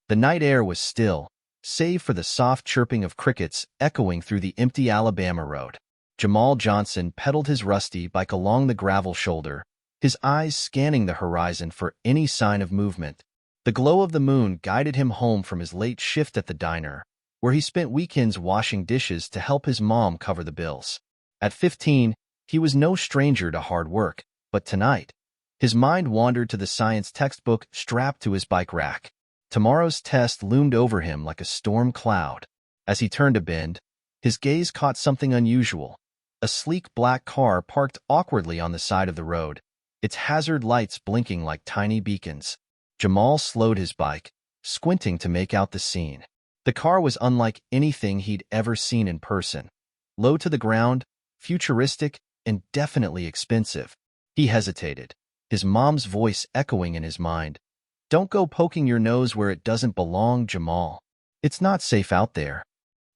The night air was still, save for the soft chirping of crickets echoing through the empty Alabama road. Jamal Johnson pedaled his rusty bike along the gravel shoulder, his eyes scanning the horizon for any sign of movement. The glow of the moon guided him home from his late shift at the diner, where he spent weekends washing dishes to help his mom cover the bills. At 15, he was no stranger to hard work, but tonight, his mind wandered to the science textbook strapped to his bike rack. Tomorrow's test loomed over him like a storm cloud. As he turned a bend, his gaze caught something unusual. A sleek black car parked awkwardly on the side of the road, its hazard lights blinking like tiny beacons. Jamal slowed his bike, squinting to make out the scene. The car was unlike anything he'd ever seen in person. Low to the ground, futuristic, and definitely expensive. He hesitated, his mom's voice echoing in his mind. "Don't go poking your nose where it doesn't belong, Jamal. It's not safe out there."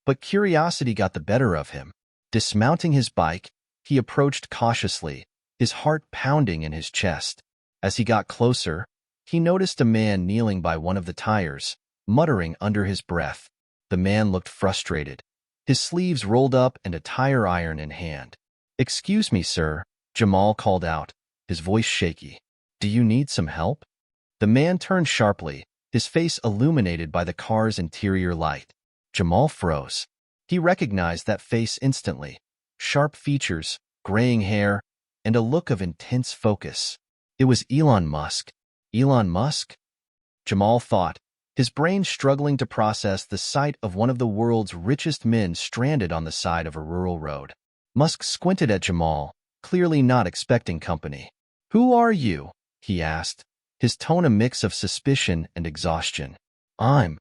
But curiosity got the better of him. Dismounting his bike, he approached cautiously, his heart pounding in his chest. As he got closer, he noticed a man kneeling by one of the tires, muttering under his breath. The man looked frustrated, his sleeves rolled up and a tire iron in hand. "Excuse me, sir," Jamal called out, his voice shaky. "Do you need some help?" The man turned sharply, his face illuminated by the car's interior light. Jamal froze. He recognized that face instantly. Sharp features, graying hair, and a look of intense focus. It was Elon Musk. Elon Musk? Jamal thought, his brain struggling to process the sight of one of the world's richest men stranded on the side of a rural road. Musk squinted at Jamal, clearly not expecting company. "Who are you?" he asked, his tone a mix of suspicion and exhaustion. I'm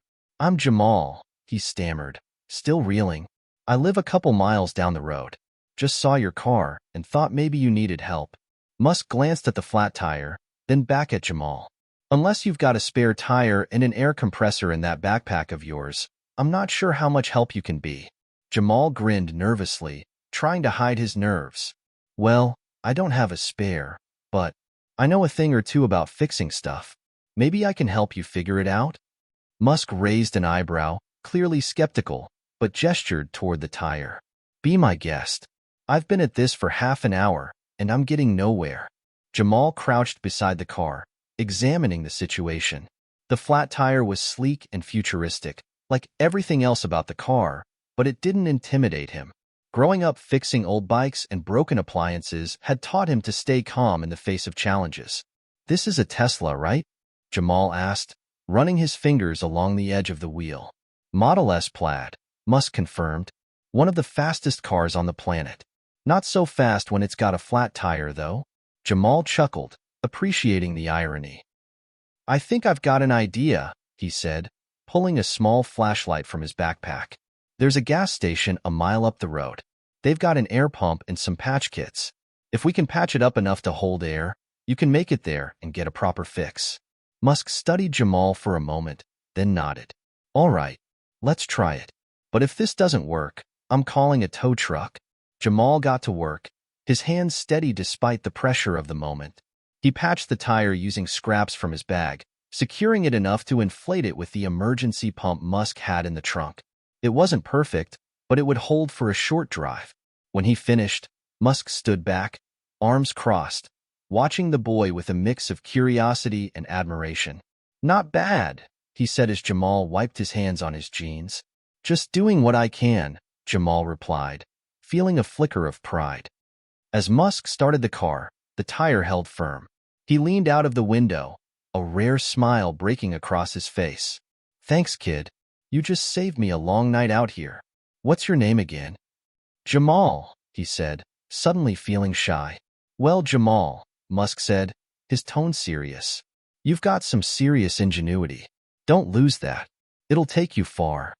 Jamal," he stammered, still reeling. "I live a couple miles down the road. Just saw your car and thought maybe you needed help." Musk glanced at the flat tire, then back at Jamal. "Unless you've got a spare tire and an air compressor in that backpack of yours, I'm not sure how much help you can be." Jamal grinned nervously, trying to hide his nerves. "Well, I don't have a spare, but I know a thing or two about fixing stuff. Maybe I can help you figure it out?" Musk raised an eyebrow, clearly skeptical, but gestured toward the tire. "Be my guest. I've been at this for half an hour, and I'm getting nowhere." Jamal crouched beside the car, examining the situation. The flat tire was sleek and futuristic, like everything else about the car, but it didn't intimidate him. Growing up fixing old bikes and broken appliances had taught him to stay calm in the face of challenges. "This is a Tesla, right?" Jamal asked, running his fingers along the edge of the wheel. "Model S Plaid," Musk confirmed. "One of the fastest cars on the planet. Not so fast when it's got a flat tire, though." Jamal chuckled, appreciating the irony. "I think I've got an idea," he said, pulling a small flashlight from his backpack. "There's a gas station a mile up the road. They've got an air pump and some patch kits. If we can patch it up enough to hold air, you can make it there and get a proper fix." Musk studied Jamal for a moment, then nodded. "All right, let's try it. But if this doesn't work, I'm calling a tow truck." Jamal got to work, his hands steady despite the pressure of the moment. He patched the tire using scraps from his bag, securing it enough to inflate it with the emergency pump Musk had in the trunk. It wasn't perfect, but it would hold for a short drive. When he finished, Musk stood back, arms crossed, watching the boy with a mix of curiosity and admiration. "Not bad," he said as Jamal wiped his hands on his jeans. "Just doing what I can," Jamal replied, feeling a flicker of pride. As Musk started the car, the tire held firm. He leaned out of the window, a rare smile breaking across his face. "Thanks, kid. You just saved me a long night out here. What's your name again?" "Jamal," he said, suddenly feeling shy. "Well, Jamal," Musk said, his tone serious. "You've got some serious ingenuity. Don't lose that. It'll take you far."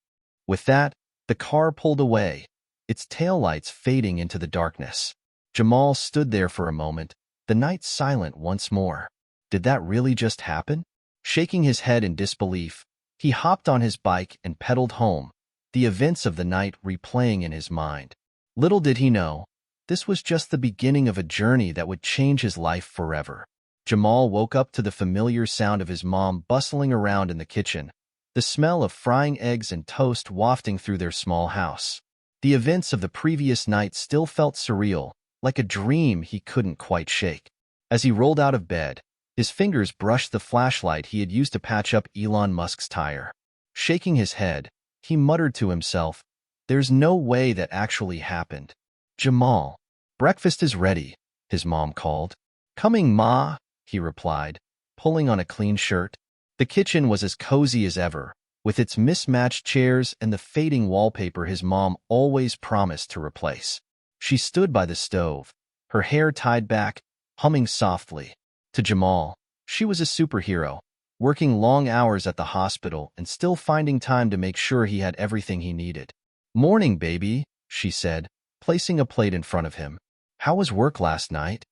With that, the car pulled away, its taillights fading into the darkness. Jamal stood there for a moment, the night silent once more. Did that really just happen? Shaking his head in disbelief, he hopped on his bike and pedaled home, the events of the night replaying in his mind. Little did he know, this was just the beginning of a journey that would change his life forever. Jamal woke up to the familiar sound of his mom bustling around in the kitchen, the smell of frying eggs and toast wafting through their small house. The events of the previous night still felt surreal, like a dream he couldn't quite shake. As he rolled out of bed, his fingers brushed the flashlight he had used to patch up Elon Musk's tire. Shaking his head, he muttered to himself, "There's no way that actually happened." "Jamal, breakfast is ready," his mom called. "Coming, Ma," he replied, pulling on a clean shirt. The kitchen was as cozy as ever, with its mismatched chairs and the fading wallpaper his mom always promised to replace. She stood by the stove, her hair tied back, humming softly. To Jamal, she was a superhero, working long hours at the hospital and still finding time to make sure he had everything he needed. "Morning, baby," she said, placing a plate in front of him. "How was work last night?"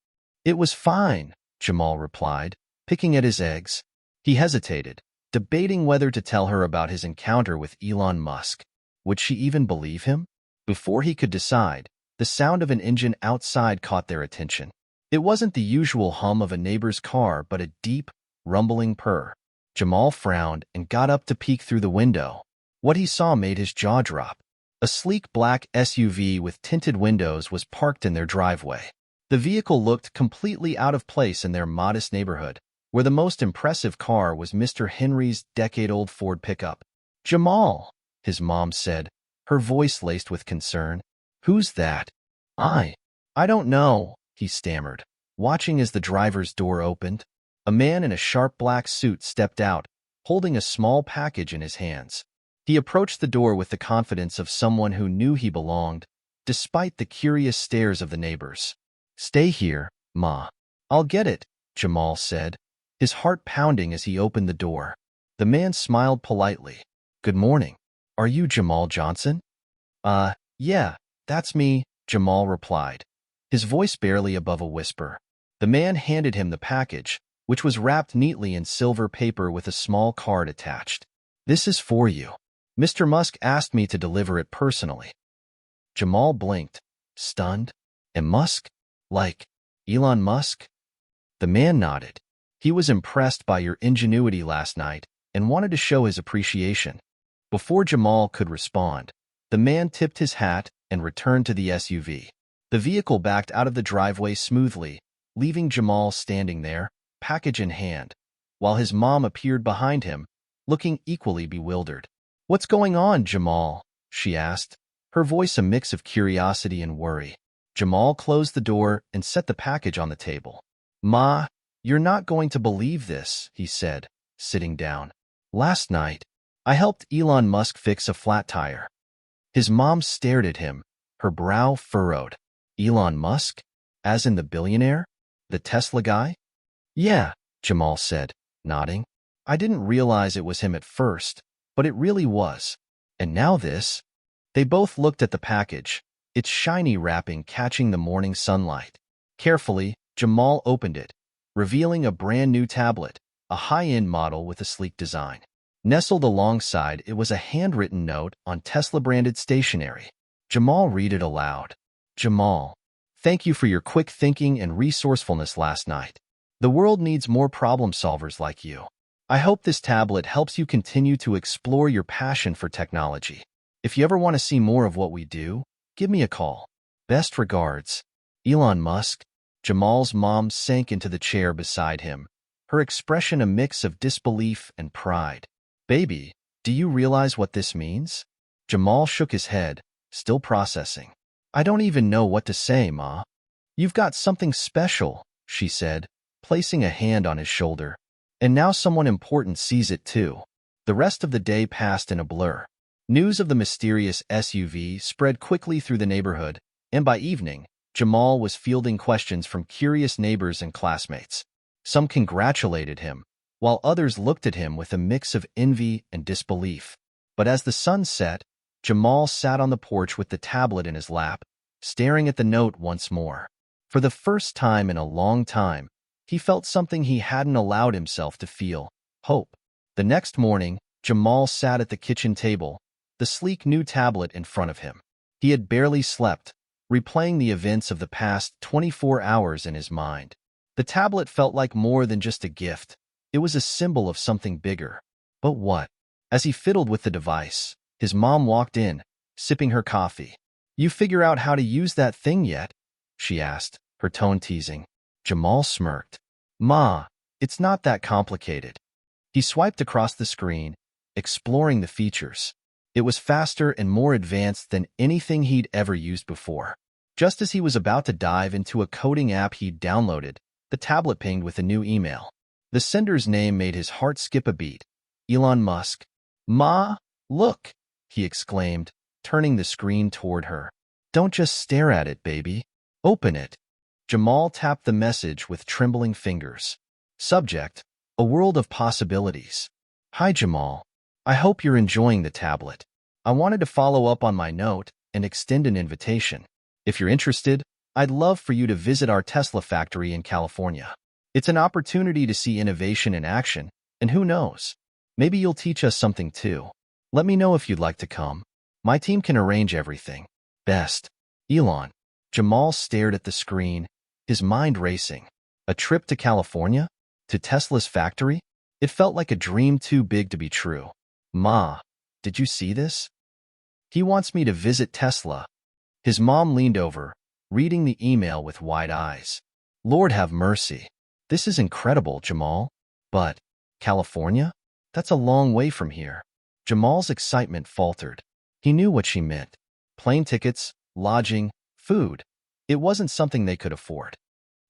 "It was fine," Jamal replied, picking at his eggs. He hesitated, debating whether to tell her about his encounter with Elon Musk. Would she even believe him? Before he could decide, the sound of an engine outside caught their attention. It wasn't the usual hum of a neighbor's car, but a deep, rumbling purr. Jamal frowned and got up to peek through the window. What he saw made his jaw drop. A sleek black SUV with tinted windows was parked in their driveway. The vehicle looked completely out of place in their modest neighborhood, where the most impressive car was Mr. Henry's decade-old Ford pickup. "Jamal," his mom said, her voice laced with concern. "Who's that?" I don't know," he stammered, watching as the driver's door opened. A man in a sharp black suit stepped out, holding a small package in his hands. He approached the door with the confidence of someone who knew he belonged, despite the curious stares of the neighbors. "Stay here, Ma. I'll get it," Jamal said, his heart pounding as he opened the door. The man smiled politely. "Good morning. Are you Jamal Johnson?" Yeah, that's me," Jamal replied, his voice barely above a whisper. The man handed him the package, which was wrapped neatly in silver paper with a small card attached. "This is for you. Mr. Musk asked me to deliver it personally." Jamal blinked, stunned. "And Musk? Like Elon Musk?" The man nodded. "He was impressed by your ingenuity last night and wanted to show his appreciation." Before Jamal could respond, the man tipped his hat and returned to the SUV. The vehicle backed out of the driveway smoothly, leaving Jamal standing there, package in hand, while his mom appeared behind him, looking equally bewildered. "What's going on, Jamal?" she asked, her voice a mix of curiosity and worry. Jamal closed the door and set the package on the table. "Ma, you're not going to believe this," he said, sitting down. "Last night, I helped Elon Musk fix a flat tire." His mom stared at him, her brow furrowed. "Elon Musk? As in the billionaire? The Tesla guy?" "Yeah," Jamal said, nodding. "I didn't realize it was him at first, but it really was. And now this." They both looked at the package, its shiny wrapping catching the morning sunlight. Carefully, Jamal opened it, revealing a brand-new tablet, a high-end model with a sleek design. Nestled alongside it was a handwritten note on Tesla-branded stationery. Jamal read it aloud. "Jamal, thank you for your quick thinking and resourcefulness last night. The world needs more problem solvers like you. I hope this tablet helps you continue to explore your passion for technology. If you ever want to see more of what we do, give me a call. Best regards, Elon Musk." Jamal's mom sank into the chair beside him, her expression a mix of disbelief and pride. "Baby, do you realize what this means?" Jamal shook his head, still processing. "I don't even know what to say, Ma." "You've got something special," she said, placing a hand on his shoulder. "And now someone important sees it too." The rest of the day passed in a blur. News of the mysterious SUV spread quickly through the neighborhood, and by evening, Jamal was fielding questions from curious neighbors and classmates. Some congratulated him, while others looked at him with a mix of envy and disbelief. But as the sun set, Jamal sat on the porch with the tablet in his lap, staring at the note once more. For the first time in a long time, he felt something he hadn't allowed himself to feel: hope. The next morning, Jamal sat at the kitchen table, the sleek new tablet in front of him. He had barely slept, replaying the events of the past 24 hours in his mind. The tablet felt like more than just a gift. It was a symbol of something bigger. But what? As he fiddled with the device, his mom walked in, sipping her coffee. "You figure out how to use that thing yet?" she asked, her tone teasing. Jamal smirked. "Ma, it's not that complicated." He swiped across the screen, exploring the features. It was faster and more advanced than anything he'd ever used before. Just as he was about to dive into a coding app he'd downloaded, the tablet pinged with a new email. The sender's name made his heart skip a beat. Elon Musk. "Ma, look," he exclaimed, turning the screen toward her. "Don't just stare at it, baby. Open it." Jamal tapped the message with trembling fingers. Subject: a world of possibilities. "Hi, Jamal. I hope you're enjoying the tablet. I wanted to follow up on my note and extend an invitation. If you're interested, I'd love for you to visit our Tesla factory in California. It's an opportunity to see innovation in action, and who knows, maybe you'll teach us something too. Let me know if you'd like to come. My team can arrange everything. Best, Elon." Jamal stared at the screen, his mind racing. A trip to California? To Tesla's factory? It felt like a dream too big to be true. "Ma, did you see this? He wants me to visit Tesla." His mom leaned over, reading the email with wide eyes. "Lord have mercy. This is incredible, Jamal. But California? That's a long way from here." Jamal's excitement faltered. He knew what she meant. Plane tickets, lodging, food. It wasn't something they could afford.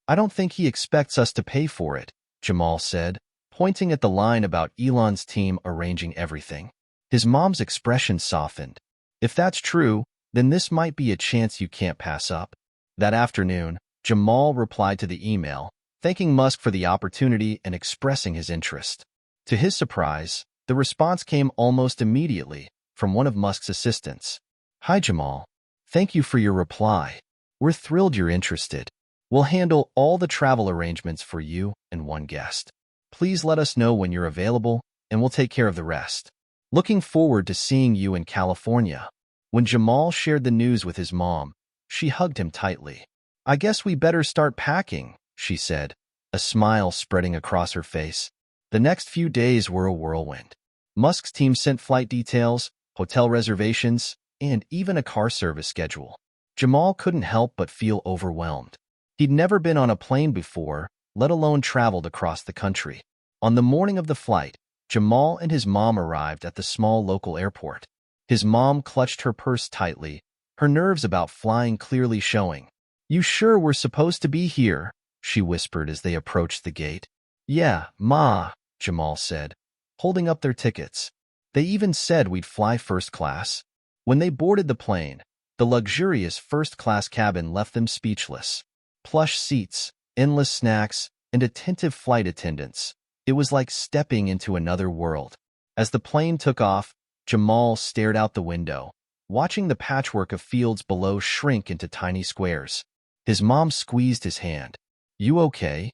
"I don't think he expects us to pay for it," Jamal said, pointing at the line about Elon's team arranging everything. His mom's expression softened. "If that's true, then this might be a chance you can't pass up." That afternoon, Jamal replied to the email, thanking Musk for the opportunity and expressing his interest. To his surprise, the response came almost immediately from one of Musk's assistants. "Hi, Jamal. Thank you for your reply. We're thrilled you're interested. We'll handle all the travel arrangements for you and one guest. Please let us know when you're available, and we'll take care of the rest. Looking forward to seeing you in California." When Jamal shared the news with his mom, she hugged him tightly. "I guess we better start packing," she said, a smile spreading across her face. The next few days were a whirlwind. Musk's team sent flight details, hotel reservations, and even a car service schedule. Jamal couldn't help but feel overwhelmed. He'd never been on a plane before, let alone traveled across the country. On the morning of the flight, Jamal and his mom arrived at the small local airport. His mom clutched her purse tightly, her nerves about flying clearly showing. "You sure we're supposed to be here?" she whispered as they approached the gate. "Yeah, Ma," Jamal said, holding up their tickets. "They even said we'd fly first class." When they boarded the plane, the luxurious first-class cabin left them speechless. Plush seats, endless snacks, and attentive flight attendants. It was like stepping into another world. As the plane took off, Jamal stared out the window, watching the patchwork of fields below shrink into tiny squares. His mom squeezed his hand. "You okay?"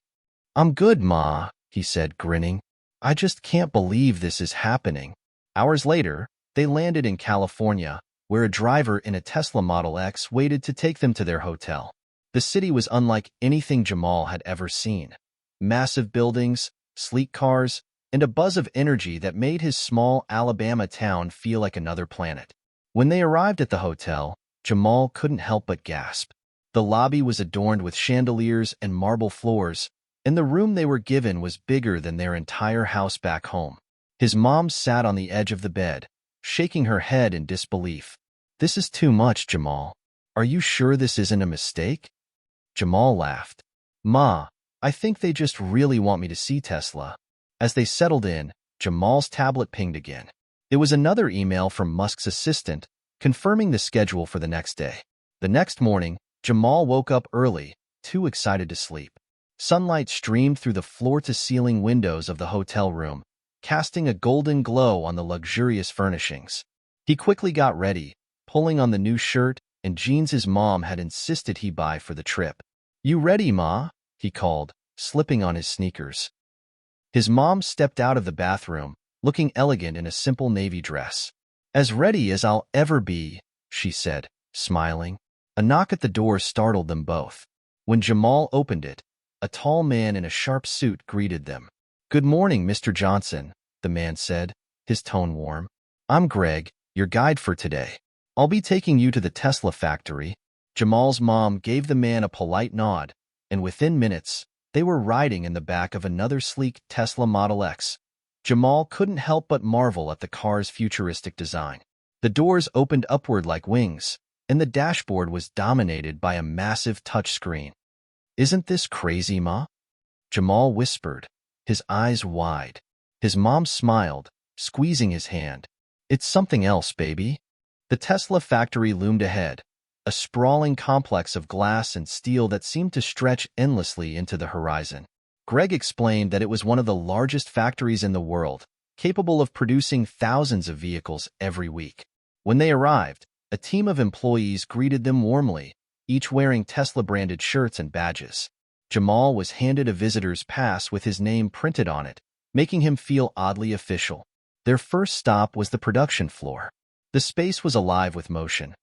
"I'm good, Ma," he said, grinning. "I just can't believe this is happening." Hours later, they landed in California, where a driver in a Tesla Model X waited to take them to their hotel. The city was unlike anything Jamal had ever seen. Massive buildings, sleek cars, and a buzz of energy that made his small Alabama town feel like another planet. When they arrived at the hotel, Jamal couldn't help but gasp. The lobby was adorned with chandeliers and marble floors, and the room they were given was bigger than their entire house back home. His mom sat on the edge of the bed, shaking her head in disbelief. "This is too much, Jamal. Are you sure this isn't a mistake?" Jamal laughed. "Ma, I think they just really want me to see Tesla." As they settled in, Jamal's tablet pinged again. It was another email from Musk's assistant, confirming the schedule for the next day. The next morning, Jamal woke up early, too excited to sleep. Sunlight streamed through the floor-to-ceiling windows of the hotel room, casting a golden glow on the luxurious furnishings. He quickly got ready, pulling on the new shirt and jeans his mom had insisted he buy for the trip. "You ready, Ma?" he called, slipping on his sneakers. His mom stepped out of the bathroom, looking elegant in a simple navy dress. "As ready as I'll ever be," she said, smiling. A knock at the door startled them both. When Jamal opened it, a tall man in a sharp suit greeted them. "Good morning, Mr. Johnson," the man said, his tone warm. "I'm Greg, your guide for today. I'll be taking you to the Tesla factory." Jamal's mom gave the man a polite nod, and within minutes, they were riding in the back of another sleek Tesla Model X. Jamal couldn't help but marvel at the car's futuristic design. The doors opened upward like wings, and the dashboard was dominated by a massive touchscreen. "Isn't this crazy, Ma?" Jamal whispered, his eyes wide. His mom smiled, squeezing his hand. "It's something else, baby." The Tesla factory loomed ahead, a sprawling complex of glass and steel that seemed to stretch endlessly into the horizon. Greg explained that it was one of the largest factories in the world, capable of producing thousands of vehicles every week. When they arrived, a team of employees greeted them warmly, each wearing Tesla-branded shirts and badges. Jamal was handed a visitor's pass with his name printed on it, making him feel oddly official. Their first stop was the production floor. The space was alive with motion.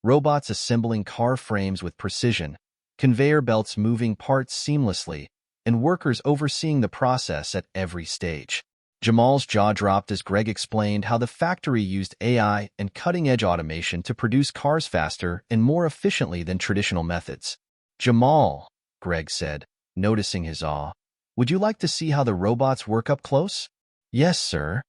Robots assembling car frames with precision, conveyor belts moving parts seamlessly, and workers overseeing the process at every stage. Jamal's jaw dropped as Greg explained how the factory used AI and cutting-edge automation to produce cars faster and more efficiently than traditional methods. "Jamal," Greg said, noticing his awe, "would you like to see how the robots work up close?" "Yes, sir,"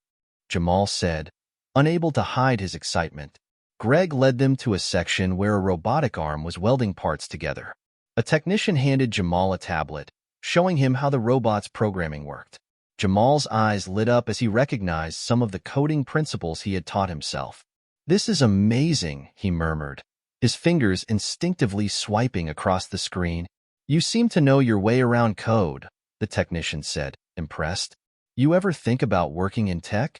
Jamal said, unable to hide his excitement. Greg led them to a section where a robotic arm was welding parts together. A technician handed Jamal a tablet, showing him how the robot's programming worked. Jamal's eyes lit up as he recognized some of the coding principles he had taught himself. "This is amazing," he murmured, his fingers instinctively swiping across the screen. "You seem to know your way around code," the technician said, impressed. "You ever think about working in tech?"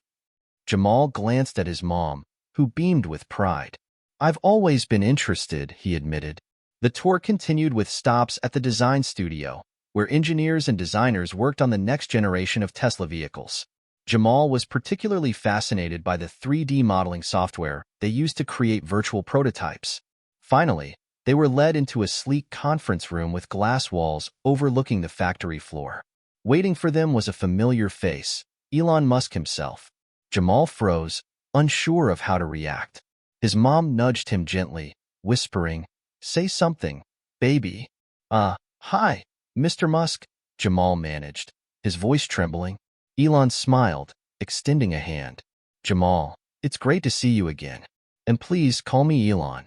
Jamal glanced at his mom, who beamed with pride. "I've always been interested," he admitted. The tour continued with stops at the design studio, where engineers and designers worked on the next generation of Tesla vehicles. Jamal was particularly fascinated by the 3D modeling software they used to create virtual prototypes. Finally, they were led into a sleek conference room with glass walls overlooking the factory floor. Waiting for them was a familiar face, Elon Musk himself. Jamal froze, unsure of how to react. His mom nudged him gently, whispering, "Say something, baby." Hi, Mr. Musk," Jamal managed, his voice trembling. Elon smiled, extending a hand. "Jamal, it's great to see you again. And please call me Elon."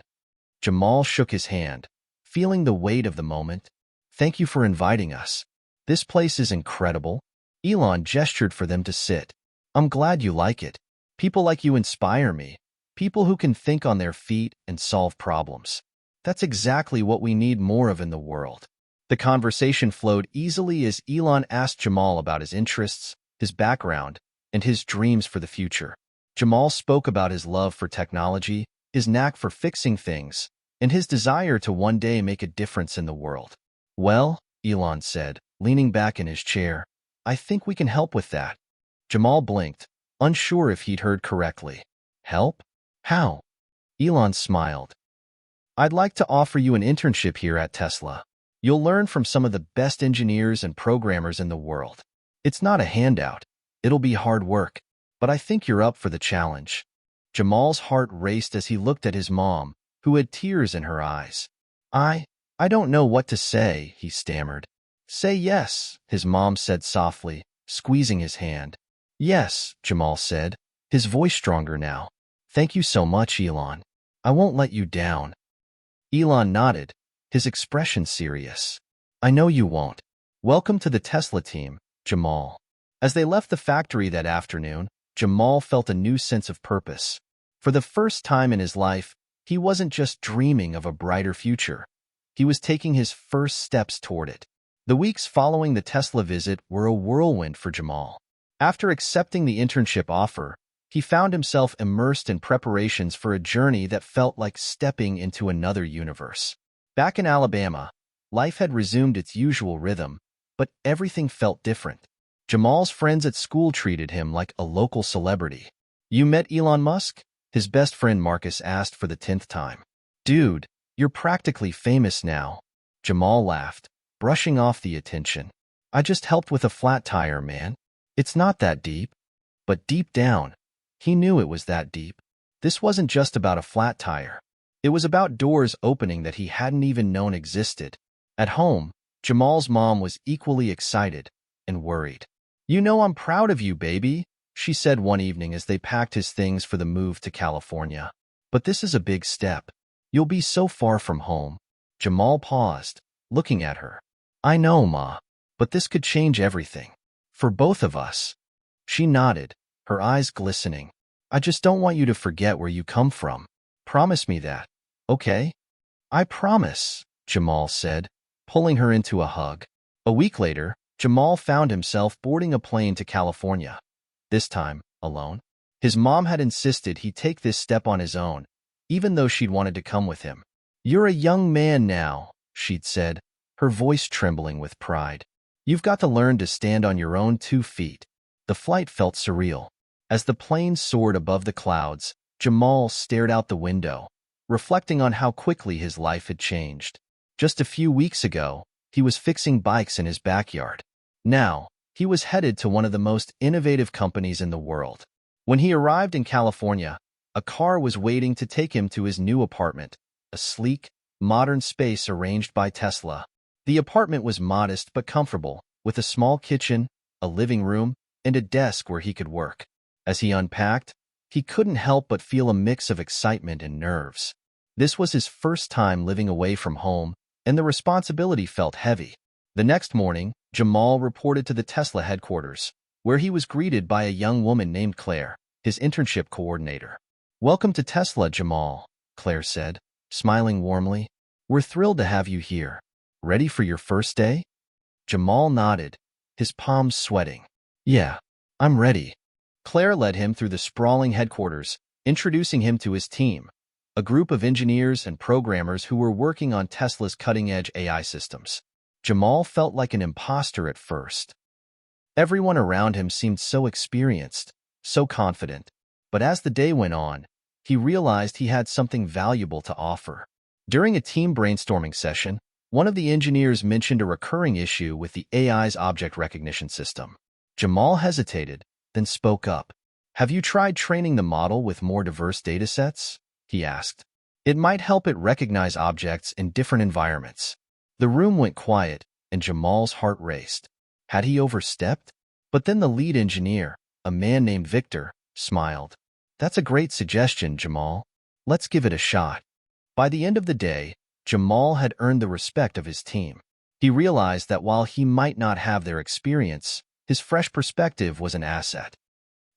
Jamal shook his hand, feeling the weight of the moment. "Thank you for inviting us. This place is incredible." Elon gestured for them to sit. "I'm glad you like it. People like you inspire me. People who can think on their feet and solve problems. That's exactly what we need more of in the world." The conversation flowed easily as Elon asked Jamal about his interests, his background, and his dreams for the future. Jamal spoke about his love for technology, his knack for fixing things, and his desire to one day make a difference in the world. "Well," Elon said, leaning back in his chair, "I think we can help with that." Jamal blinked, unsure if he'd heard correctly. "Help? How?" Elon smiled. "I'd like to offer you an internship here at Tesla. You'll learn from some of the best engineers and programmers in the world. It's not a handout. It'll be hard work, but I think you're up for the challenge." Jamal's heart raced as he looked at his mom, who had tears in her eyes. I don't know what to say," he stammered. "Say yes," his mom said softly, squeezing his hand. "Yes," Jamal said, his voice stronger now. "Thank you so much, Elon. I won't let you down." Elon nodded, his expression serious. "I know you won't. Welcome to the Tesla team, Jamal." As they left the factory that afternoon, Jamal felt a new sense of purpose. For the first time in his life, he wasn't just dreaming of a brighter future. He was taking his first steps toward it. The weeks following the Tesla visit were a whirlwind for Jamal. After accepting the internship offer, he found himself immersed in preparations for a journey that felt like stepping into another universe. Back in Alabama, life had resumed its usual rhythm, but everything felt different. Jamal's friends at school treated him like a local celebrity. "You met Elon Musk?" his best friend Marcus asked for the 10th time. "Dude, you're practically famous now." Jamal laughed, brushing off the attention. "I just helped with a flat tire, man. It's not that deep." But deep down, He knew it was that deep. This wasn't just about a flat tire. It was about doors opening that he hadn't even known existed. At home, Jamal's mom was equally excited and worried. "You know I'm proud of you, baby," she said one evening as they packed his things for the move to California. "But this is a big step. You'll be so far from home." Jamal paused, looking at her. "I know, Ma, but this could change everything. For both of us." She nodded, her eyes glistening. "I just don't want you to forget where you come from. Promise me that, okay?" "I promise," Jamal said, pulling her into a hug. A week later, Jamal found himself boarding a plane to California, this time alone. His mom had insisted he take this step on his own, even though she'd wanted to come with him. "You're a young man now," she'd said, her voice trembling with pride. "You've got to learn to stand on your own 2 feet." The flight felt surreal. As the plane soared above the clouds, Jamal stared out the window, reflecting on how quickly his life had changed. Just a few weeks ago, he was fixing bikes in his backyard. Now, he was headed to one of the most innovative companies in the world. When he arrived in California, a car was waiting to take him to his new apartment, a sleek, modern space arranged by Tesla. The apartment was modest but comfortable, with a small kitchen, a living room, and a desk where he could work. As he unpacked, he couldn't help but feel a mix of excitement and nerves. This was his first time living away from home, and the responsibility felt heavy. The next morning, Jamal reported to the Tesla headquarters, where he was greeted by a young woman named Claire, his internship coordinator. "Welcome to Tesla, Jamal," Claire said, smiling warmly. "We're thrilled to have you here. Ready for your first day?" Jamal nodded, his palms sweating. "Yeah, I'm ready." Claire led him through the sprawling headquarters, introducing him to his team, a group of engineers and programmers who were working on Tesla's cutting-edge AI systems. Jamal felt like an imposter at first. Everyone around him seemed so experienced, so confident. But as the day went on, he realized he had something valuable to offer. During a team brainstorming session, one of the engineers mentioned a recurring issue with the AI's object recognition system. Jamal hesitated, then spoke up. "Have you tried training the model with more diverse datasets?" he asked. "It might help it recognize objects in different environments." The room went quiet, and Jamal's heart raced. Had he overstepped? But then the lead engineer, a man named Victor, smiled. "That's a great suggestion, Jamal. Let's give it a shot." By the end of the day, Jamal had earned the respect of his team. He realized that while he might not have their experience, his fresh perspective was an asset.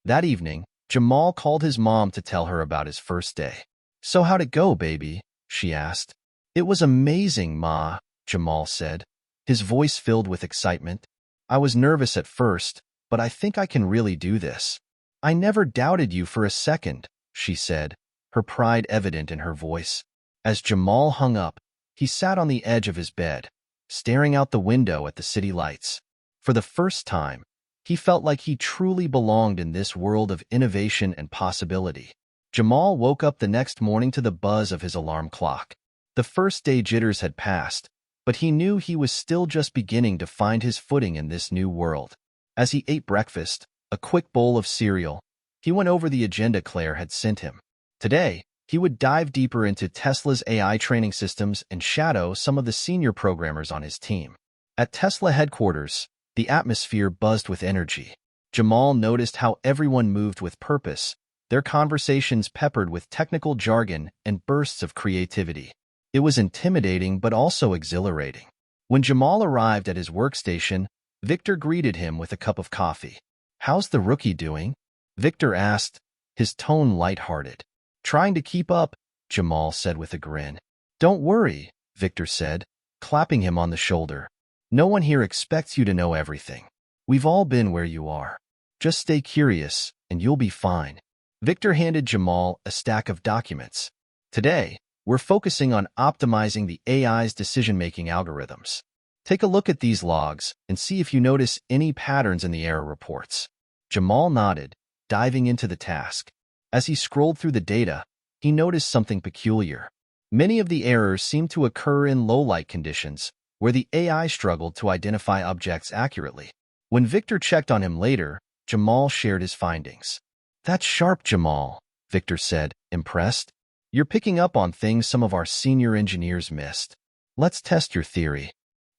That evening, Jamal called his mom to tell her about his first day. "So how'd it go, baby?" she asked. "It was amazing, Ma," Jamal said, his voice filled with excitement. "I was nervous at first, but I think I can really do this." "I never doubted you for a second," she said, her pride evident in her voice. As Jamal hung up, he sat on the edge of his bed, staring out the window at the city lights. For the first time, he felt like he truly belonged in this world of innovation and possibility. Jamal woke up the next morning to the buzz of his alarm clock. The first day jitters had passed, but he knew he was still just beginning to find his footing in this new world. As he ate breakfast, a quick bowl of cereal, he went over the agenda Claire had sent him. Today, he would dive deeper into Tesla's AI training systems and shadow some of the senior programmers on his team. At Tesla headquarters, the atmosphere buzzed with energy. Jamal noticed how everyone moved with purpose, their conversations peppered with technical jargon and bursts of creativity. It was intimidating but also exhilarating. When Jamal arrived at his workstation, Victor greeted him with a cup of coffee. "How's the rookie doing?" Victor asked, his tone lighthearted. "Trying to keep up," Jamal said with a grin. "Don't worry," Victor said, clapping him on the shoulder. "No one here expects you to know everything. We've all been where you are. Just stay curious, and you'll be fine." Victor handed Jamal a stack of documents. "Today, we're focusing on optimizing the AI's decision-making algorithms. Take a look at these logs and see if you notice any patterns in the error reports." Jamal nodded, diving into the task. As he scrolled through the data, he noticed something peculiar. Many of the errors seemed to occur in low-light conditions, where the AI struggled to identify objects accurately. When Victor checked on him later, Jamal shared his findings. That's sharp, Jamal, Victor said, impressed. You're picking up on things some of our senior engineers missed. Let's test your theory.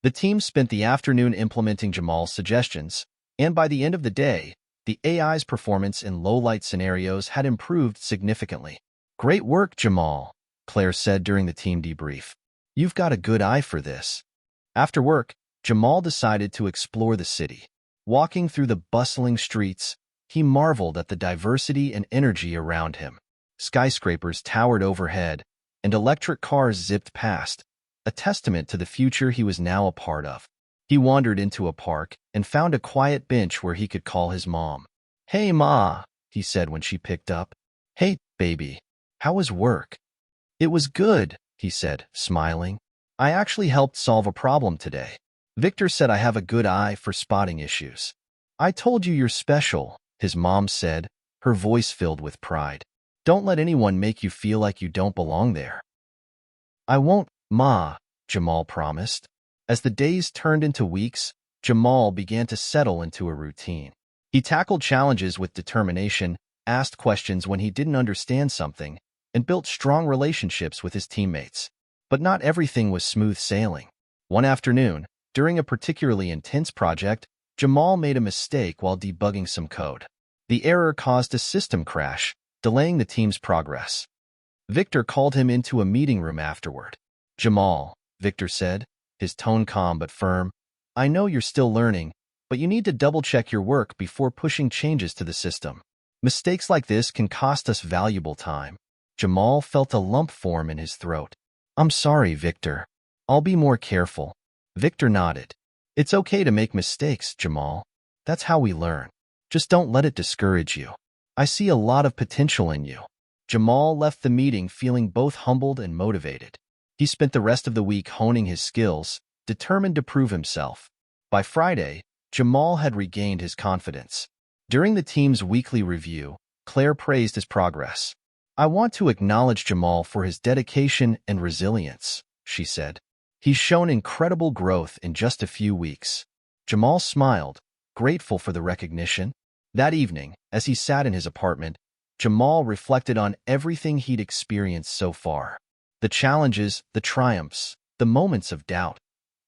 The team spent the afternoon implementing Jamal's suggestions, and by the end of the day, the AI's performance in low-light scenarios had improved significantly. Great work, Jamal, Claire said during the team debrief. You've got a good eye for this. After work, Jamal decided to explore the city. Walking through the bustling streets, he marveled at the diversity and energy around him. Skyscrapers towered overhead, and electric cars zipped past, a testament to the future he was now a part of. He wandered into a park and found a quiet bench where he could call his mom. "Hey, Ma," he said when she picked up. "Hey, baby. How was work?" "It was good," he said, smiling. "I actually helped solve a problem today. Victor said I have a good eye for spotting issues." "I told you you're special," his mom said, her voice filled with pride. "Don't let anyone make you feel like you don't belong there." "I won't, Ma," Jamal promised. As the days turned into weeks, Jamal began to settle into a routine. He tackled challenges with determination, asked questions when he didn't understand something, and built strong relationships with his teammates. But not everything was smooth sailing. One afternoon, during a particularly intense project, Jamal made a mistake while debugging some code. The error caused a system crash, delaying the team's progress. Victor called him into a meeting room afterward. "Jamal," Victor said, his tone calm but firm, "I know you're still learning, but you need to double-check your work before pushing changes to the system. Mistakes like this can cost us valuable time." Jamal felt a lump form in his throat. "I'm sorry, Victor. I'll be more careful." Victor nodded. "It's okay to make mistakes, Jamal. That's how we learn. Just don't let it discourage you. I see a lot of potential in you." Jamal left the meeting feeling both humbled and motivated. He spent the rest of the week honing his skills, determined to prove himself. By Friday, Jamal had regained his confidence. During the team's weekly review, Claire praised his progress. "I want to acknowledge Jamal for his dedication and resilience," she said. "He's shown incredible growth in just a few weeks." Jamal smiled, grateful for the recognition. That evening, as he sat in his apartment, Jamal reflected on everything he'd experienced so far. The challenges, the triumphs, the moments of doubt.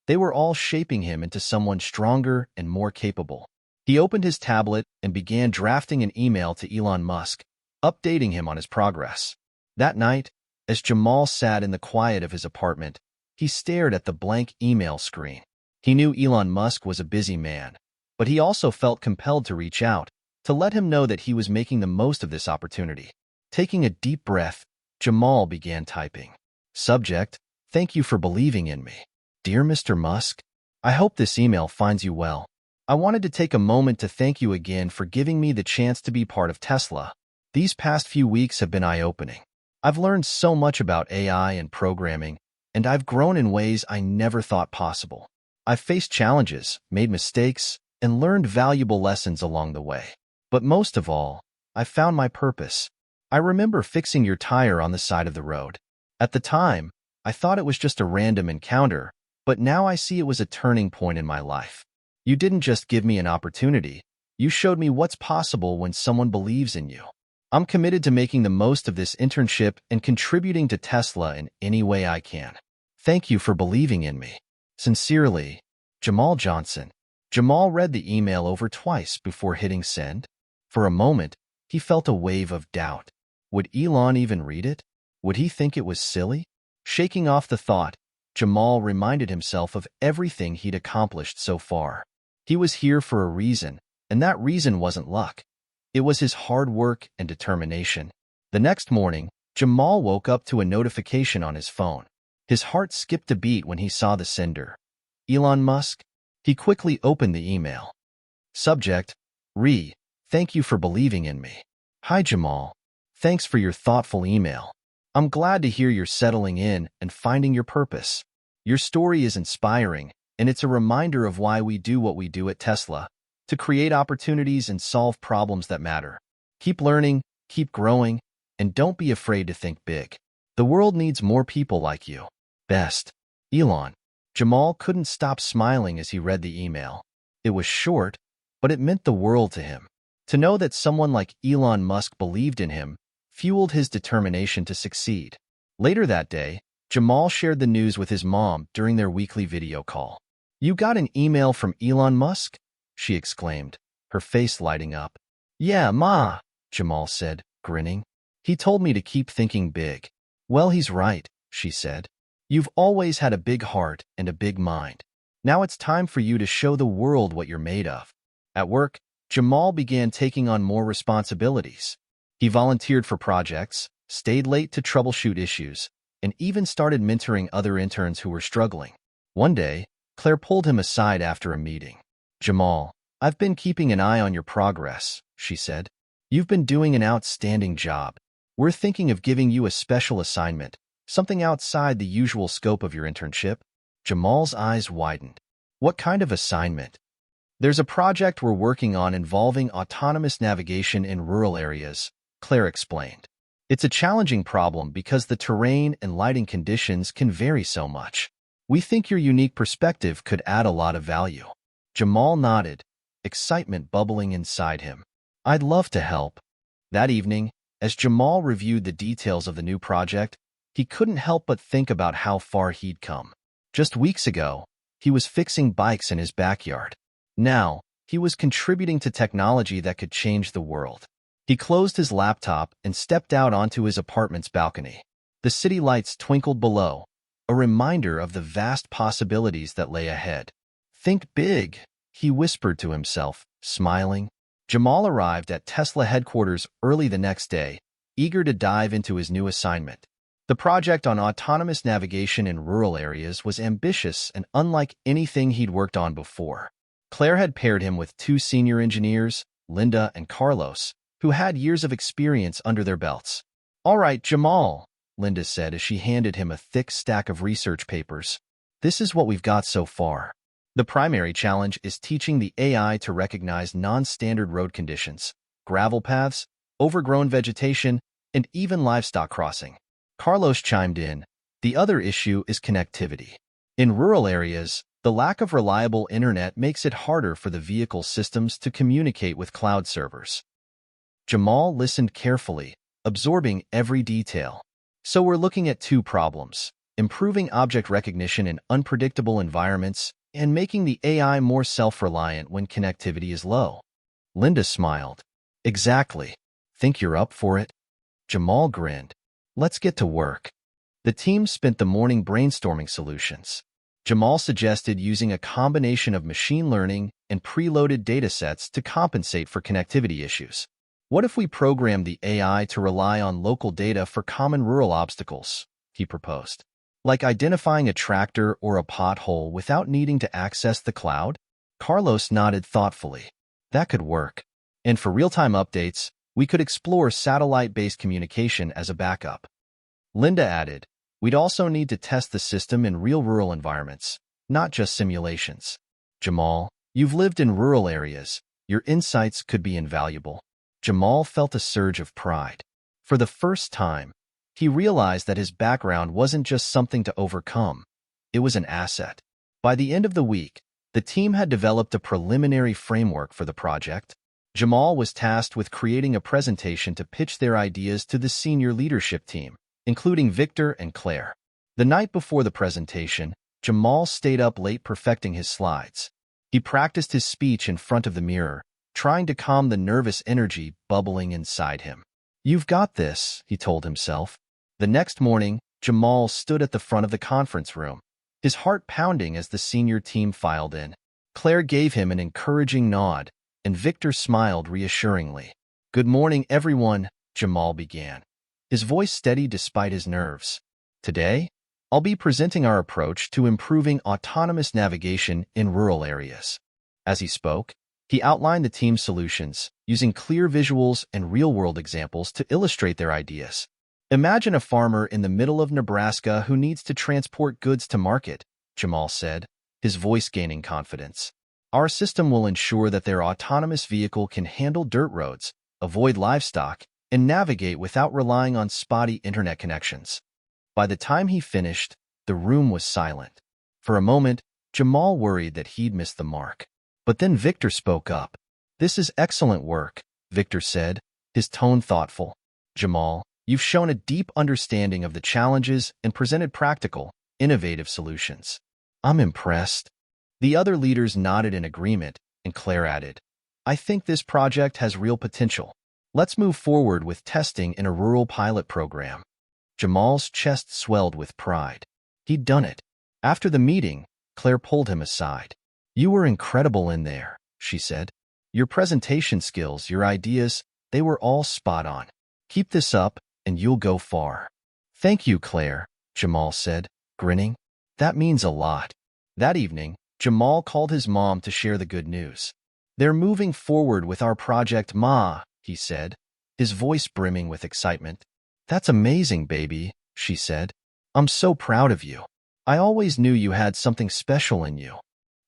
They were all shaping him into someone stronger and more capable. He opened his tablet and began drafting an email to Elon Musk, updating him on his progress. That night, as Jamal sat in the quiet of his apartment, he stared at the blank email screen. He knew Elon Musk was a busy man, but he also felt compelled to reach out, to let him know that he was making the most of this opportunity. Taking a deep breath, Jamal began typing. Subject: "Thank you for believing in me. Dear Mr. Musk, I hope this email finds you well. I wanted to take a moment to thank you again for giving me the chance to be part of Tesla. These past few weeks have been eye-opening. I've learned so much about AI and programming, and I've grown in ways I never thought possible. I've faced challenges, made mistakes, and learned valuable lessons along the way. But most of all, I've found my purpose. I remember fixing your tire on the side of the road. At the time, I thought it was just a random encounter, but now I see it was a turning point in my life. You didn't just give me an opportunity, you showed me what's possible when someone believes in you. I'm committed to making the most of this internship and contributing to Tesla in any way I can. Thank you for believing in me. Sincerely, Jamal Johnson." Jamal read the email over twice before hitting send. For a moment, he felt a wave of doubt. Would Elon even read it? Would he think it was silly? Shaking off the thought, Jamal reminded himself of everything he'd accomplished so far. He was here for a reason, and that reason wasn't luck. It was his hard work and determination. The next morning, Jamal woke up to a notification on his phone. His heart skipped a beat when he saw the sender. Elon Musk? He quickly opened the email. Subject: "Thank you for believing in me. Hi Jamal. Thanks for your thoughtful email. I'm glad to hear you're settling in and finding your purpose. Your story is inspiring, and it's a reminder of why we do what we do at Tesla, to create opportunities and solve problems that matter. Keep learning, keep growing, and don't be afraid to think big. The world needs more people like you. Best, Elon." Jamal couldn't stop smiling as he read the email. It was short, but it meant the world to him. To know that someone like Elon Musk believed in him fueled his determination to succeed. Later that day, Jamal shared the news with his mom during their weekly video call. "You got an email from Elon Musk?" she exclaimed, her face lighting up. "Yeah, Ma," Jamal said, grinning. "He told me to keep thinking big." "Well, he's right," she said. "You've always had a big heart and a big mind. Now it's time for you to show the world what you're made of." At work, Jamal began taking on more responsibilities. He volunteered for projects, stayed late to troubleshoot issues, and even started mentoring other interns who were struggling. One day, Claire pulled him aside after a meeting. "Jamal, I've been keeping an eye on your progress," she said. "You've been doing an outstanding job. We're thinking of giving you a special assignment, something outside the usual scope of your internship." Jamal's eyes widened. "What kind of assignment?" "There's a project we're working on involving autonomous navigation in rural areas," Claire explained. "It's a challenging problem because the terrain and lighting conditions can vary so much. We think your unique perspective could add a lot of value." Jamal nodded, excitement bubbling inside him. "I'd love to help." That evening, as Jamal reviewed the details of the new project, he couldn't help but think about how far he'd come. Just weeks ago, he was fixing bikes in his backyard. Now, he was contributing to technology that could change the world. He closed his laptop and stepped out onto his apartment's balcony. The city lights twinkled below, a reminder of the vast possibilities that lay ahead. "Think big," he whispered to himself, smiling. Jamal arrived at Tesla headquarters early the next day, eager to dive into his new assignment. The project on autonomous navigation in rural areas was ambitious and unlike anything he'd worked on before. Claire had paired him with two senior engineers, Linda and Carlos, who had years of experience under their belts. "All right, Jamal," Linda said as she handed him a thick stack of research papers. "This is what we've got so far. The primary challenge is teaching the AI to recognize non-standard road conditions, gravel paths, overgrown vegetation, and even livestock crossing." Carlos chimed in. "The other issue is connectivity. In rural areas, the lack of reliable internet makes it harder for the vehicle systems to communicate with cloud servers." Jamal listened carefully, absorbing every detail. "So we're looking at two problems: improving object recognition in unpredictable environments and making the AI more self-reliant when connectivity is low." Linda smiled. "Exactly. Think you're up for it?" Jamal grinned. "Let's get to work." The team spent the morning brainstorming solutions. Jamal suggested using a combination of machine learning and preloaded datasets to compensate for connectivity issues. "What if we program the AI to rely on local data for common rural obstacles?" he proposed. "Like identifying a tractor or a pothole without needing to access the cloud?" Carlos nodded thoughtfully. "That could work. And for real-time updates, we could explore satellite-based communication as a backup." Linda added, "We'd also need to test the system in real rural environments, not just simulations." "Jamal, you've lived in rural areas. Your insights could be invaluable." Jamal felt a surge of pride. For the first time, he realized that his background wasn't just something to overcome. It was an asset. By the end of the week, the team had developed a preliminary framework for the project. Jamal was tasked with creating a presentation to pitch their ideas to the senior leadership team, including Victor and Claire. The night before the presentation, Jamal stayed up late perfecting his slides. He practiced his speech in front of the mirror, trying to calm the nervous energy bubbling inside him. "You've got this," he told himself. The next morning, Jamal stood at the front of the conference room, his heart pounding as the senior team filed in. Claire gave him an encouraging nod, and Victor smiled reassuringly. "Good morning, everyone," Jamal began, his voice steady despite his nerves. "Today, I'll be presenting our approach to improving autonomous navigation in rural areas." As he spoke, he outlined the team's solutions, using clear visuals and real-world examples to illustrate their ideas. "Imagine a farmer in the middle of Nebraska who needs to transport goods to market," Jamal said, his voice gaining confidence. "Our system will ensure that their autonomous vehicle can handle dirt roads, avoid livestock, and navigate without relying on spotty internet connections." By the time he finished, the room was silent. For a moment, Jamal worried that he'd missed the mark. But then Victor spoke up. "This is excellent work. Victor said, his tone thoughtful. Jamal, you've shown a deep understanding of the challenges and presented practical, innovative solutions. I'm impressed. The other leaders nodded in agreement, and Claire added, I think this project has real potential. Let's move forward with testing in a rural pilot program. Jamal's chest swelled with pride. He'd done it. After the meeting, Claire pulled him aside. You were incredible in there, she said. Your presentation skills, your ideas, they were all spot on. Keep this up, and you'll go far. Thank you, Claire, Jamal said, grinning. That means a lot. That evening, Jamal called his mom to share the good news. They're moving forward with our project, Ma, he said, his voice brimming with excitement. That's amazing, baby, she said. I'm so proud of you. I always knew you had something special in you.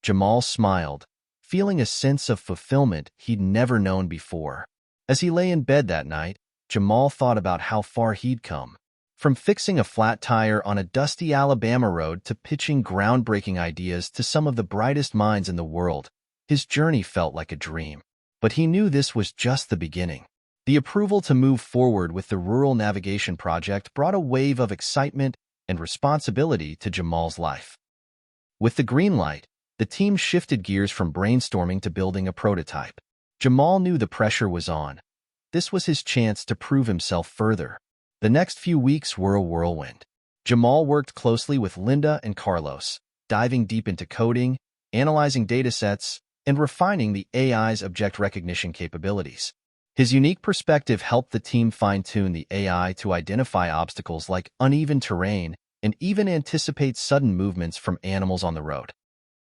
Jamal smiled, feeling a sense of fulfillment he'd never known before. As he lay in bed that night, Jamal thought about how far he'd come. From fixing a flat tire on a dusty Alabama road to pitching groundbreaking ideas to some of the brightest minds in the world, his journey felt like a dream. But he knew this was just the beginning. The approval to move forward with the Rural Navigation Project brought a wave of excitement and responsibility to Jamal's life. With the green light, the team shifted gears from brainstorming to building a prototype. Jamal knew the pressure was on. This was his chance to prove himself further. The next few weeks were a whirlwind. Jamal worked closely with Linda and Carlos, diving deep into coding, analyzing datasets, and refining the AI's object recognition capabilities. His unique perspective helped the team fine-tune the AI to identify obstacles like uneven terrain and even anticipate sudden movements from animals on the road.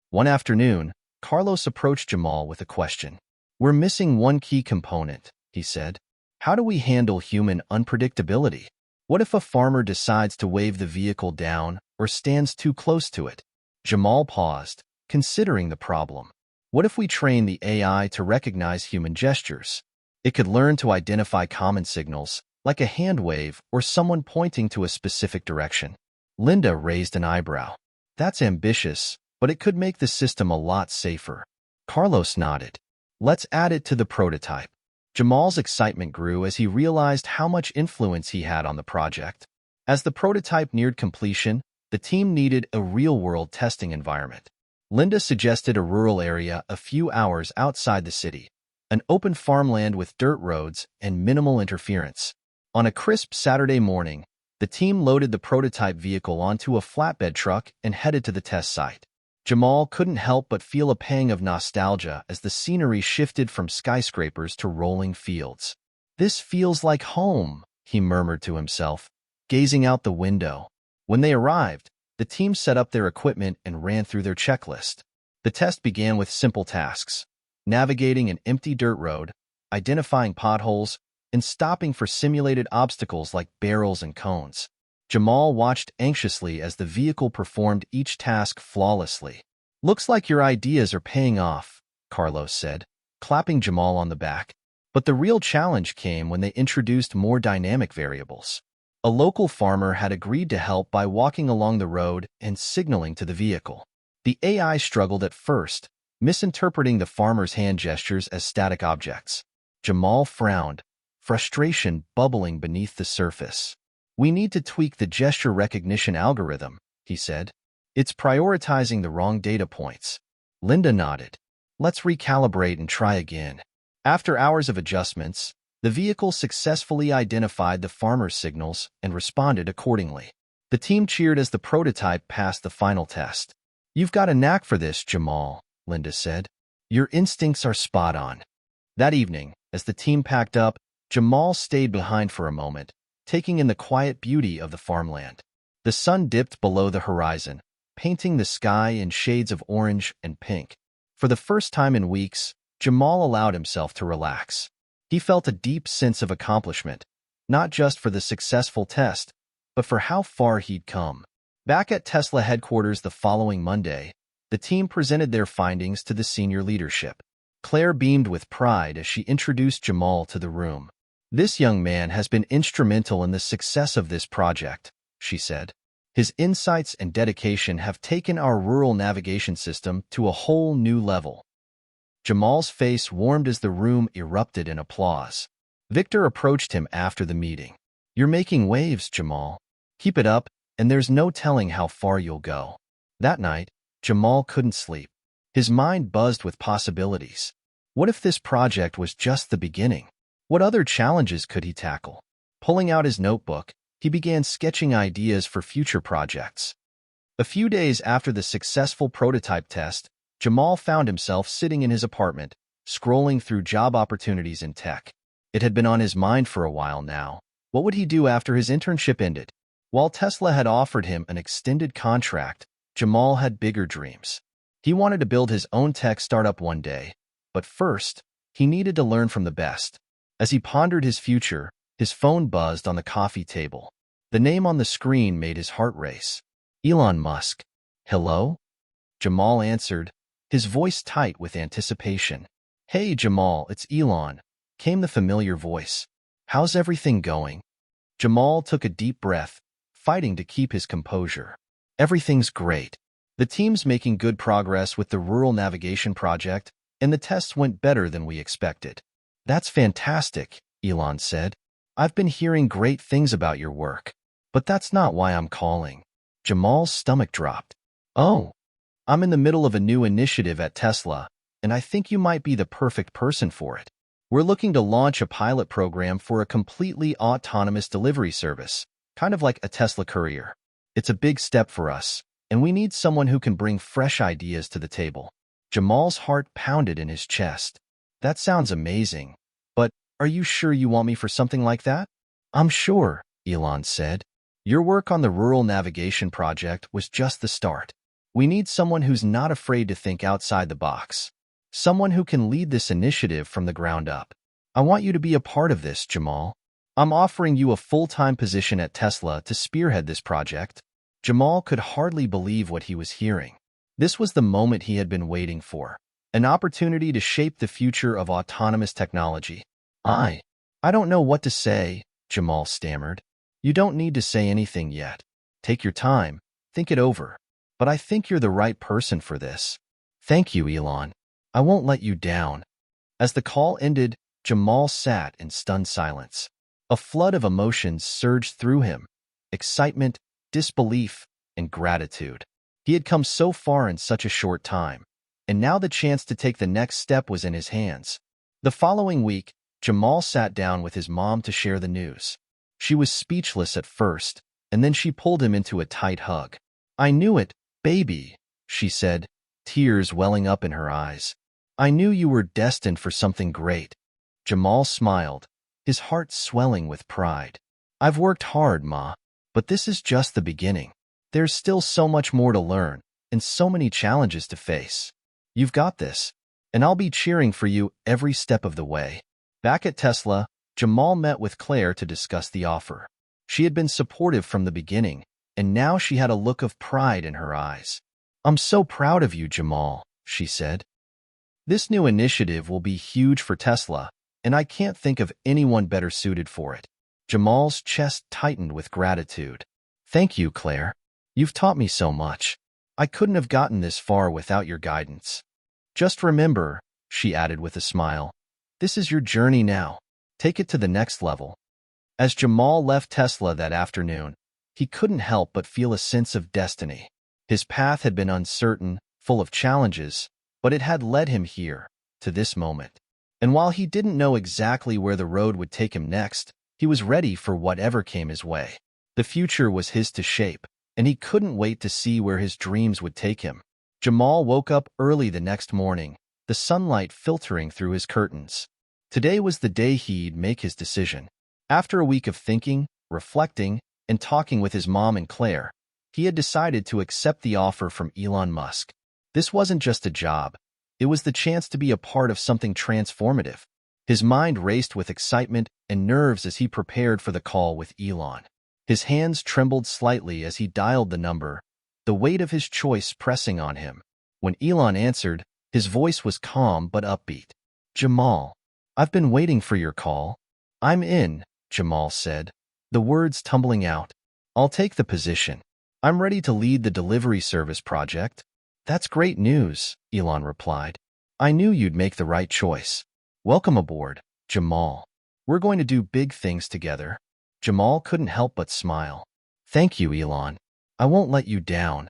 One afternoon, Carlos approached Jamal with a question. We're missing one key component, he said. How do we handle human unpredictability? What if a farmer decides to wave the vehicle down or stands too close to it? Jamal paused, considering the problem. What if we train the AI to recognize human gestures? It could learn to identify common signals, like a hand wave or someone pointing to a specific direction. Linda raised an eyebrow. That's ambitious, but it could make the system a lot safer. Carlos nodded. Let's add it to the prototype. Jamal's excitement grew as he realized how much influence he had on the project. As the prototype neared completion, the team needed a real-world testing environment. Linda suggested a rural area a few hours outside the city, an open farmland with dirt roads and minimal interference. On a crisp Saturday morning, the team loaded the prototype vehicle onto a flatbed truck and headed to the test site. Jamal couldn't help but feel a pang of nostalgia as the scenery shifted from skyscrapers to rolling fields. This feels like home, he murmured to himself, gazing out the window. When they arrived, the team set up their equipment and ran through their checklist. The test began with simple tasks: navigating an empty dirt road, identifying potholes, and stopping for simulated obstacles like barrels and cones. Jamal watched anxiously as the vehicle performed each task flawlessly. Looks like your ideas are paying off, Carlos said, clapping Jamal on the back. But the real challenge came when they introduced more dynamic variables. A local farmer had agreed to help by walking along the road and signaling to the vehicle. The AI struggled at first, misinterpreting the farmer's hand gestures as static objects. Jamal frowned, frustration bubbling beneath the surface. We need to tweak the gesture recognition algorithm, he said. It's prioritizing the wrong data points. Linda nodded. Let's recalibrate and try again. After hours of adjustments, the vehicle successfully identified the farmer's signals and responded accordingly. The team cheered as the prototype passed the final test. You've got a knack for this, Jamal, Linda said. Your instincts are spot on. That evening, as the team packed up, Jamal stayed behind for a moment, taking in the quiet beauty of the farmland. The sun dipped below the horizon, painting the sky in shades of orange and pink. For the first time in weeks, Jamal allowed himself to relax. He felt a deep sense of accomplishment, not just for the successful test, but for how far he'd come. Back at Tesla headquarters the following Monday, the team presented their findings to the senior leadership. Claire beamed with pride as she introduced Jamal to the room. This young man has been instrumental in the success of this project, she said. His insights and dedication have taken our rural navigation system to a whole new level. Jamal's face warmed as the room erupted in applause. Victor approached him after the meeting. "You're making waves, Jamal. Keep it up, and there's no telling how far you'll go." That night, Jamal couldn't sleep. His mind buzzed with possibilities. What if this project was just the beginning? What other challenges could he tackle? Pulling out his notebook, he began sketching ideas for future projects. A few days after the successful prototype test, Jamal found himself sitting in his apartment, scrolling through job opportunities in tech. It had been on his mind for a while now. What would he do after his internship ended? While Tesla had offered him an extended contract, Jamal had bigger dreams. He wanted to build his own tech startup one day, but first, he needed to learn from the best. As he pondered his future, his phone buzzed on the coffee table. The name on the screen made his heart race. Elon Musk. "Hello?" Jamal answered, his voice tight with anticipation. "Hey, Jamal, it's Elon," came the familiar voice. "How's everything going?" Jamal took a deep breath, fighting to keep his composure. "Everything's great. The team's making good progress with the rural navigation project, and the tests went better than we expected." "That's fantastic," Elon said. "I've been hearing great things about your work. But that's not why I'm calling." Jamal's stomach dropped. "Oh, I'm in the middle of a new initiative at Tesla, and I think you might be the perfect person for it. We're looking to launch a pilot program for a completely autonomous delivery service, kind of like a Tesla courier. It's a big step for us, and we need someone who can bring fresh ideas to the table." Jamal's heart pounded in his chest. "That sounds amazing, but are you sure you want me for something like that?" "I'm sure," Elon said. "Your work on the rural navigation project was just the start. We need someone who's not afraid to think outside the box. Someone who can lead this initiative from the ground up. I want you to be a part of this, Jamal. I'm offering you a full-time position at Tesla to spearhead this project." Jamal could hardly believe what he was hearing. This was the moment he had been waiting for, an opportunity to shape the future of autonomous technology. I don't know what to say," Jamal stammered. "You don't need to say anything yet. Take your time, think it over. But I think you're the right person for this." "Thank you, Elon. I won't let you down." As the call ended, Jamal sat in stunned silence. A flood of emotions surged through him: excitement, disbelief, and gratitude. He had come so far in such a short time, and now the chance to take the next step was in his hands. The following week, Jamal sat down with his mom to share the news. She was speechless at first, and then she pulled him into a tight hug. "I knew it, baby," she said, tears welling up in her eyes. "I knew you were destined for something great." Jamal smiled, his heart swelling with pride. "I've worked hard, Ma, but this is just the beginning. There's still so much more to learn, and so many challenges to face. You've got this, and I'll be cheering for you every step of the way." Back at Tesla, Jamal met with Claire to discuss the offer. She had been supportive from the beginning, and now she had a look of pride in her eyes. "I'm so proud of you, Jamal," she said. "This new initiative will be huge for Tesla, and I can't think of anyone better suited for it." Jamal's chest tightened with gratitude. "Thank you, Claire. You've taught me so much. I couldn't have gotten this far without your guidance. Just remember," she added with a smile, "this is your journey now. Take it to the next level." As Jamal left Tesla that afternoon, he couldn't help but feel a sense of destiny. His path had been uncertain, full of challenges, but it had led him here, to this moment. And while he didn't know exactly where the road would take him next, he was ready for whatever came his way. The future was his to shape, and he couldn't wait to see where his dreams would take him. Jamal woke up early the next morning, the sunlight filtering through his curtains. Today was the day he'd make his decision. After a week of thinking, reflecting, and talking with his mom and Claire, he had decided to accept the offer from Elon Musk. This wasn't just a job. It was the chance to be a part of something transformative. His mind raced with excitement and nerves as he prepared for the call with Elon. His hands trembled slightly as he dialed the number, the weight of his choice pressing on him. When Elon answered, his voice was calm but upbeat. "Jamal, I've been waiting for your call." "I'm in," Jamal said, the words tumbling out. "I'll take the position. I'm ready to lead the delivery service project." "That's great news," Elon replied. I knew you'd make the right choice. Welcome aboard, Jamal. We're going to do big things together. Jamal couldn't help but smile. Thank you, Elon. I won't let you down.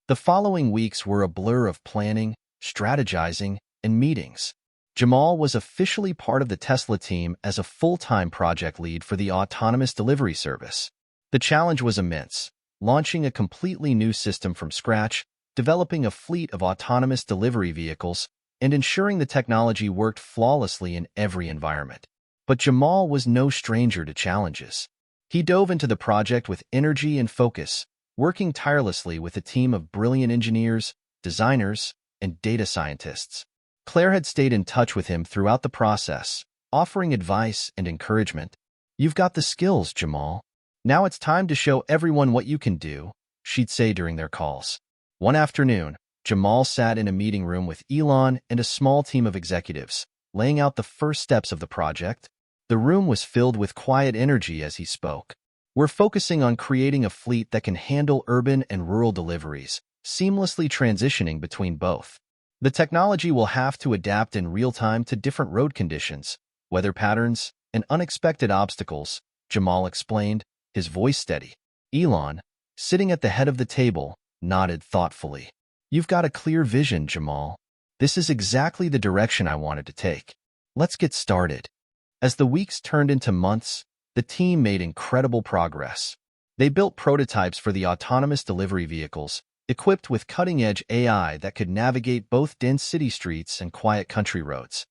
The following weeks were a blur of planning, strategizing, and meetings. Jamal was officially part of the Tesla team as a full-time project lead for the autonomous delivery service. The challenge was immense, launching a completely new system from scratch, developing a fleet of autonomous delivery vehicles, and ensuring the technology worked flawlessly in every environment. But Jamal was no stranger to challenges. He dove into the project with energy and focus, working tirelessly with a team of brilliant engineers, designers, and data scientists. Claire had stayed in touch with him throughout the process, offering advice and encouragement. You've got the skills, Jamal. Now it's time to show everyone what you can do, she'd say during their calls. One afternoon, Jamal sat in a meeting room with Elon and a small team of executives, laying out the first steps of the project. The room was filled with quiet energy as he spoke. We're focusing on creating a fleet that can handle urban and rural deliveries, seamlessly transitioning between both. The technology will have to adapt in real time to different road conditions, weather patterns, and unexpected obstacles, Jamal explained, his voice steady. Elon, sitting at the head of the table, nodded thoughtfully. You've got a clear vision, Jamal. This is exactly the direction I wanted to take. Let's get started. As the weeks turned into months, the team made incredible progress. They built prototypes for the autonomous delivery vehicles, equipped with cutting-edge AI that could navigate both dense city streets and quiet country roads.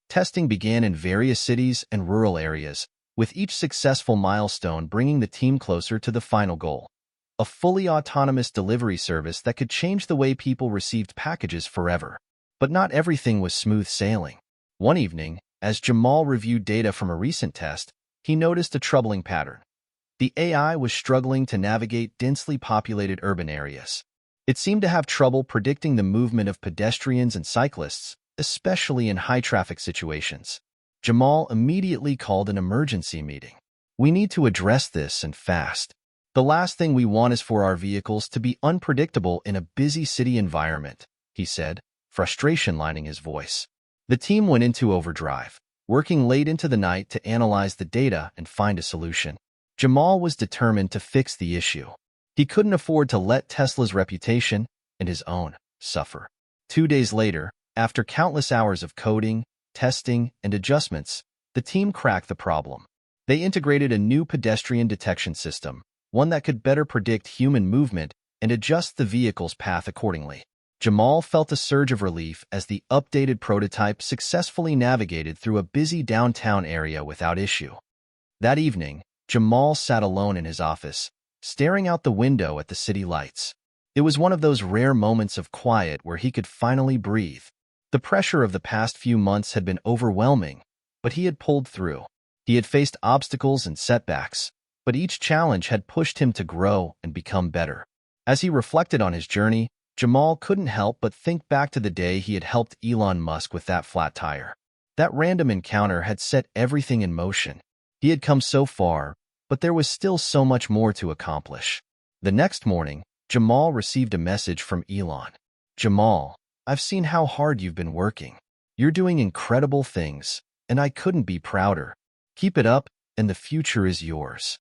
Testing began in various cities and rural areas, with each successful milestone bringing the team closer to the final goal, a fully autonomous delivery service that could change the way people received packages forever. But not everything was smooth sailing. One evening, as Jamal reviewed data from a recent test, he noticed a troubling pattern. The AI was struggling to navigate densely populated urban areas. It seemed to have trouble predicting the movement of pedestrians and cyclists, especially in high-traffic situations. Jamal immediately called an emergency meeting. We need to address this and fast. The last thing we want is for our vehicles to be unpredictable in a busy city environment, he said, frustration lining his voice. The team went into overdrive, working late into the night to analyze the data and find a solution. Jamal was determined to fix the issue. He couldn't afford to let Tesla's reputation and his own suffer. 2 days later, after countless hours of coding, testing, and adjustments, the team cracked the problem. They integrated a new pedestrian detection system, one that could better predict human movement and adjust the vehicle's path accordingly. Jamal felt a surge of relief as the updated prototype successfully navigated through a busy downtown area without issue. That evening, Jamal sat alone in his office, staring out the window at the city lights. It was one of those rare moments of quiet where he could finally breathe. The pressure of the past few months had been overwhelming, but he had pulled through. He had faced obstacles and setbacks, but each challenge had pushed him to grow and become better. As he reflected on his journey, Jamal couldn't help but think back to the day he had helped Elon Musk with that flat tire. That random encounter had set everything in motion. He had come so far, but there was still so much more to accomplish. The next morning, Jamal received a message from Elon. Jamal, I've seen how hard you've been working. You're doing incredible things, and I couldn't be prouder. Keep it up, and the future is yours.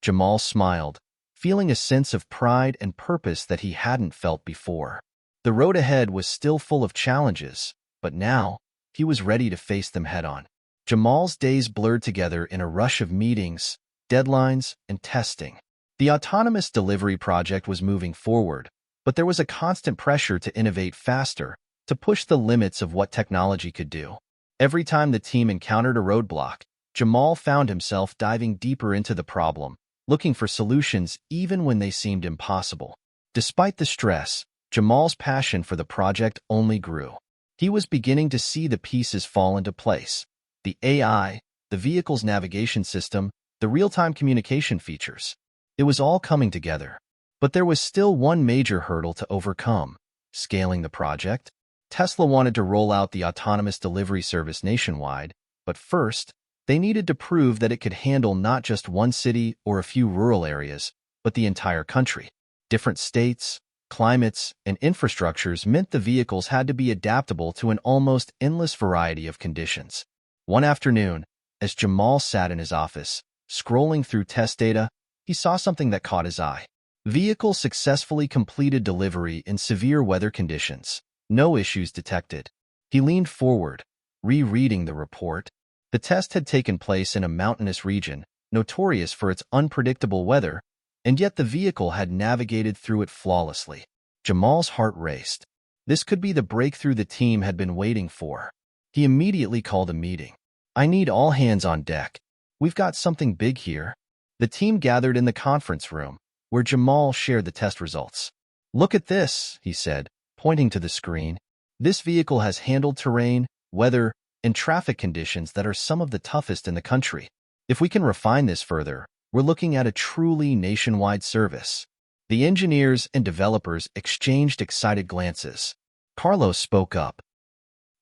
Jamal smiled, feeling a sense of pride and purpose that he hadn't felt before. The road ahead was still full of challenges, but now, he was ready to face them head-on. Jamal's days blurred together in a rush of meetings, deadlines, and testing. The autonomous delivery project was moving forward, but there was a constant pressure to innovate faster, to push the limits of what technology could do. Every time the team encountered a roadblock, Jamal found himself diving deeper into the problem, looking for solutions even when they seemed impossible. Despite the stress, Jamal's passion for the project only grew. He was beginning to see the pieces fall into place. The AI, the vehicle's navigation system, the real-time communication features. It was all coming together. But there was still one major hurdle to overcome: scaling the project. Tesla wanted to roll out the autonomous delivery service nationwide, but first, they needed to prove that it could handle not just one city or a few rural areas, but the entire country. Different states, climates, and infrastructures meant the vehicles had to be adaptable to an almost endless variety of conditions. One afternoon, as Jamal sat in his office, scrolling through test data, he saw something that caught his eye. Vehicle successfully completed delivery in severe weather conditions. No issues detected. He leaned forward, rereading the report. The test had taken place in a mountainous region, notorious for its unpredictable weather, and yet the vehicle had navigated through it flawlessly. Jamal's heart raced. This could be the breakthrough the team had been waiting for. He immediately called a meeting. "I need all hands on deck. We've got something big here." The team gathered in the conference room, where Jamal shared the test results. "Look at this," he said, pointing to the screen. "This vehicle has handled terrain, weather, and traffic conditions that are some of the toughest in the country. If we can refine this further, we're looking at a truly nationwide service." The engineers and developers exchanged excited glances. Carlos spoke up.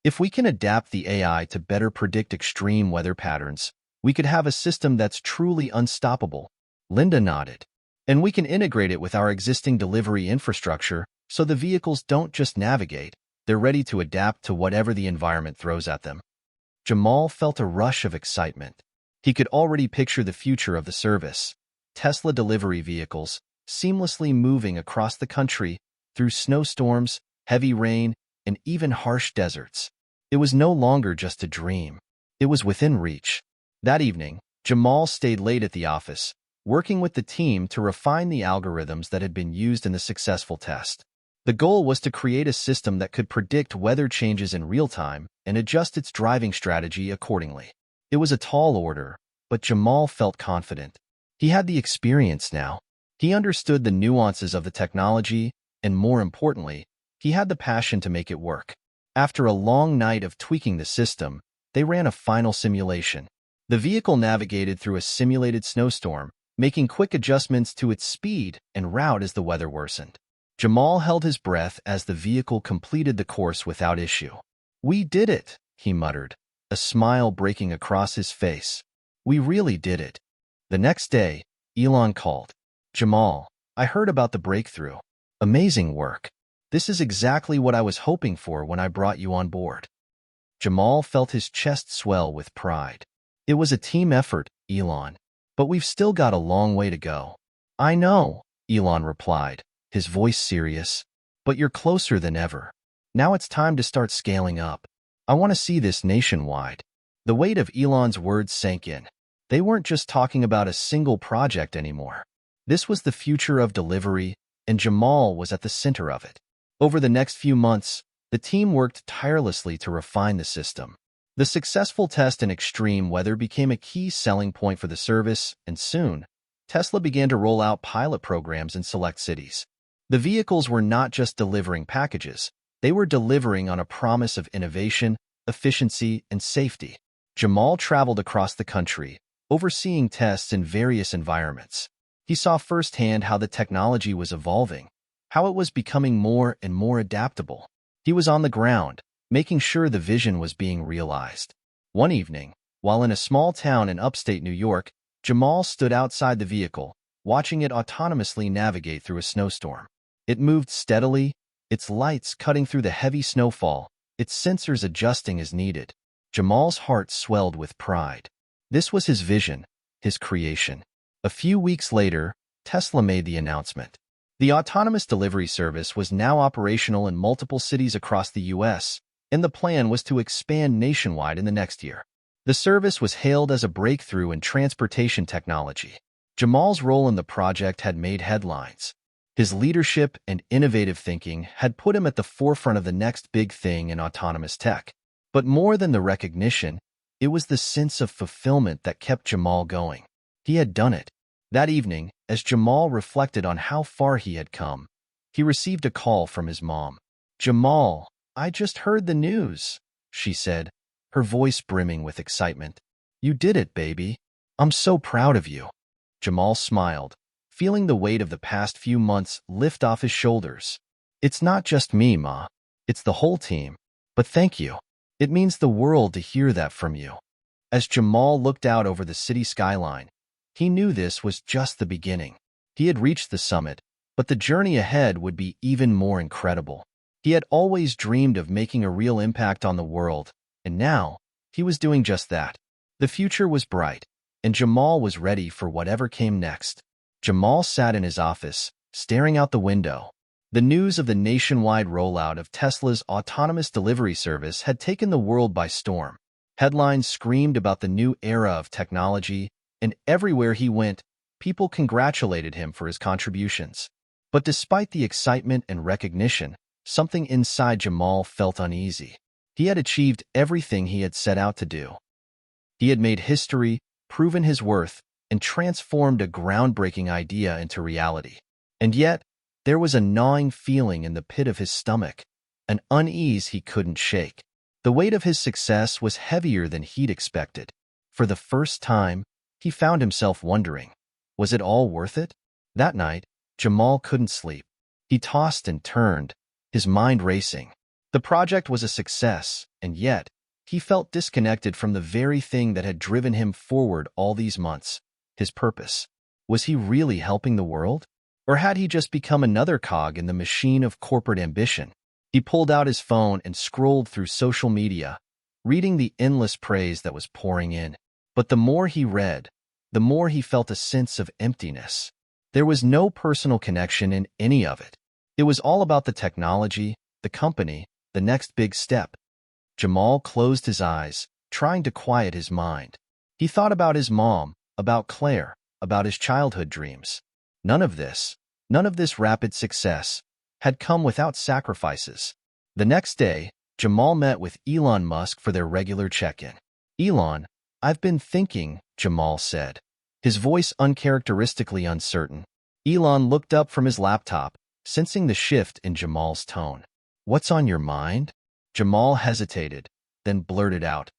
"If we can adapt the AI to better predict extreme weather patterns, we could have a system that's truly unstoppable." Linda nodded. "And we can integrate it with our existing delivery infrastructure so the vehicles don't just navigate, they're ready to adapt to whatever the environment throws at them." Jamal felt a rush of excitement. He could already picture the future of the service: Tesla delivery vehicles seamlessly moving across the country through snowstorms, heavy rain, and even harsh deserts. It was no longer just a dream. It was within reach. That evening, Jamal stayed late at the office, working with the team to refine the algorithms that had been used in the successful test. The goal was to create a system that could predict weather changes in real time and adjust its driving strategy accordingly. It was a tall order, but Jamal felt confident. He had the experience now. He understood the nuances of the technology, and more importantly, he had the passion to make it work. After a long night of tweaking the system, they ran a final simulation. The vehicle navigated through a simulated snowstorm, making quick adjustments to its speed and route as the weather worsened. Jamal held his breath as the vehicle completed the course without issue. "We did it," he muttered, a smile breaking across his face. "We really did it." The next day, Elon called. "Jamal, I heard about the breakthrough. Amazing work. This is exactly what I was hoping for when I brought you on board." Jamal felt his chest swell with pride. "It was a team effort, Elon, but we've still got a long way to go." "I know," Elon replied, his voice serious, "but you're closer than ever. Now it's time to start scaling up. I want to see this nationwide." The weight of Elon's words sank in. They weren't just talking about a single project anymore. This was the future of delivery, and Jamal was at the center of it. Over the next few months, the team worked tirelessly to refine the system. The successful test in extreme weather became a key selling point for the service, and soon, Tesla began to roll out pilot programs in select cities. The vehicles were not just delivering packages, they were delivering on a promise of innovation, efficiency, and safety. Jamal traveled across the country, overseeing tests in various environments. He saw firsthand how the technology was evolving, how it was becoming more and more adaptable. He was on the ground, making sure the vision was being realized. One evening, while in a small town in upstate New York, Jamal stood outside the vehicle, watching it autonomously navigate through a snowstorm. It moved steadily, its lights cutting through the heavy snowfall, its sensors adjusting as needed. Jamal's heart swelled with pride. This was his vision, his creation. A few weeks later, Tesla made the announcement. The autonomous delivery service was now operational in multiple cities across the U.S., and the plan was to expand nationwide in the next year. The service was hailed as a breakthrough in transportation technology. Jamal's role in the project had made headlines. His leadership and innovative thinking had put him at the forefront of the next big thing in autonomous tech. But more than the recognition, it was the sense of fulfillment that kept Jamal going. He had done it. That evening, as Jamal reflected on how far he had come, he received a call from his mom. "Jamal, I just heard the news," she said, her voice brimming with excitement. "You did it, baby. I'm so proud of you." Jamal smiled, feeling the weight of the past few months lift off his shoulders. "It's not just me, Ma. It's the whole team. But thank you. It means the world to hear that from you." As Jamal looked out over the city skyline, he knew this was just the beginning. He had reached the summit, But the journey ahead would be even more incredible. He had always dreamed of making a real impact on the world, and now he was doing just that. The future was bright, and Jamal was ready for whatever came next. Jamal sat in his office, staring out the window. The news of the nationwide rollout of Tesla's autonomous delivery service had taken the world by storm. Headlines screamed about the new era of technology, and everywhere he went, people congratulated him for his contributions. But despite the excitement and recognition, something inside Jamal felt uneasy. He had achieved everything he had set out to do. He had made history, proven his worth, and transformed a groundbreaking idea into reality. And yet, there was a gnawing feeling in the pit of his stomach, an unease he couldn't shake. The weight of his success was heavier than he'd expected. For the first time, he found himself wondering, was it all worth it? That night, Jamal couldn't sleep. He tossed and turned, his mind racing. The project was a success, and yet, he felt disconnected from the very thing that had driven him forward all these months, his purpose. Was he really helping the world? Or had he just become another cog in the machine of corporate ambition? He pulled out his phone and scrolled through social media, reading the endless praise that was pouring in. But the more he read, the more he felt a sense of emptiness. There was no personal connection in any of it. It was all about the technology, the company, the next big step. Jamal closed his eyes, trying to quiet his mind. He thought about his mom, about Claire, about his childhood dreams. None of this rapid success, had come without sacrifices. The next day, Jamal met with Elon Musk for their regular check-in. "Elon, I've been thinking," Jamal said, his voice uncharacteristically uncertain. Elon looked up from his laptop, sensing the shift in Jamal's tone. "What's on your mind?" Jamal hesitated, then blurted out,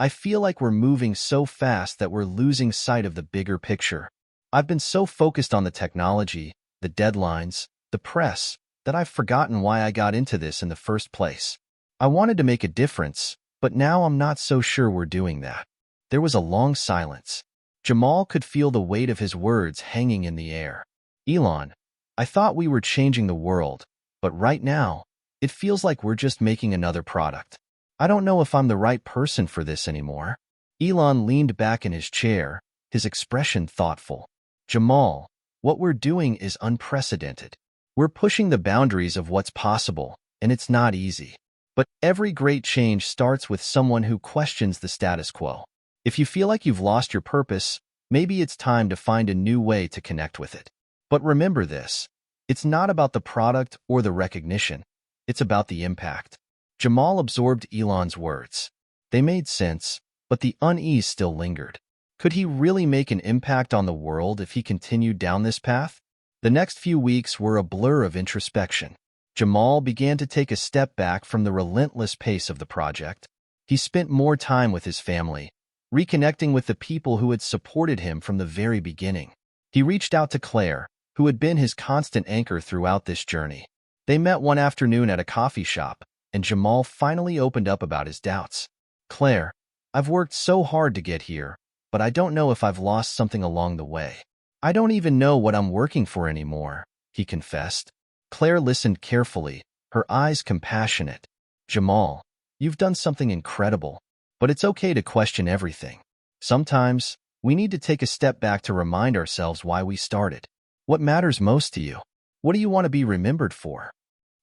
"I feel like we're moving so fast that we're losing sight of the bigger picture. I've been so focused on the technology, the deadlines, the press, that I've forgotten why I got into this in the first place. I wanted to make a difference, but now I'm not so sure we're doing that." There was a long silence. Jamal could feel the weight of his words hanging in the air. "Elon, I thought we were changing the world, but right now, it feels like we're just making another product. I don't know if I'm the right person for this anymore." Elon leaned back in his chair, his expression thoughtful. "Jamal, what we're doing is unprecedented. We're pushing the boundaries of what's possible, and it's not easy. But every great change starts with someone who questions the status quo. If you feel like you've lost your purpose, maybe it's time to find a new way to connect with it. But remember this, it's not about the product or the recognition. It's about the impact." Jamal absorbed Elon's words. They made sense, but the unease still lingered. Could he really make an impact on the world if he continued down this path? The next few weeks were a blur of introspection. Jamal began to take a step back from the relentless pace of the project. He spent more time with his family, reconnecting with the people who had supported him from the very beginning. He reached out to Claire, who had been his constant anchor throughout this journey. They met one afternoon at a coffee shop, and Jamal finally opened up about his doubts. "Claire, I've worked so hard to get here, but I don't know if I've lost something along the way. I don't even know what I'm working for anymore," he confessed. Claire listened carefully, her eyes compassionate. "Jamal, you've done something incredible, but it's okay to question everything. Sometimes, we need to take a step back to remind ourselves why we started. What matters most to you? What do you want to be remembered for?"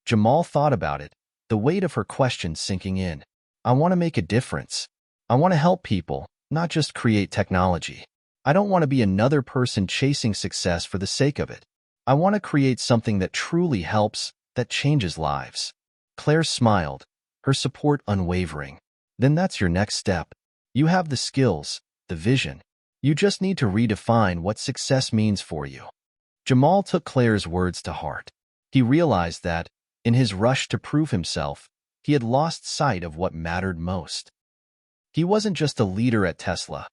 Jamal thought about it, the weight of her question sinking in. "I want to make a difference. I want to help people, not just create technology. I don't want to be another person chasing success for the sake of it. I want to create something that truly helps, that changes lives." Claire smiled, her support unwavering. "Then that's your next step. You have the skills, the vision. You just need to redefine what success means for you." Jamal took Claire's words to heart. He realized that, in his rush to prove himself, he had lost sight of what mattered most. He wasn't just a leader at Tesla.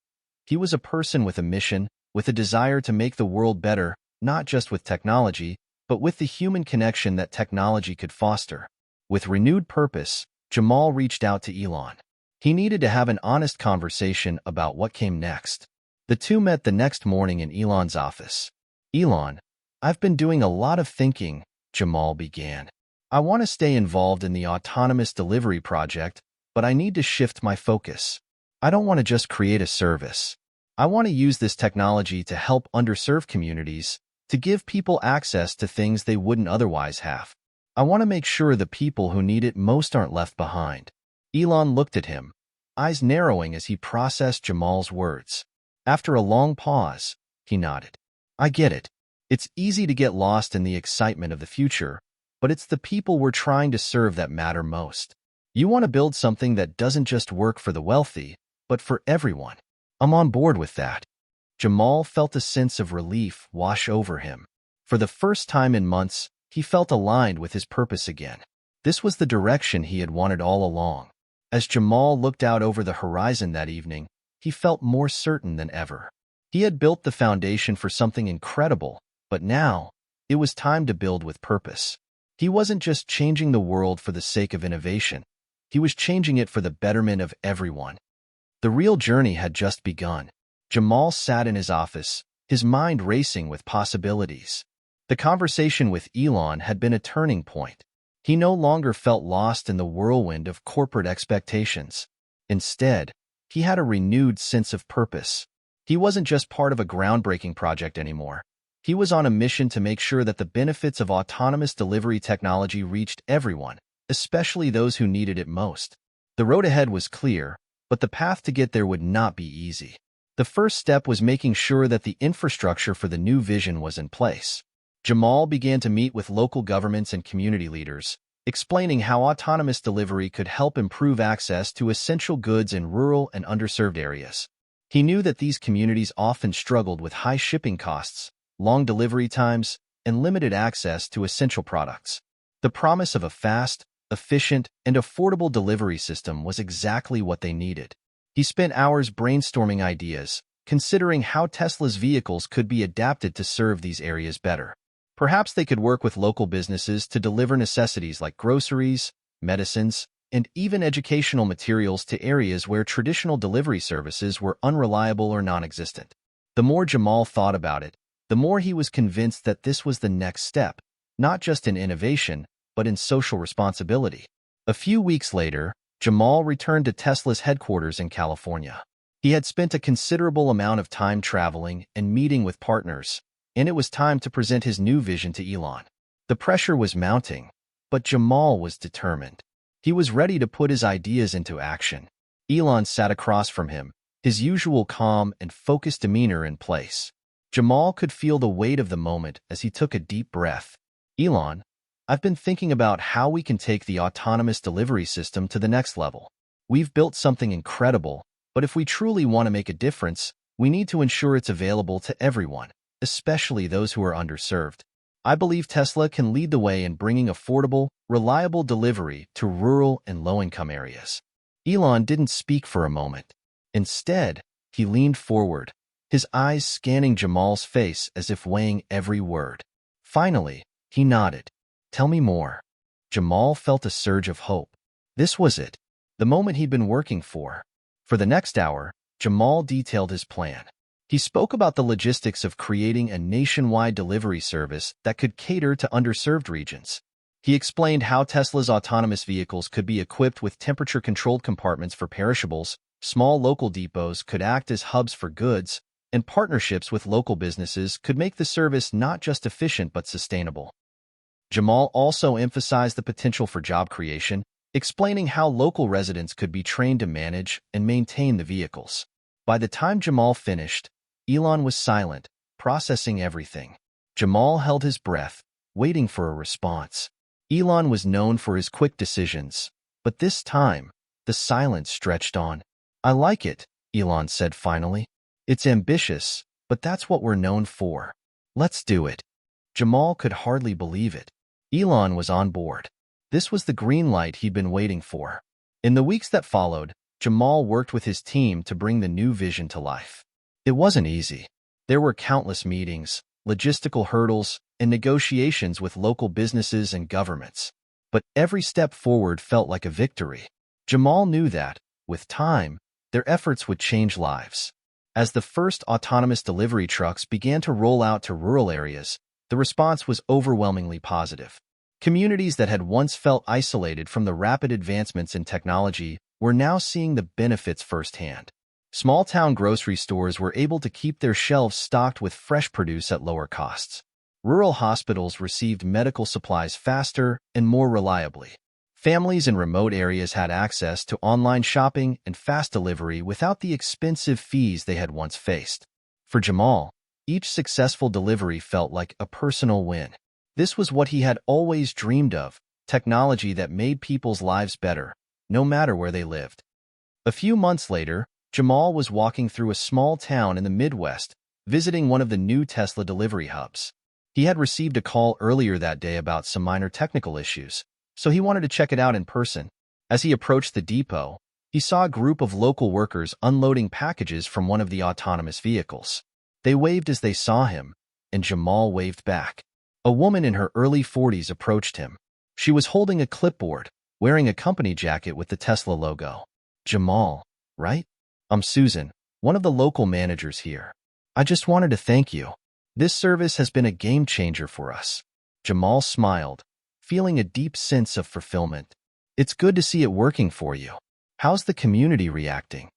He was a person with a mission, with a desire to make the world better, not just with technology, but with the human connection that technology could foster. With renewed purpose, Jamal reached out to Elon. He needed to have an honest conversation about what came next. The two met the next morning in Elon's office. "Elon, I've been doing a lot of thinking, Jamal began. I want to stay involved in the autonomous delivery project, but I need to shift my focus. I don't want to just create a service. I want to use this technology to help underserved communities, to give people access to things they wouldn't otherwise have. I want to make sure the people who need it most aren't left behind. Elon looked at him, eyes narrowing as he processed Jamal's words. After a long pause, he nodded. I get it. It's easy to get lost in the excitement of the future, but it's the people we're trying to serve that matter most. You want to build something that doesn't just work for the wealthy, but for everyone. I'm on board with that. Jamal felt a sense of relief wash over him. For the first time in months, he felt aligned with his purpose again. This was the direction he had wanted all along. As Jamal looked out over the horizon that evening, he felt more certain than ever. He had built the foundation for something incredible, but now, it was time to build with purpose. He wasn't just changing the world for the sake of innovation. He was changing it for the betterment of everyone. The real journey had just begun. Jamal sat in his office, his mind racing with possibilities. The conversation with Elon had been a turning point. He no longer felt lost in the whirlwind of corporate expectations. Instead, he had a renewed sense of purpose. He wasn't just part of a groundbreaking project anymore. He was on a mission to make sure that the benefits of autonomous delivery technology reached everyone, especially those who needed it most. The road ahead was clear, but the path to get there would not be easy. The first step was making sure that the infrastructure for the new vision was in place. Jamal began to meet with local governments and community leaders, explaining how autonomous delivery could help improve access to essential goods in rural and underserved areas. He knew that these communities often struggled with high shipping costs, long delivery times, and limited access to essential products. The promise of a fast, efficient, and affordable delivery system was exactly what they needed. He spent hours brainstorming ideas, considering how Tesla's vehicles could be adapted to serve these areas better. Perhaps they could work with local businesses to deliver necessities like groceries, medicines, and even educational materials to areas where traditional delivery services were unreliable or non-existent. The more Jamal thought about it, the more he was convinced that this was the next step, not just in innovation, but in social responsibility. A few weeks later, Jamal returned to Tesla's headquarters in California. He had spent a considerable amount of time traveling and meeting with partners, and it was time to present his new vision to Elon. The pressure was mounting, but Jamal was determined. He was ready to put his ideas into action. Elon sat across from him, his usual calm and focused demeanor in place. Jamal could feel the weight of the moment as he took a deep breath. Elon, I've been thinking about how we can take the autonomous delivery system to the next level. We've built something incredible, but if we truly want to make a difference, we need to ensure it's available to everyone, especially those who are underserved. I believe Tesla can lead the way in bringing affordable, reliable delivery to rural and low-income areas. Elon didn't speak for a moment. Instead, he leaned forward, his eyes scanning Jamal's face as if weighing every word. Finally, he nodded. Tell me more. Jamal felt a surge of hope. This was it, the moment he'd been working for. For the next hour, Jamal detailed his plan. He spoke about the logistics of creating a nationwide delivery service that could cater to underserved regions. He explained how Tesla's autonomous vehicles could be equipped with temperature-controlled compartments for perishables, small local depots could act as hubs for goods, and partnerships with local businesses could make the service not just efficient but sustainable. Jamal also emphasized the potential for job creation, explaining how local residents could be trained to manage and maintain the vehicles. By the time Jamal finished, Elon was silent, processing everything. Jamal held his breath, waiting for a response. Elon was known for his quick decisions, but this time, the silence stretched on. I like it, Elon said finally. It's ambitious, but that's what we're known for. Let's do it. Jamal could hardly believe it. Elon was on board. This was the green light he'd been waiting for. In the weeks that followed, Jamal worked with his team to bring the new vision to life. It wasn't easy. There were countless meetings, logistical hurdles, and negotiations with local businesses and governments. But every step forward felt like a victory. Jamal knew that, with time, their efforts would change lives. As the first autonomous delivery trucks began to roll out to rural areas, The response was overwhelmingly positive. Communities that had once felt isolated from the rapid advancements in technology were now seeing the benefits firsthand. Small-town grocery stores were able to keep their shelves stocked with fresh produce at lower costs. Rural hospitals received medical supplies faster and more reliably. Families in remote areas had access to online shopping and fast delivery without the expensive fees they had once faced. For Jamal, each successful delivery felt like a personal win. This was what he had always dreamed of, technology that made people's lives better, no matter where they lived. A few months later, Jamal was walking through a small town in the Midwest, visiting one of the new Tesla delivery hubs. He had received a call earlier that day about some minor technical issues, so he wanted to check it out in person. As he approached the depot, he saw a group of local workers unloading packages from one of the autonomous vehicles. They waved as they saw him, and Jamal waved back. A woman in her early 40s approached him. She was holding a clipboard, wearing a company jacket with the Tesla logo. "Jamal, right? I'm Susan, one of the local managers here. I just wanted to thank you. This service has been a game changer for us." Jamal smiled, feeling a deep sense of fulfillment. "It's good to see it working for you. How's the community reacting?"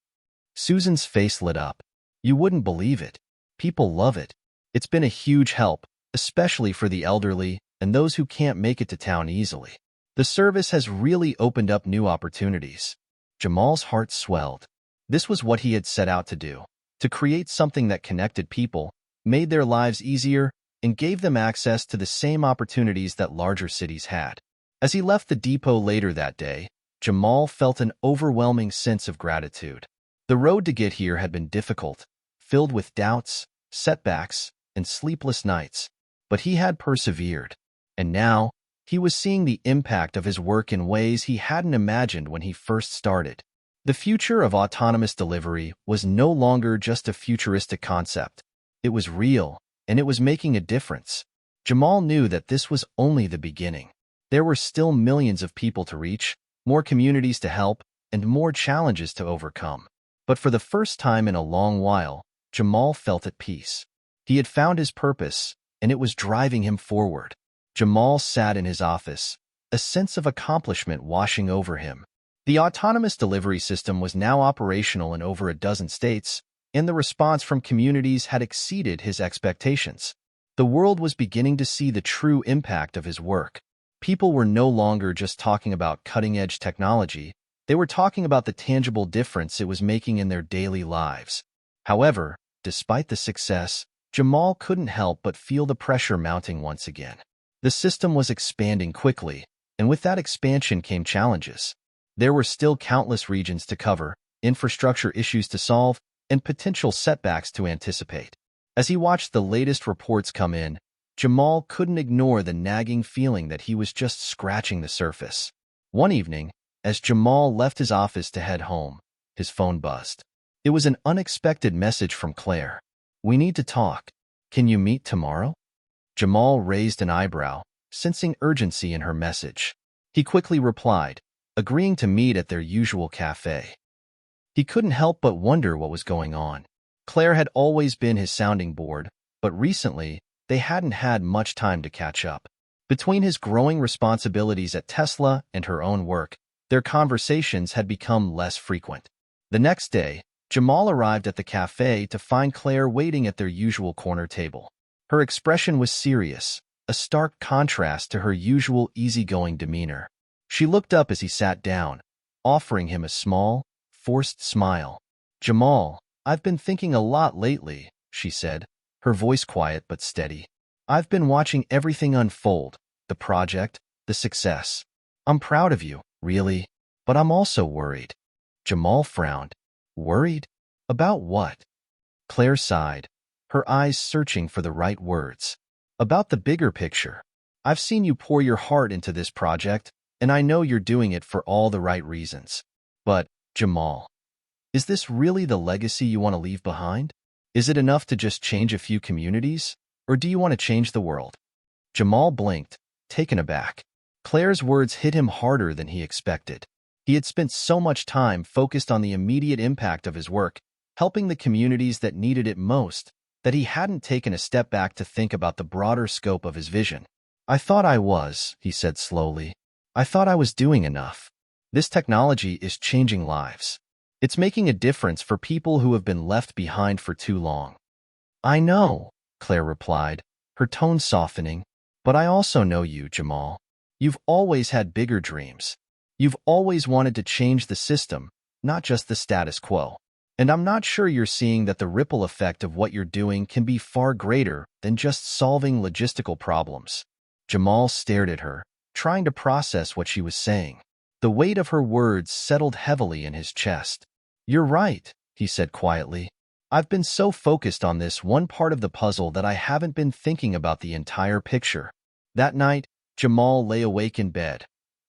Susan's face lit up. "You wouldn't believe it. People love it. It's been a huge help, especially for the elderly and those who can't make it to town easily. The service has really opened up new opportunities." Jamal's heart swelled. This was what he had set out to do, to create something that connected people, made their lives easier, and gave them access to the same opportunities that larger cities had. As he left the depot later that day, Jamal felt an overwhelming sense of gratitude. The road to get here had been difficult, filled with doubts, setbacks, and sleepless nights, but he had persevered. And now, he was seeing the impact of his work in ways he hadn't imagined when he first started. The future of autonomous delivery was no longer just a futuristic concept. It was real, and it was making a difference. Jamal knew that this was only the beginning. There were still millions of people to reach, more communities to help, and more challenges to overcome. But for the first time in a long while, Jamal felt at peace. He had found his purpose, and it was driving him forward. Jamal sat in his office, a sense of accomplishment washing over him. The autonomous delivery system was now operational in over a dozen states, and the response from communities had exceeded his expectations. The world was beginning to see the true impact of his work. People were no longer just talking about cutting-edge technology, they were talking about the tangible difference it was making in their daily lives. However, despite the success, Jamal couldn't help but feel the pressure mounting once again. The system was expanding quickly, and with that expansion came challenges. There were still countless regions to cover, infrastructure issues to solve, and potential setbacks to anticipate. As he watched the latest reports come in, Jamal couldn't ignore the nagging feeling that he was just scratching the surface. One evening, as Jamal left his office to head home, his phone buzzed. It was an unexpected message from Claire. "We need to talk. Can you meet tomorrow?" Jamal raised an eyebrow, sensing urgency in her message. He quickly replied, agreeing to meet at their usual cafe. He couldn't help but wonder what was going on. Claire had always been his sounding board, but recently, they hadn't had much time to catch up. Between his growing responsibilities at Tesla and her own work, their conversations had become less frequent. The next day, Jamal arrived at the cafe to find Claire waiting at their usual corner table. Her expression was serious, a stark contrast to her usual easygoing demeanor. She looked up as he sat down, offering him a small, forced smile. "Jamal, I've been thinking a lot lately," she said, her voice quiet but steady. "I've been watching everything unfold, the project, the success. I'm proud of you, really, but I'm also worried." Jamal frowned. "Worried? About what?" Claire sighed, her eyes searching for the right words. "About the bigger picture. I've seen you pour your heart into this project, and I know you're doing it for all the right reasons. But, Jamal, is this really the legacy you want to leave behind? Is it enough to just change a few communities, or do you want to change the world?" Jamal blinked, taken aback. Claire's words hit him harder than he expected. He had spent so much time focused on the immediate impact of his work, helping the communities that needed it most, that he hadn't taken a step back to think about the broader scope of his vision. "I thought I was," he said slowly. "I thought I was doing enough. This technology is changing lives. It's making a difference for people who have been left behind for too long." "I know," Claire replied, her tone softening, "but I also know you, Jamal. You've always had bigger dreams. You've always wanted to change the system, not just the status quo. And I'm not sure you're seeing that the ripple effect of what you're doing can be far greater than just solving logistical problems." Jamal stared at her, trying to process what she was saying. The weight of her words settled heavily in his chest. "You're right," he said quietly. "I've been so focused on this one part of the puzzle that I haven't been thinking about the entire picture." That night, Jamal lay awake in bed,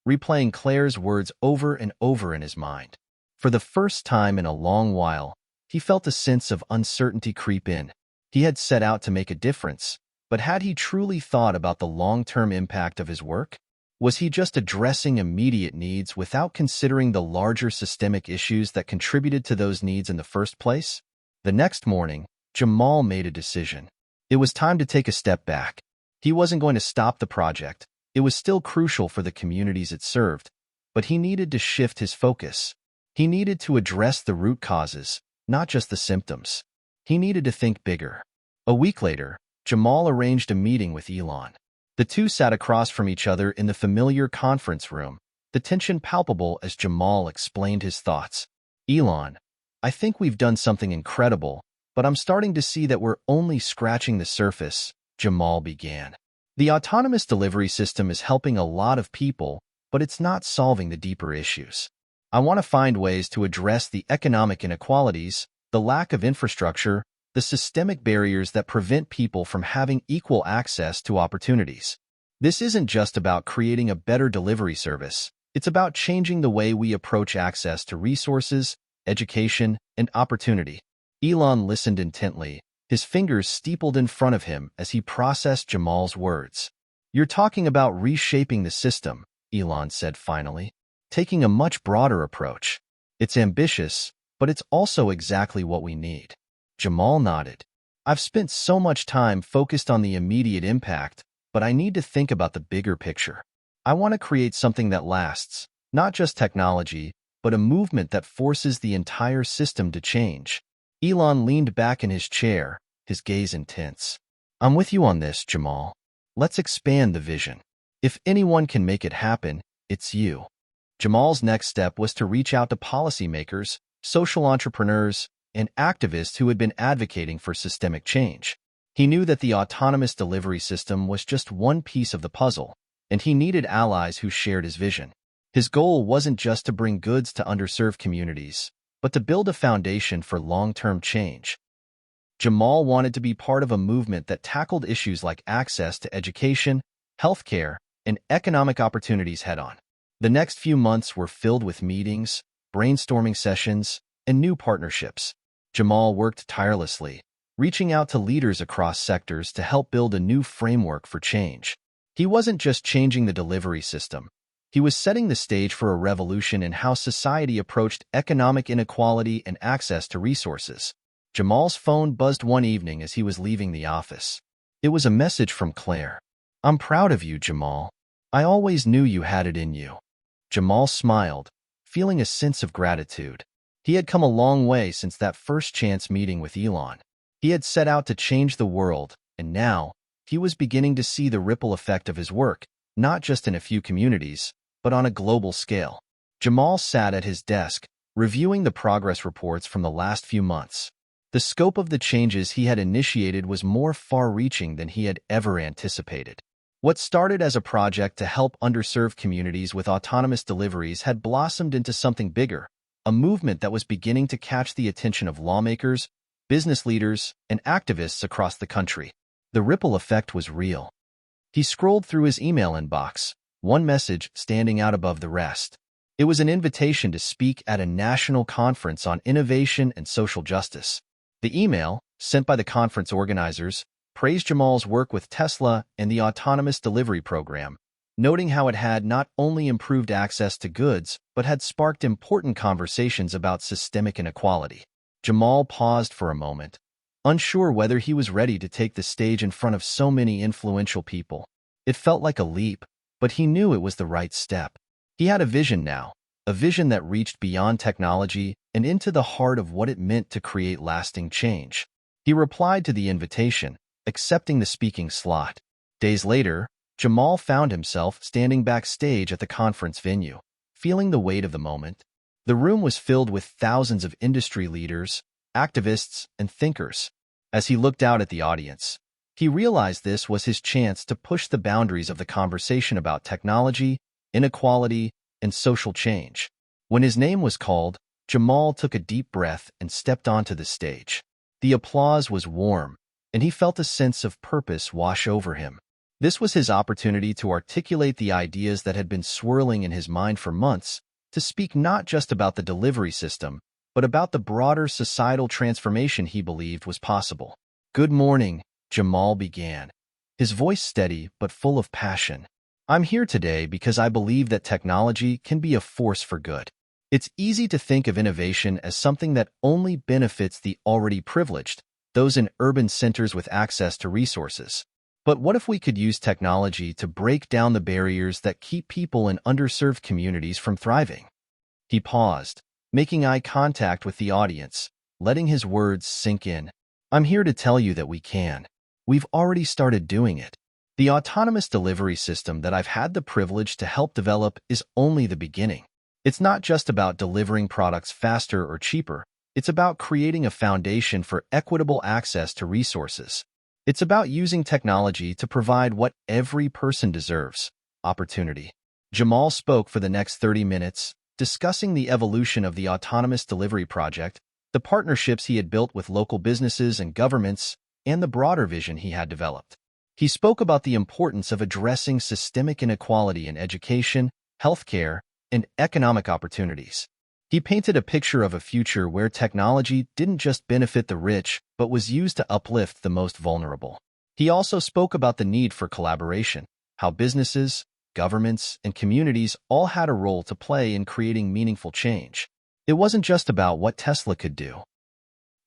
replaying Claire's words over and over in his mind. For the first time in a long while, he felt a sense of uncertainty creep in. He had set out to make a difference, but had he truly thought about the long-term impact of his work? Was he just addressing immediate needs without considering the larger systemic issues that contributed to those needs in the first place? The next morning, Jamal made a decision. It was time to take a step back. He wasn't going to stop the project. It was still crucial for the communities it served, but he needed to shift his focus. He needed to address the root causes, not just the symptoms. He needed to think bigger. A week later, Jamal arranged a meeting with Elon. The two sat across from each other in the familiar conference room, the tension palpable as Jamal explained his thoughts. "Elon, I think we've done something incredible, but I'm starting to see that we're only scratching the surface," Jamal began. "The autonomous delivery system is helping a lot of people, but it's not solving the deeper issues. I want to find ways to address the economic inequalities, the lack of infrastructure, the systemic barriers that prevent people from having equal access to opportunities. This isn't just about creating a better delivery service. It's about changing the way we approach access to resources, education, and opportunity." Elon listened intently, his fingers steepled in front of him as he processed Jamal's words. "You're talking about reshaping the system," Elon said finally, "taking a much broader approach. It's ambitious, but it's also exactly what we need." Jamal nodded. "I've spent so much time focused on the immediate impact, but I need to think about the bigger picture. I want to create something that lasts, not just technology, but a movement that forces the entire system to change." Elon leaned back in his chair, his gaze intense. "I'm with you on this, Jamal. Let's expand the vision. If anyone can make it happen, it's you." Jamal's next step was to reach out to policymakers, social entrepreneurs, and activists who had been advocating for systemic change. He knew that the autonomous delivery system was just one piece of the puzzle, and he needed allies who shared his vision. His goal wasn't just to bring goods to underserved communities, but to build a foundation for long-term change. Jamal wanted to be part of a movement that tackled issues like access to education, healthcare, and economic opportunities head-on. The next few months were filled with meetings, brainstorming sessions, and new partnerships. Jamal worked tirelessly, reaching out to leaders across sectors to help build a new framework for change. He wasn't just changing the delivery system. He was setting the stage for a revolution in how society approached economic inequality and access to resources. Jamal's phone buzzed one evening as he was leaving the office. It was a message from Claire. "I'm proud of you, Jamal. I always knew you had it in you." Jamal smiled, feeling a sense of gratitude. He had come a long way since that first chance meeting with Elon. He had set out to change the world, and now, he was beginning to see the ripple effect of his work, not just in a few communities, but on a global scale. Jamal sat at his desk, reviewing the progress reports from the last few months. The scope of the changes he had initiated was more far-reaching than he had ever anticipated. What started as a project to help underserved communities with autonomous deliveries had blossomed into something bigger, a movement that was beginning to catch the attention of lawmakers, business leaders, and activists across the country. The ripple effect was real. He scrolled through his email inbox, one message standing out above the rest. It was an invitation to speak at a national conference on innovation and social justice. The email, sent by the conference organizers, praised Jamal's work with Tesla and the autonomous delivery program, noting how it had not only improved access to goods, but had sparked important conversations about systemic inequality. Jamal paused for a moment, unsure whether he was ready to take the stage in front of so many influential people. It felt like a leap, but he knew it was the right step. He had a vision now, a vision that reached beyond technology and into the heart of what it meant to create lasting change. He replied to the invitation, accepting the speaking slot. Days later, Jamal found himself standing backstage at the conference venue, feeling the weight of the moment. The room was filled with thousands of industry leaders, activists, and thinkers. As he looked out at the audience, he realized this was his chance to push the boundaries of the conversation about technology, inequality, and social change. When his name was called, Jamal took a deep breath and stepped onto the stage. The applause was warm, and he felt a sense of purpose wash over him. This was his opportunity to articulate the ideas that had been swirling in his mind for months, to speak not just about the delivery system, but about the broader societal transformation he believed was possible. "Good morning," Jamal began, his voice steady but full of passion. "I'm here today because I believe that technology can be a force for good. It's easy to think of innovation as something that only benefits the already privileged, those in urban centers with access to resources. But what if we could use technology to break down the barriers that keep people in underserved communities from thriving?" He paused, making eye contact with the audience, letting his words sink in. "I'm here to tell you that we can. We've already started doing it. The autonomous delivery system that I've had the privilege to help develop is only the beginning. It's not just about delivering products faster or cheaper. It's about creating a foundation for equitable access to resources. It's about using technology to provide what every person deserves: opportunity." Jamal spoke for the next 30 minutes, discussing the evolution of the autonomous delivery project, the partnerships he had built with local businesses and governments, and the broader vision he had developed. He spoke about the importance of addressing systemic inequality in education, healthcare, and economic opportunities. He painted a picture of a future where technology didn't just benefit the rich, but was used to uplift the most vulnerable. He also spoke about the need for collaboration, how businesses, governments, and communities all had a role to play in creating meaningful change. It wasn't just about what Tesla could do.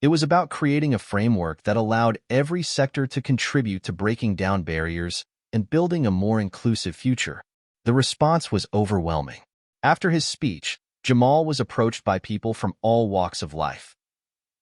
It was about creating a framework that allowed every sector to contribute to breaking down barriers and building a more inclusive future. The response was overwhelming. After his speech, Jamal was approached by people from all walks of life.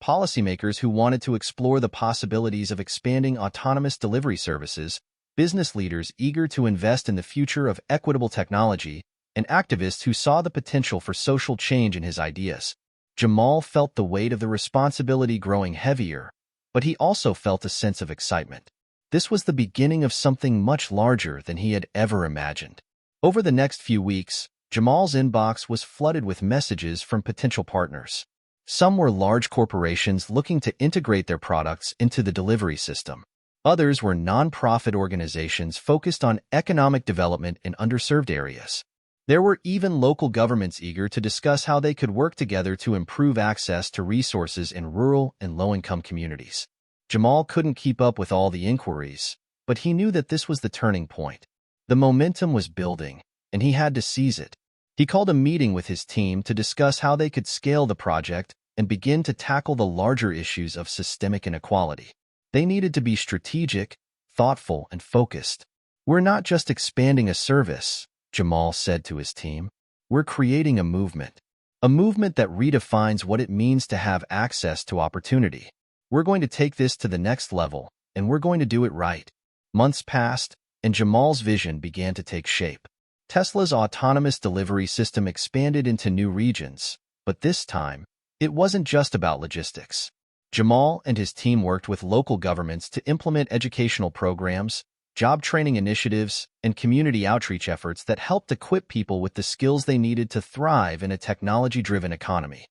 Policymakers who wanted to explore the possibilities of expanding autonomous delivery services, business leaders eager to invest in the future of equitable technology, and activists who saw the potential for social change in his ideas. Jamal felt the weight of the responsibility growing heavier, but he also felt a sense of excitement. This was the beginning of something much larger than he had ever imagined. Over the next few weeks, Jamal's inbox was flooded with messages from potential partners. Some were large corporations looking to integrate their products into the delivery system. Others were nonprofit organizations focused on economic development in underserved areas. There were even local governments eager to discuss how they could work together to improve access to resources in rural and low-income communities. Jamal couldn't keep up with all the inquiries, but he knew that this was the turning point. The momentum was building, and he had to seize it. He called a meeting with his team to discuss how they could scale the project and begin to tackle the larger issues of systemic inequality. They needed to be strategic, thoughtful, and focused. "We're not just expanding a service," Jamal said to his team. "We're creating a movement that redefines what it means to have access to opportunity. We're going to take this to the next level, and we're going to do it right." Months passed, and Jamal's vision began to take shape. Tesla's autonomous delivery system expanded into new regions, but this time, it wasn't just about logistics. Jamal and his team worked with local governments to implement educational programs, job training initiatives, and community outreach efforts that helped equip people with the skills they needed to thrive in a technology-driven economy.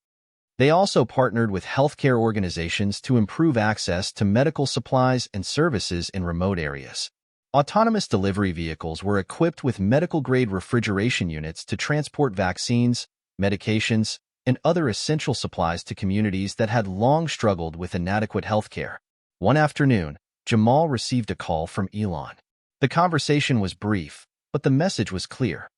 They also partnered with healthcare organizations to improve access to medical supplies and services in remote areas. Autonomous delivery vehicles were equipped with medical-grade refrigeration units to transport vaccines, medications, and other essential supplies to communities that had long struggled with inadequate healthcare. One afternoon, Jamal received a call from Elon. The conversation was brief, but the message was clear.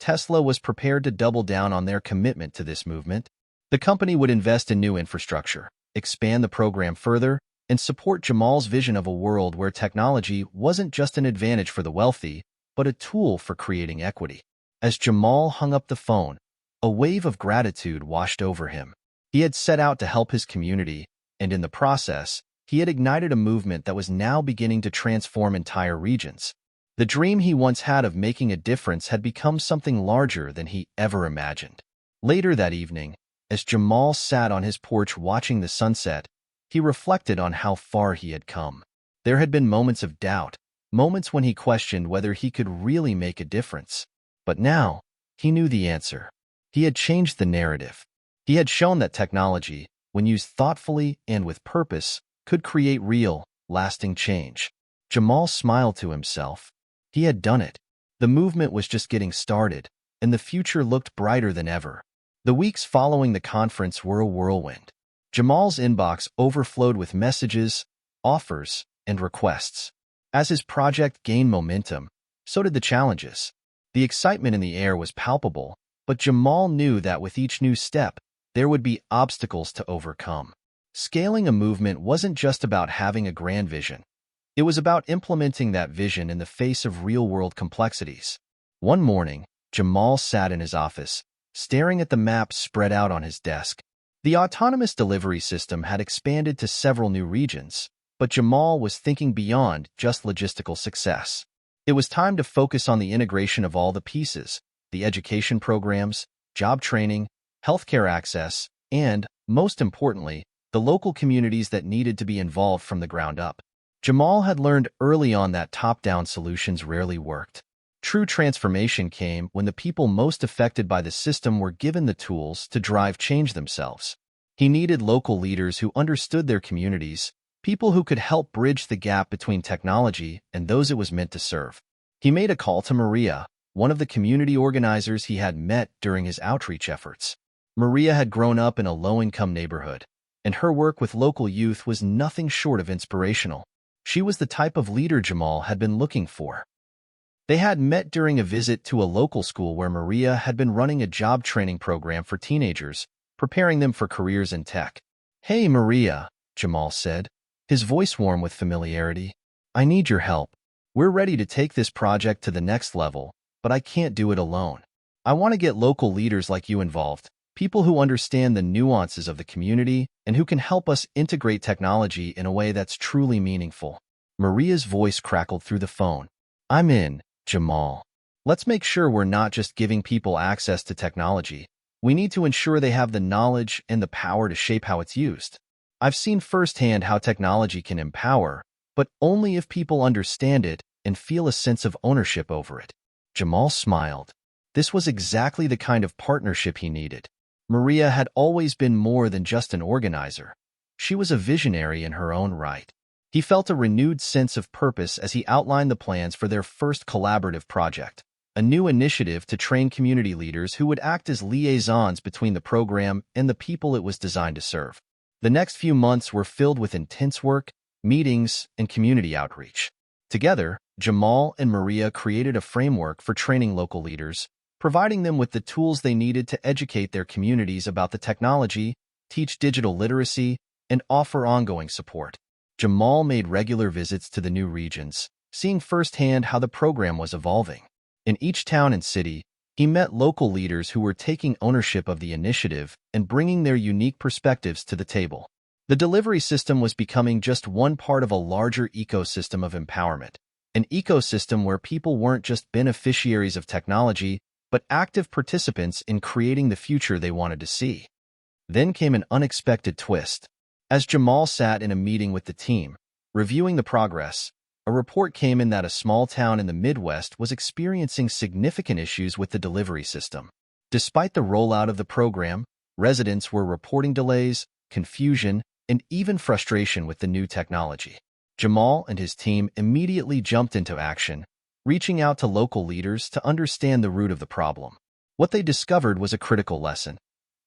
Tesla was prepared to double down on their commitment to this movement. The company would invest in new infrastructure, expand the program further, and support Jamal's vision of a world where technology wasn't just an advantage for the wealthy, but a tool for creating equity. As Jamal hung up the phone, a wave of gratitude washed over him. He had set out to help his community, and in the process, he had ignited a movement that was now beginning to transform entire regions. The dream he once had of making a difference had become something larger than he ever imagined. Later that evening, as Jamal sat on his porch watching the sunset, he reflected on how far he had come. There had been moments of doubt, moments when he questioned whether he could really make a difference. But now, he knew the answer. He had changed the narrative. He had shown that technology, when used thoughtfully and with purpose, could create real, lasting change. Jamal smiled to himself. He had done it. The movement was just getting started, and the future looked brighter than ever. The weeks following the conference were a whirlwind. Jamal's inbox overflowed with messages, offers, and requests. As his project gained momentum, so did the challenges. The excitement in the air was palpable, but Jamal knew that with each new step, there would be obstacles to overcome. Scaling a movement wasn't just about having a grand vision. It was about implementing that vision in the face of real-world complexities. One morning, Jamal sat in his office, staring at the map spread out on his desk. The autonomous delivery system had expanded to several new regions, but Jamal was thinking beyond just logistical success. It was time to focus on the integration of all the pieces, the education programs, job training, healthcare access, and, most importantly, the local communities that needed to be involved from the ground up. Jamal had learned early on that top-down solutions rarely worked. True transformation came when the people most affected by the system were given the tools to drive change themselves. He needed local leaders who understood their communities, people who could help bridge the gap between technology and those it was meant to serve. He made a call to Maria, one of the community organizers he had met during his outreach efforts. Maria had grown up in a low-income neighborhood, and her work with local youth was nothing short of inspirational. She was the type of leader Jamal had been looking for. They had met during a visit to a local school where Maria had been running a job training program for teenagers, preparing them for careers in tech. "Hey, Maria," Jamal said, his voice warm with familiarity. "I need your help. We're ready to take this project to the next level, but I can't do it alone. I want to get local leaders like you involved, people who understand the nuances of the community and who can help us integrate technology in a way that's truly meaningful." Maria's voice crackled through the phone. "I'm in, Jamal. Let's make sure we're not just giving people access to technology. We need to ensure they have the knowledge and the power to shape how it's used. I've seen firsthand how technology can empower, but only if people understand it and feel a sense of ownership over it." Jamal smiled. This was exactly the kind of partnership he needed. Maria had always been more than just an organizer. She was a visionary in her own right. He felt a renewed sense of purpose as he outlined the plans for their first collaborative project, a new initiative to train community leaders who would act as liaisons between the program and the people it was designed to serve. The next few months were filled with intense work, meetings, and community outreach. Together, Jamal and Maria created a framework for training local leaders, providing them with the tools they needed to educate their communities about the technology, teach digital literacy, and offer ongoing support. Jamal made regular visits to the new regions, seeing firsthand how the program was evolving. In each town and city, he met local leaders who were taking ownership of the initiative and bringing their unique perspectives to the table. The delivery system was becoming just one part of a larger ecosystem of empowerment, an ecosystem where people weren't just beneficiaries of technology, but active participants in creating the future they wanted to see. Then came an unexpected twist. As Jamal sat in a meeting with the team, reviewing the progress, a report came in that a small town in the Midwest was experiencing significant issues with the delivery system. Despite the rollout of the program, residents were reporting delays, confusion, and even frustration with the new technology. Jamal and his team immediately jumped into action, reaching out to local leaders to understand the root of the problem. What they discovered was a critical lesson.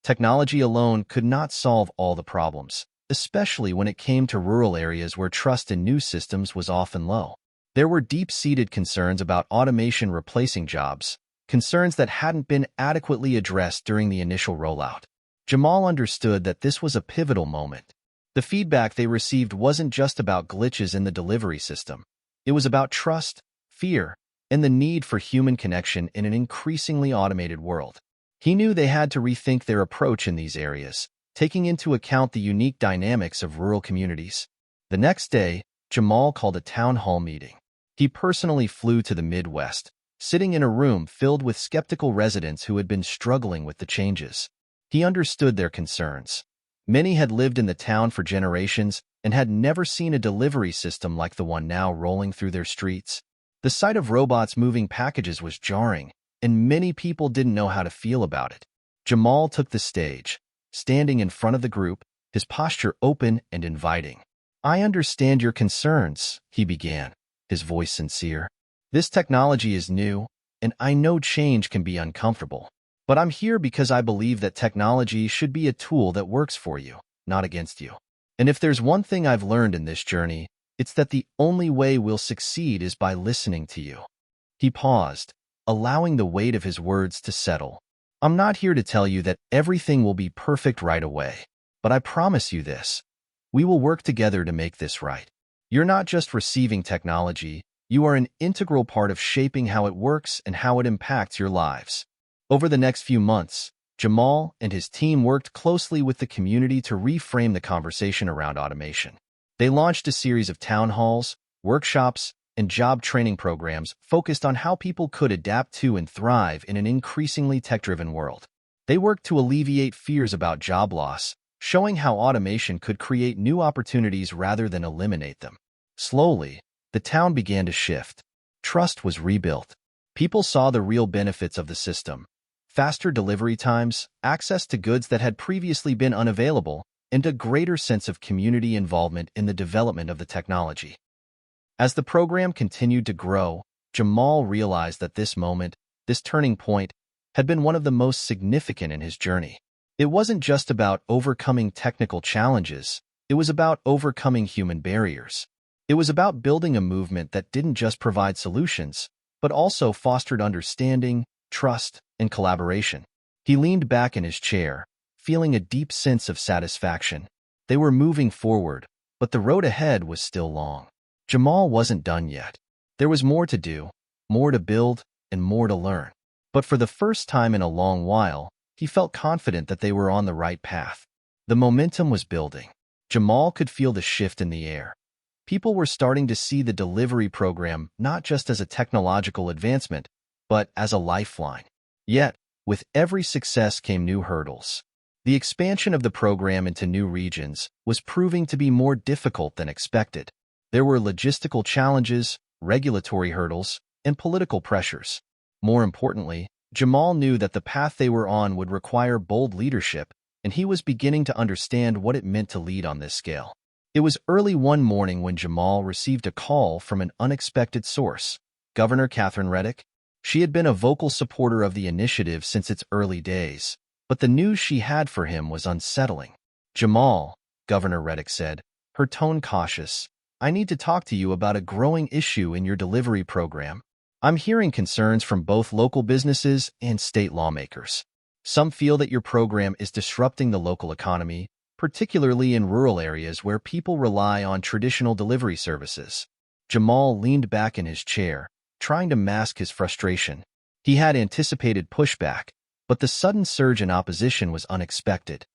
Technology alone could not solve all the problems, especially when it came to rural areas where trust in new systems was often low. There were deep-seated concerns about automation replacing jobs, concerns that hadn't been adequately addressed during the initial rollout. Jamal understood that this was a pivotal moment. The feedback they received wasn't just about glitches in the delivery system. It was about trust, fear, and the need for human connection in an increasingly automated world. He knew they had to rethink their approach in these areas, taking into account the unique dynamics of rural communities. The next day, Jamal called a town hall meeting. He personally flew to the Midwest, sitting in a room filled with skeptical residents who had been struggling with the changes. He understood their concerns. Many had lived in the town for generations and had never seen a delivery system like the one now rolling through their streets. The sight of robots moving packages was jarring, and many people didn't know how to feel about it. Jamal took the stage, standing in front of the group, his posture open and inviting. "I understand your concerns," he began, his voice sincere. "This technology is new, and I know change can be uncomfortable. But I'm here because I believe that technology should be a tool that works for you, not against you. And if there's one thing I've learned in this journey, it's that the only way we'll succeed is by listening to you." He paused, allowing the weight of his words to settle. "I'm not here to tell you that everything will be perfect right away, but I promise you this. We will work together to make this right. You're not just receiving technology, you are an integral part of shaping how it works and how it impacts your lives." Over the next few months, Jamal and his team worked closely with the community to reframe the conversation around automation. They launched a series of town halls, workshops, and job training programs focused on how people could adapt to and thrive in an increasingly tech-driven world. They worked to alleviate fears about job loss, showing how automation could create new opportunities rather than eliminate them. Slowly, the town began to shift. Trust was rebuilt. People saw the real benefits of the system: faster delivery times, access to goods that had previously been unavailable, and a greater sense of community involvement in the development of the technology. As the program continued to grow, Jamal realized that this moment, this turning point, had been one of the most significant in his journey. It wasn't just about overcoming technical challenges, it was about overcoming human barriers. It was about building a movement that didn't just provide solutions, but also fostered understanding, trust, and collaboration. He leaned back in his chair, feeling a deep sense of satisfaction. They were moving forward, but the road ahead was still long. Jamal wasn't done yet. There was more to do, more to build, and more to learn. But for the first time in a long while, he felt confident that they were on the right path. The momentum was building. Jamal could feel the shift in the air. People were starting to see the delivery program not just as a technological advancement, but as a lifeline. Yet, with every success came new hurdles. The expansion of the program into new regions was proving to be more difficult than expected. There were logistical challenges, regulatory hurdles, and political pressures. More importantly, Jamal knew that the path they were on would require bold leadership, and he was beginning to understand what it meant to lead on this scale. It was early one morning when Jamal received a call from an unexpected source: Governor Catherine Reddick. She had been a vocal supporter of the initiative since its early days, but the news she had for him was unsettling. "Jamal," Governor Reddick said, her tone cautious, "I need to talk to you about a growing issue in your delivery program. I'm hearing concerns from both local businesses and state lawmakers. Some feel that your program is disrupting the local economy, particularly in rural areas where people rely on traditional delivery services." Jamal leaned back in his chair, trying to mask his frustration. He had anticipated pushback, but the sudden surge in opposition was unexpected.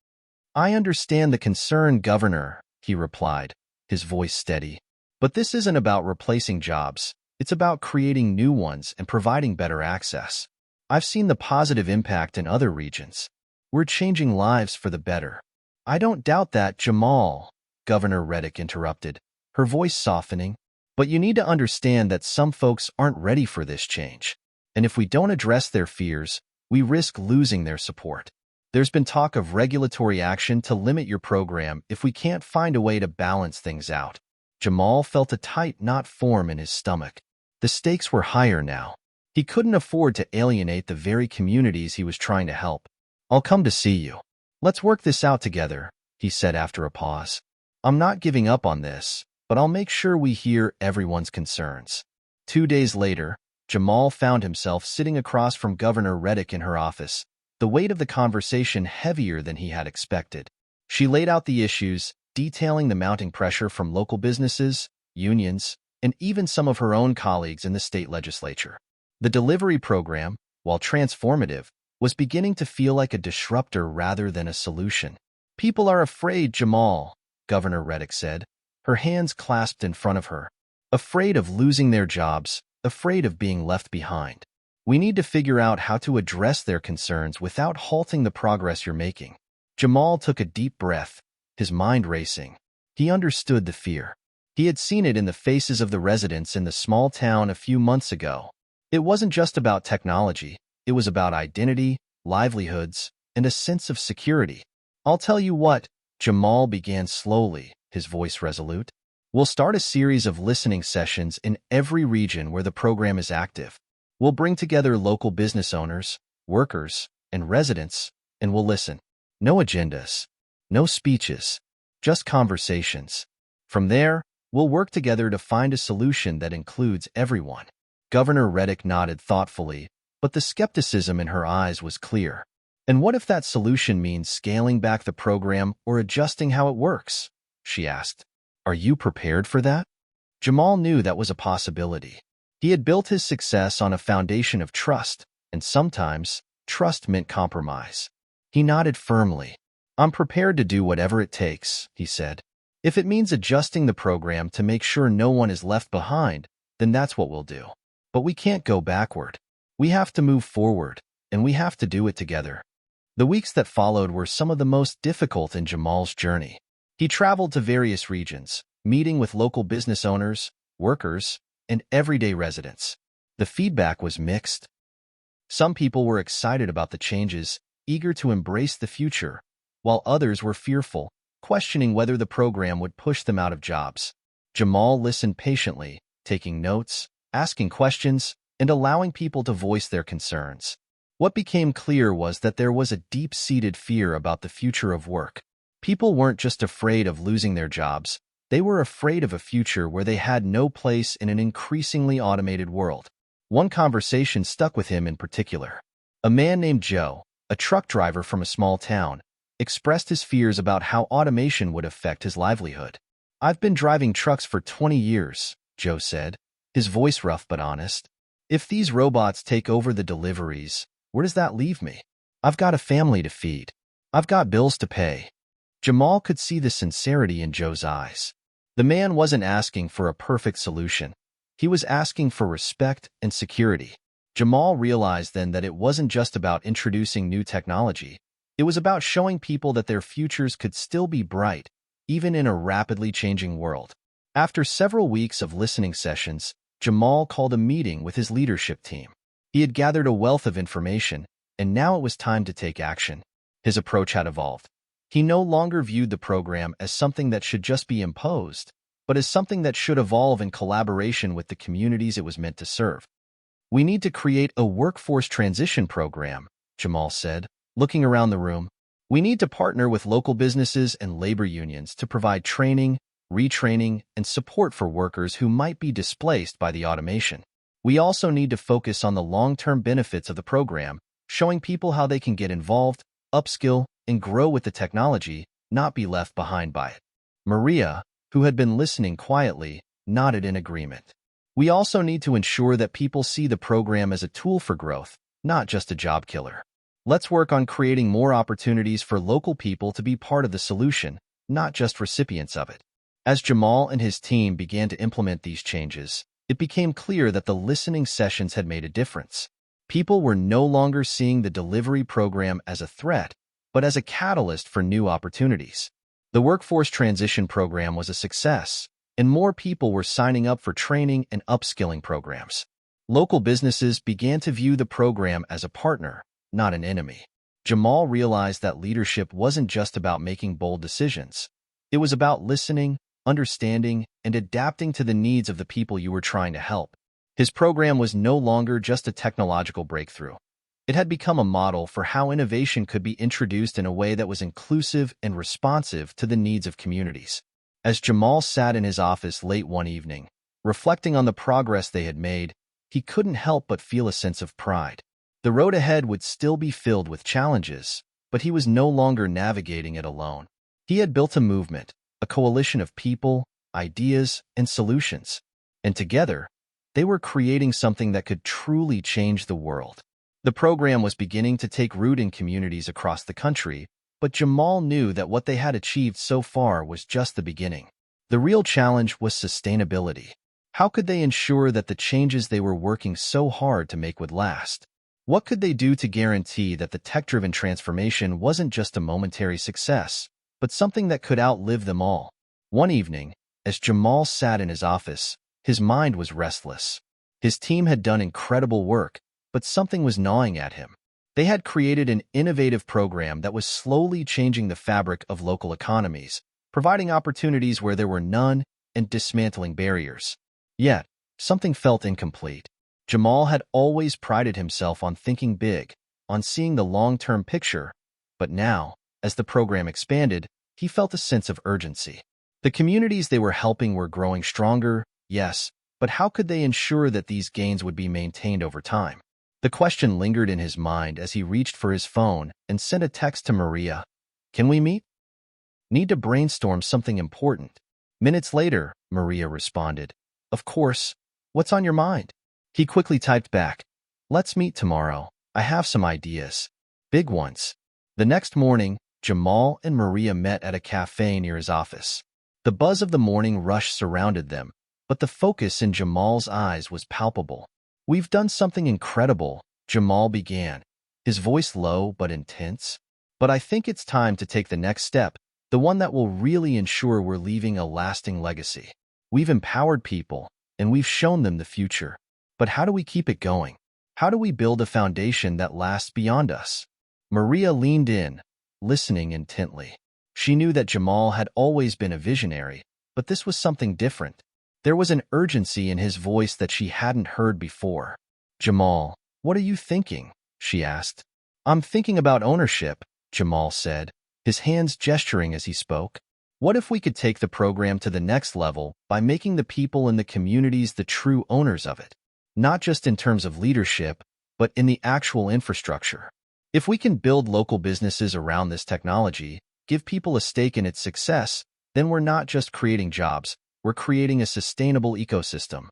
"I understand the concern, Governor," he replied, his voice steady. "But this isn't about replacing jobs. It's about creating new ones and providing better access. I've seen the positive impact in other regions. We're changing lives for the better." "I don't doubt that, Jamal," Governor Reddick interrupted, her voice softening. "But you need to understand that some folks aren't ready for this change. And if we don't address their fears, we risk losing their support. There's been talk of regulatory action to limit your program if we can't find a way to balance things out." Jamal felt a tight knot form in his stomach. The stakes were higher now. He couldn't afford to alienate the very communities he was trying to help. "I'll come to see you. Let's work this out together," he said after a pause. "I'm not giving up on this, but I'll make sure we hear everyone's concerns." 2 days later, Jamal found himself sitting across from Governor Reddick in her office, the weight of the conversation heavier than he had expected. She laid out the issues, detailing the mounting pressure from local businesses, unions, and even some of her own colleagues in the state legislature. The delivery program, while transformative, was beginning to feel like a disruptor rather than a solution. "People are afraid, Jamal," Governor Reddick said, her hands clasped in front of her. "Afraid of losing their jobs, afraid of being left behind. We need to figure out how to address their concerns without halting the progress you're making." Jamal took a deep breath, his mind racing. He understood the fear. He had seen it in the faces of the residents in the small town a few months ago. It wasn't just about technology. It was about identity, livelihoods, and a sense of security. "I'll tell you what," Jamal began slowly, his voice resolute. "We'll start a series of listening sessions in every region where the program is active. We'll bring together local business owners, workers, and residents, and we'll listen. No agendas, no speeches, just conversations. From there, we'll work together to find a solution that includes everyone." Governor Reddick nodded thoughtfully, but the skepticism in her eyes was clear. "And what if that solution means scaling back the program or adjusting how it works?" she asked. "Are you prepared for that?" Jamal knew that was a possibility. He had built his success on a foundation of trust, and sometimes trust meant compromise. He nodded firmly. "I'm prepared to do whatever it takes," he said. "If it means adjusting the program to make sure no one is left behind, then that's what we'll do. But we can't go backward. We have to move forward, and we have to do it together." The weeks that followed were some of the most difficult in Jamal's journey. He traveled to various regions, meeting with local business owners, workers, and everyday residents. The feedback was mixed. Some people were excited about the changes, eager to embrace the future, while others were fearful, questioning whether the program would push them out of jobs. Jamal listened patiently, taking notes, asking questions, and allowing people to voice their concerns. What became clear was that there was a deep-seated fear about the future of work. People weren't just afraid of losing their jobs, they were afraid of a future where they had no place in an increasingly automated world. One conversation stuck with him in particular. A man named Joe, a truck driver from a small town, expressed his fears about how automation would affect his livelihood. "I've been driving trucks for 20 years, Joe said, his voice rough but honest. "If these robots take over the deliveries, where does that leave me? I've got a family to feed. I've got bills to pay." Jamal could see the sincerity in Joe's eyes. The man wasn't asking for a perfect solution. He was asking for respect and security. Jamal realized then that it wasn't just about introducing new technology. It was about showing people that their futures could still be bright, even in a rapidly changing world. After several weeks of listening sessions, Jamal called a meeting with his leadership team. He had gathered a wealth of information, and now it was time to take action. His approach had evolved. He no longer viewed the program as something that should just be imposed, but as something that should evolve in collaboration with the communities it was meant to serve. "We need to create a workforce transition program," Jamal said, looking around the room. "We need to partner with local businesses and labor unions to provide training, retraining, and support for workers who might be displaced by the automation. We also need to focus on the long-term benefits of the program, showing people how they can get involved, upskill, and grow with the technology, not be left behind by it." Maria, who had been listening quietly, nodded in agreement. "We also need to ensure that people see the program as a tool for growth, not just a job killer. Let's work on creating more opportunities for local people to be part of the solution, not just recipients of it." As Jamal and his team began to implement these changes, it became clear that the listening sessions had made a difference. People were no longer seeing the delivery program as a threat, but as a catalyst for new opportunities. The workforce transition program was a success, and more people were signing up for training and upskilling programs. Local businesses began to view the program as a partner, not an enemy. Jamal realized that leadership wasn't just about making bold decisions. It was about listening, understanding, and adapting to the needs of the people you were trying to help. His program was no longer just a technological breakthrough. It had become a model for how innovation could be introduced in a way that was inclusive and responsive to the needs of communities. As Jamal sat in his office late one evening, reflecting on the progress they had made, he couldn't help but feel a sense of pride. The road ahead would still be filled with challenges, but he was no longer navigating it alone. He had built a movement, a coalition of people, ideas, and solutions. And together, they were creating something that could truly change the world. The program was beginning to take root in communities across the country, but Jamal knew that what they had achieved so far was just the beginning. The real challenge was sustainability. How could they ensure that the changes they were working so hard to make would last? What could they do to guarantee that the tech-driven transformation wasn't just a momentary success, but something that could outlive them all? One evening, as Jamal sat in his office, his mind was restless. His team had done incredible work, but something was gnawing at him. They had created an innovative program that was slowly changing the fabric of local economies, providing opportunities where there were none and dismantling barriers. Yet, something felt incomplete. Jamal had always prided himself on thinking big, on seeing the long-term picture, but now, as the program expanded, he felt a sense of urgency. The communities they were helping were growing stronger, yes, but how could they ensure that these gains would be maintained over time? The question lingered in his mind as he reached for his phone and sent a text to Maria. "Can we meet? Need to brainstorm something important." Minutes later, Maria responded, "Of course. What's on your mind?" He quickly typed back, "Let's meet tomorrow. I have some ideas. Big ones." The next morning, Jamal and Maria met at a cafe near his office. The buzz of the morning rush surrounded them, but the focus in Jamal's eyes was palpable. "We've done something incredible," Jamal began, his voice low but intense. "But I think it's time to take the next step, the one that will really ensure we're leaving a lasting legacy. We've empowered people, and we've shown them the future. But how do we keep it going? How do we build a foundation that lasts beyond us?" Maria leaned in, listening intently. She knew that Jamal had always been a visionary, but this was something different. There was an urgency in his voice that she hadn't heard before. "Jamal, what are you thinking?" she asked. "I'm thinking about ownership," Jamal said, his hands gesturing as he spoke. "What if we could take the program to the next level by making the people in the communities the true owners of it? Not just in terms of leadership, but in the actual infrastructure. If we can build local businesses around this technology, give people a stake in its success, then we're not just creating jobs, we're creating a sustainable ecosystem."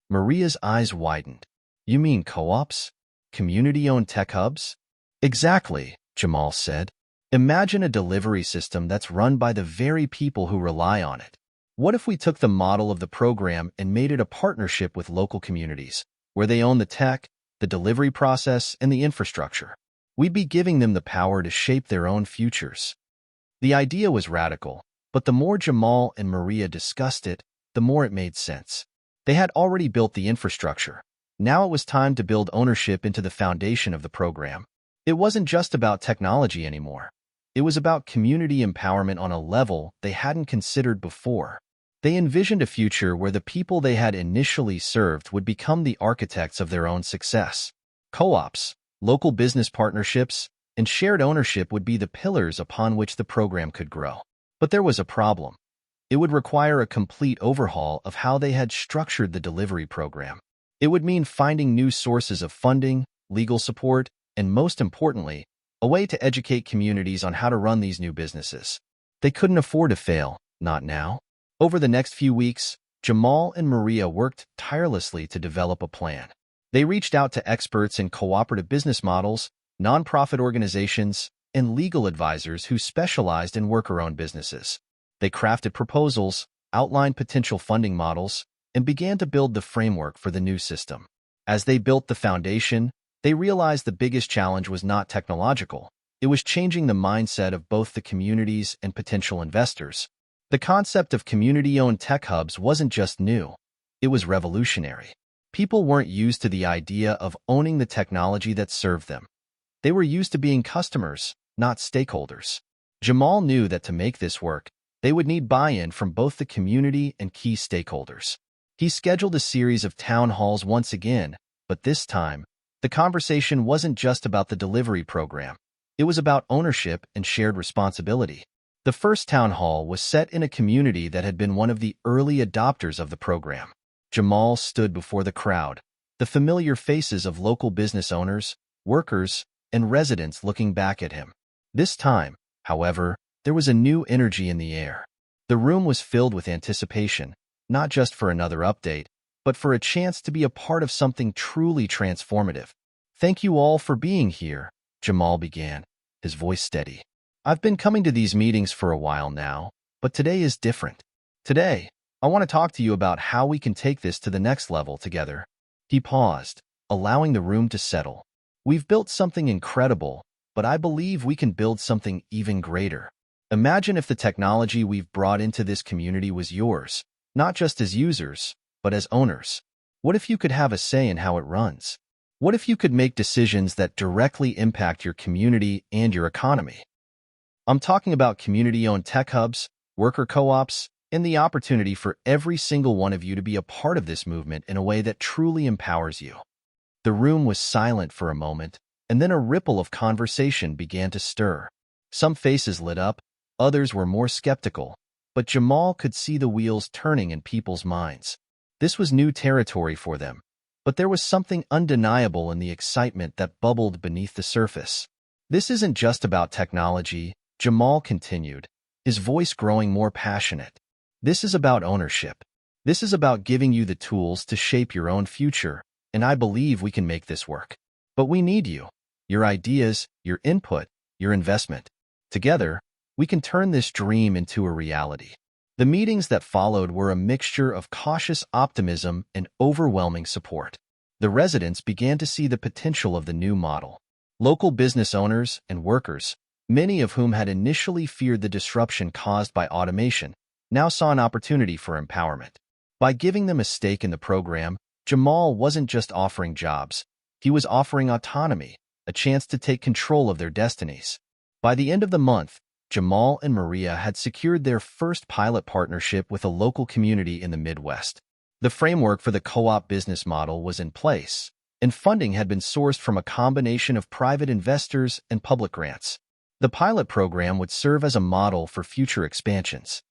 Maria's eyes widened. "You mean co-ops? Community-owned tech hubs?" "Exactly," Jamal said. "Imagine a delivery system that's run by the very people who rely on it. What if we took the model of the program and made it a partnership with local communities, where they own the tech, the delivery process, and the infrastructure? We'd be giving them the power to shape their own futures." The idea was radical, but the more Jamal and Maria discussed it, the more it made sense. They had already built the infrastructure. Now it was time to build ownership into the foundation of the program. It wasn't just about technology anymore. It was about community empowerment on a level they hadn't considered before. They envisioned a future where the people they had initially served would become the architects of their own success. Co-ops, local business partnerships, and shared ownership would be the pillars upon which the program could grow. But there was a problem. It would require a complete overhaul of how they had structured the delivery program. It would mean finding new sources of funding, legal support, and most importantly, a way to educate communities on how to run these new businesses. They couldn't afford to fail, not now. Over the next few weeks, Jamal and Maria worked tirelessly to develop a plan. They reached out to experts in cooperative business models, nonprofit organizations, and legal advisors who specialized in worker-owned businesses. They crafted proposals, outlined potential funding models, and began to build the framework for the new system. As they built the foundation, they realized the biggest challenge was not technological. It was changing the mindset of both the communities and potential investors. The concept of community-owned tech hubs wasn't just new. It was revolutionary. People weren't used to the idea of owning the technology that served them. They were used to being customers, not stakeholders. Jamal knew that to make this work, they would need buy-in from both the community and key stakeholders. He scheduled a series of town halls once again, but this time, the conversation wasn't just about the delivery program. It was about ownership and shared responsibility. The first town hall was set in a community that had been one of the early adopters of the program. Jamal stood before the crowd, the familiar faces of local business owners, workers, and residents looking back at him. This time, however, there was a new energy in the air. The room was filled with anticipation, not just for another update, but for a chance to be a part of something truly transformative. "Thank you all for being here," Jamal began, his voice steady. "I've been coming to these meetings for a while now, but today is different. Today, I want to talk to you about how we can take this to the next level together." He paused, allowing the room to settle. "We've built something incredible, but I believe we can build something even greater. Imagine if the technology we've brought into this community was yours, not just as users, but as owners. What if you could have a say in how it runs? What if you could make decisions that directly impact your community and your economy?" I'm talking about community-owned tech hubs, worker co-ops, and the opportunity for every single one of you to be a part of this movement in a way that truly empowers you. The room was silent for a moment, and then a ripple of conversation began to stir. Some faces lit up, others were more skeptical, but Jamal could see the wheels turning in people's minds. This was new territory for them, but there was something undeniable in the excitement that bubbled beneath the surface. "This isn't just about technology," Jamal continued, his voice growing more passionate. "This is about ownership. This is about giving you the tools to shape your own future, and I believe we can make this work. But we need you, your ideas, your input, your investment. Together, we can turn this dream into a reality." The meetings that followed were a mixture of cautious optimism and overwhelming support. The residents began to see the potential of the new model. Local business owners and workers, many of whom had initially feared the disruption caused by automation, now saw an opportunity for empowerment. By giving them a stake in the program, Jamal wasn't just offering jobs. He was offering autonomy, a chance to take control of their destinies. By the end of the month, Jamal and Maria had secured their first pilot partnership with a local community in the Midwest. The framework for the co-op business model was in place, and funding had been sourced from a combination of private investors and public grants. The pilot program would serve as a model for future expansions.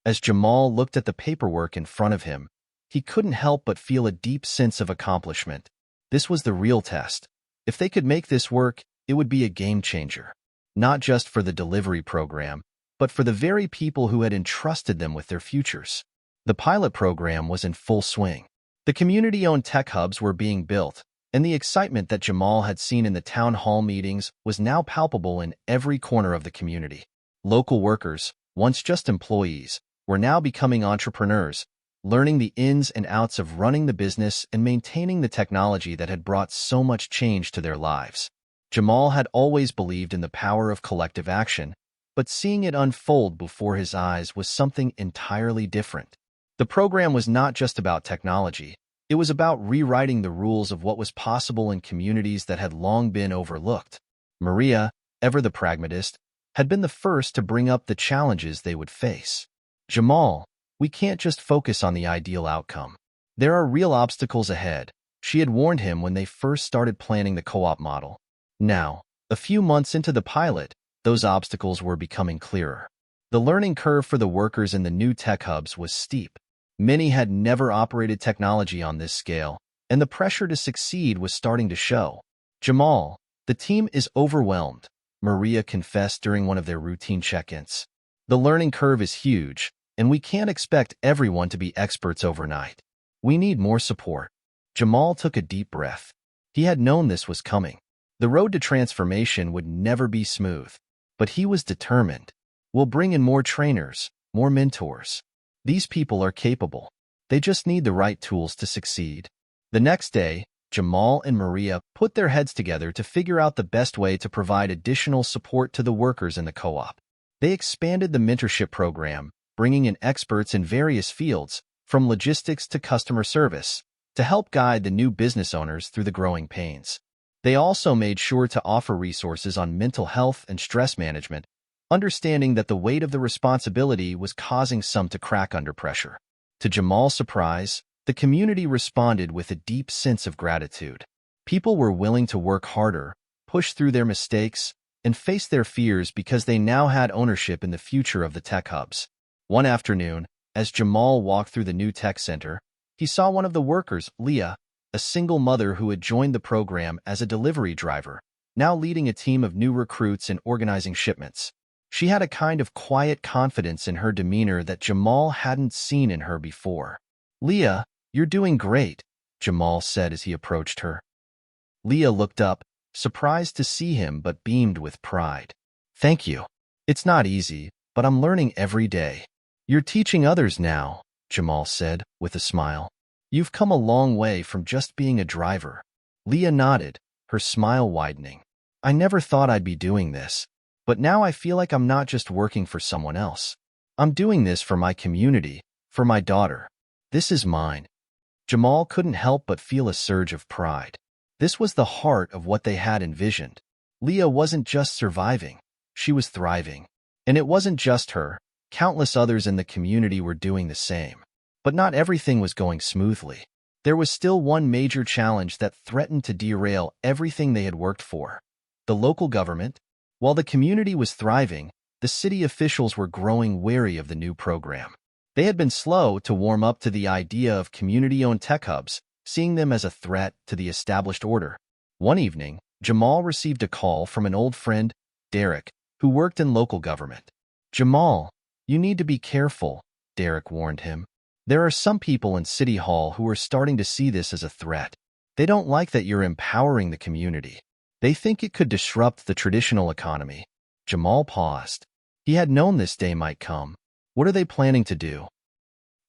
As Jamal looked at the paperwork in front of him, he couldn't help but feel a deep sense of accomplishment. This was the real test. If they could make this work, it would be a game changer. Not just for the delivery program, but for the very people who had entrusted them with their futures. The pilot program was in full swing. The community-owned tech hubs were being built, and the excitement that Jamal had seen in the town hall meetings was now palpable in every corner of the community. Local workers, once just employees, were now becoming entrepreneurs, learning the ins and outs of running the business and maintaining the technology that had brought so much change to their lives. Jamal had always believed in the power of collective action, but seeing it unfold before his eyes was something entirely different. The program was not just about technology. It was about rewriting the rules of what was possible in communities that had long been overlooked. Maria, ever the pragmatist, had been the first to bring up the challenges they would face. "Jamal, we can't just focus on the ideal outcome. There are real obstacles ahead," she had warned him when they first started planning the co-op model. Now, a few months into the pilot, those obstacles were becoming clearer. The learning curve for the workers in the new tech hubs was steep. Many had never operated technology on this scale, and the pressure to succeed was starting to show. "Jamal, the team is overwhelmed," Maria confessed during one of their routine check-ins. "The learning curve is huge, and we can't expect everyone to be experts overnight. We need more support." Jamal took a deep breath. He had known this was coming. The road to transformation would never be smooth, but he was determined. "We'll bring in more trainers, more mentors. These people are capable. They just need the right tools to succeed." The next day, Jamal and Maria put their heads together to figure out the best way to provide additional support to the workers in the co-op. They expanded the mentorship program, bringing in experts in various fields, from logistics to customer service, to help guide the new business owners through the growing pains. They also made sure to offer resources on mental health and stress management, understanding that the weight of the responsibility was causing some to crack under pressure. To Jamal's surprise, the community responded with a deep sense of gratitude. People were willing to work harder, push through their mistakes, and face their fears because they now had ownership in the future of the tech hubs. One afternoon, as Jamal walked through the new tech center, he saw one of the workers, Leah, a single mother who had joined the program as a delivery driver, now leading a team of new recruits and organizing shipments. She had a kind of quiet confidence in her demeanor that Jamal hadn't seen in her before. "Leah, you're doing great," Jamal said as he approached her. Leah looked up, surprised to see him but beamed with pride. "Thank you. It's not easy, but I'm learning every day." "You're teaching others now," Jamal said, with a smile. "You've come a long way from just being a driver." Leah nodded, her smile widening. "I never thought I'd be doing this, but now I feel like I'm not just working for someone else. I'm doing this for my community, for my daughter. This is mine." Jamal couldn't help but feel a surge of pride. This was the heart of what they had envisioned. Leah wasn't just surviving, she was thriving. And it wasn't just her, countless others in the community were doing the same. But not everything was going smoothly. There was still one major challenge that threatened to derail everything they had worked for: the local government. While the community was thriving, the city officials were growing wary of the new program. They had been slow to warm up to the idea of community-owned tech hubs, seeing them as a threat to the established order. One evening, Jamal received a call from an old friend, Derek, who worked in local government. "Jamal, you need to be careful," Derek warned him. "There are some people in City Hall who are starting to see this as a threat. They don't like that you're empowering the community. They think it could disrupt the traditional economy." Jamal paused. He had known this day might come. "What are they planning to do?"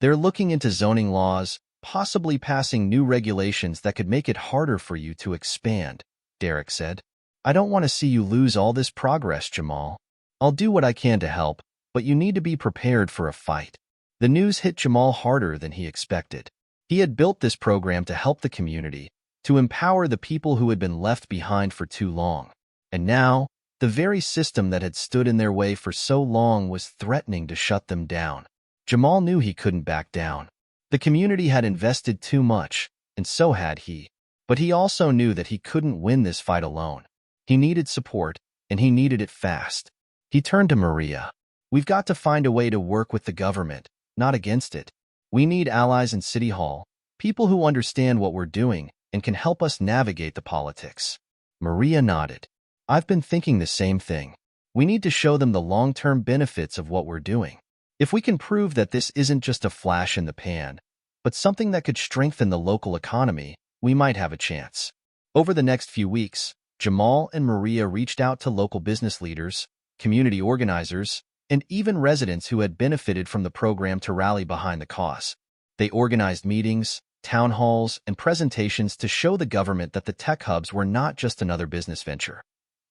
"They're looking into zoning laws, possibly passing new regulations that could make it harder for you to expand," Derek said. "I don't want to see you lose all this progress, Jamal. I'll do what I can to help, but you need to be prepared for a fight." The news hit Jamal harder than he expected. He had built this program to help the community, to empower the people who had been left behind for too long. And now, the very system that had stood in their way for so long was threatening to shut them down. Jamal knew he couldn't back down. The community had invested too much, and so had he. But he also knew that he couldn't win this fight alone. He needed support, and he needed it fast. He turned to Maria. "We've got to find a way to work with the government, not against it. We need allies in City Hall, people who understand what we're doing and can help us navigate the politics." Maria nodded. "I've been thinking the same thing. We need to show them the long-term benefits of what we're doing. If we can prove that this isn't just a flash in the pan, but something that could strengthen the local economy, we might have a chance." Over the next few weeks, Jamal and Maria reached out to local business leaders, community organizers, and even residents who had benefited from the program to rally behind the cause. They organized meetings, town halls, and presentations to show the government that the tech hubs were not just another business venture.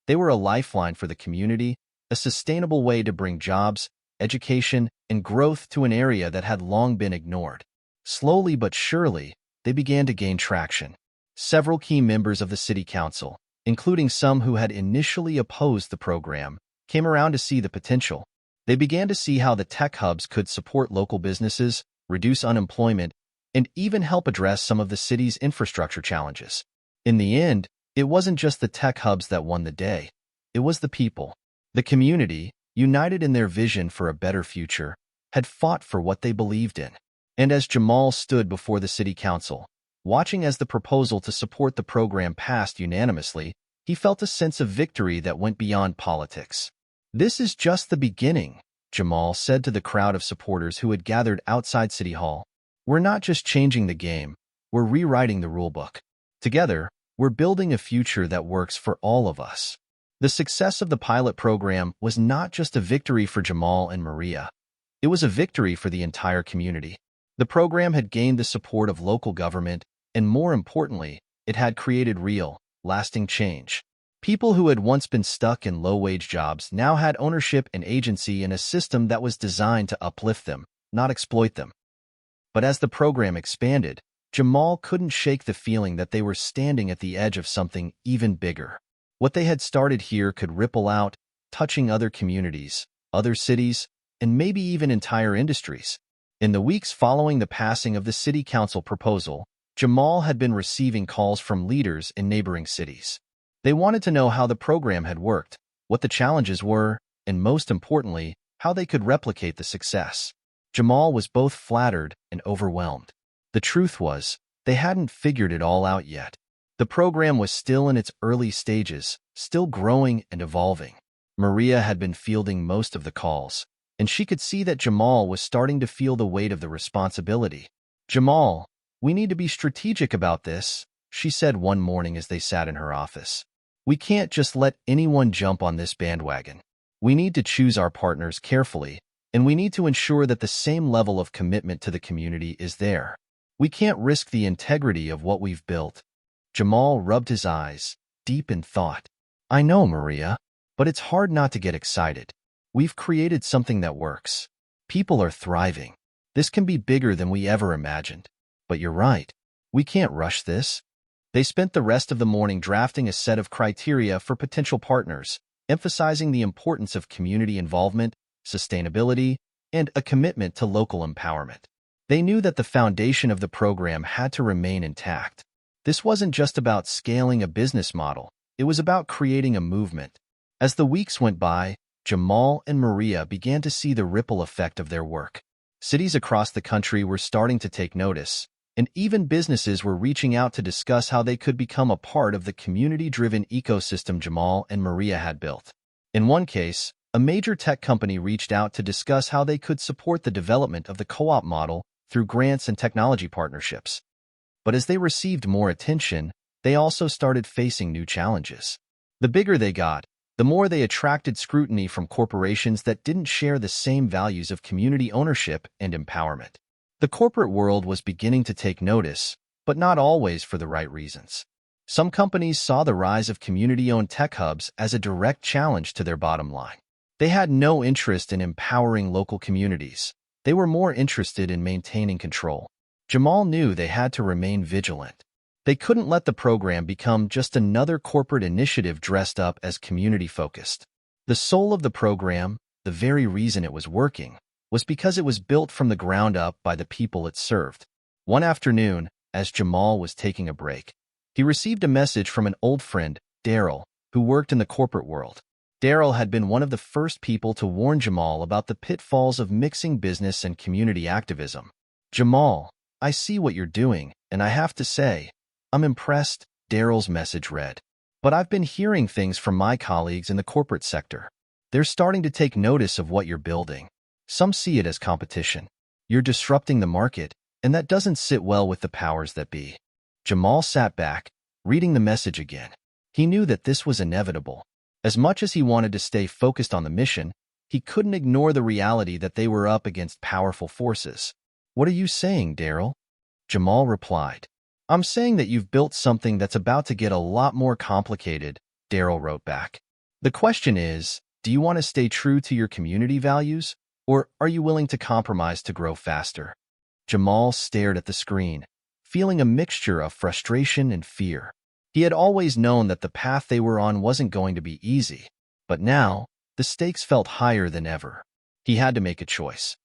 They were a lifeline for the community, a sustainable way to bring jobs, education, and growth to an area that had long been ignored. Slowly but surely, they began to gain traction. Several key members of the city council, including some who had initially opposed the program, came around to see the potential. They began to see how the tech hubs could support local businesses, reduce unemployment, and even help address some of the city's infrastructure challenges. In the end, it wasn't just the tech hubs that won the day. It was the people. The community, united in their vision for a better future, had fought for what they believed in. And as Jamal stood before the city council, watching as the proposal to support the program passed unanimously, he felt a sense of victory that went beyond politics. "This is just the beginning," Jamal said to the crowd of supporters who had gathered outside City Hall. "We're not just changing the game, we're rewriting the rulebook. Together, we're building a future that works for all of us." The success of the pilot program was not just a victory for Jamal and Maria. It was a victory for the entire community. The program had gained the support of local government, and more importantly, it had created real, lasting change. People who had once been stuck in low-wage jobs now had ownership and agency in a system that was designed to uplift them, not exploit them. But as the program expanded, Jamal couldn't shake the feeling that they were standing at the edge of something even bigger. What they had started here could ripple out, touching other communities, other cities, and maybe even entire industries. In the weeks following the passing of the city council proposal, Jamal had been receiving calls from leaders in neighboring cities. They wanted to know how the program had worked, what the challenges were, and most importantly, how they could replicate the success. Jamal was both flattered and overwhelmed. The truth was, they hadn't figured it all out yet. The program was still in its early stages, still growing and evolving. Maria had been fielding most of the calls, and she could see that Jamal was starting to feel the weight of the responsibility. "Jamal, we need to be strategic about this," she said one morning as they sat in her office. "We can't just let anyone jump on this bandwagon. We need to choose our partners carefully, and we need to ensure that the same level of commitment to the community is there. We can't risk the integrity of what we've built." Jamal rubbed his eyes, deep in thought. "I know, Maria, but it's hard not to get excited. We've created something that works. People are thriving. This can be bigger than we ever imagined. But you're right. We can't rush this." They spent the rest of the morning drafting a set of criteria for potential partners, emphasizing the importance of community involvement, sustainability, and a commitment to local empowerment. They knew that the foundation of the program had to remain intact. This wasn't just about scaling a business model. It was about creating a movement. As the weeks went by, Jamal and Maria began to see the ripple effect of their work. Cities across the country were starting to take notice, and even businesses were reaching out to discuss how they could become a part of the community-driven ecosystem Jamal and Maria had built. In one case, a major tech company reached out to discuss how they could support the development of the co-op model through grants and technology partnerships. But as they received more attention, they also started facing new challenges. The bigger they got, the more they attracted scrutiny from corporations that didn't share the same values of community ownership and empowerment. The corporate world was beginning to take notice, but not always for the right reasons. Some companies saw the rise of community-owned tech hubs as a direct challenge to their bottom line. They had no interest in empowering local communities. They were more interested in maintaining control. Jamal knew they had to remain vigilant. They couldn't let the program become just another corporate initiative dressed up as community-focused. The soul of the program, the very reason it was working, was because it was built from the ground up by the people it served. One afternoon, as Jamal was taking a break, he received a message from an old friend, Daryl, who worked in the corporate world. Daryl had been one of the first people to warn Jamal about the pitfalls of mixing business and community activism. "Jamal, I see what you're doing, and I have to say, I'm impressed," Daryl's message read. "But I've been hearing things from my colleagues in the corporate sector. They're starting to take notice of what you're building. Some see it as competition. You're disrupting the market, and that doesn't sit well with the powers that be." Jamal sat back, reading the message again. He knew that this was inevitable. As much as he wanted to stay focused on the mission, he couldn't ignore the reality that they were up against powerful forces. "What are you saying, Daryl?" Jamal replied. "I'm saying that you've built something that's about to get a lot more complicated," Daryl wrote back. "The question is, do you want to stay true to your community values, or are you willing to compromise to grow faster?" Jamal stared at the screen, feeling a mixture of frustration and fear. He had always known that the path they were on wasn't going to be easy, but now, the stakes felt higher than ever. He had to make a choice.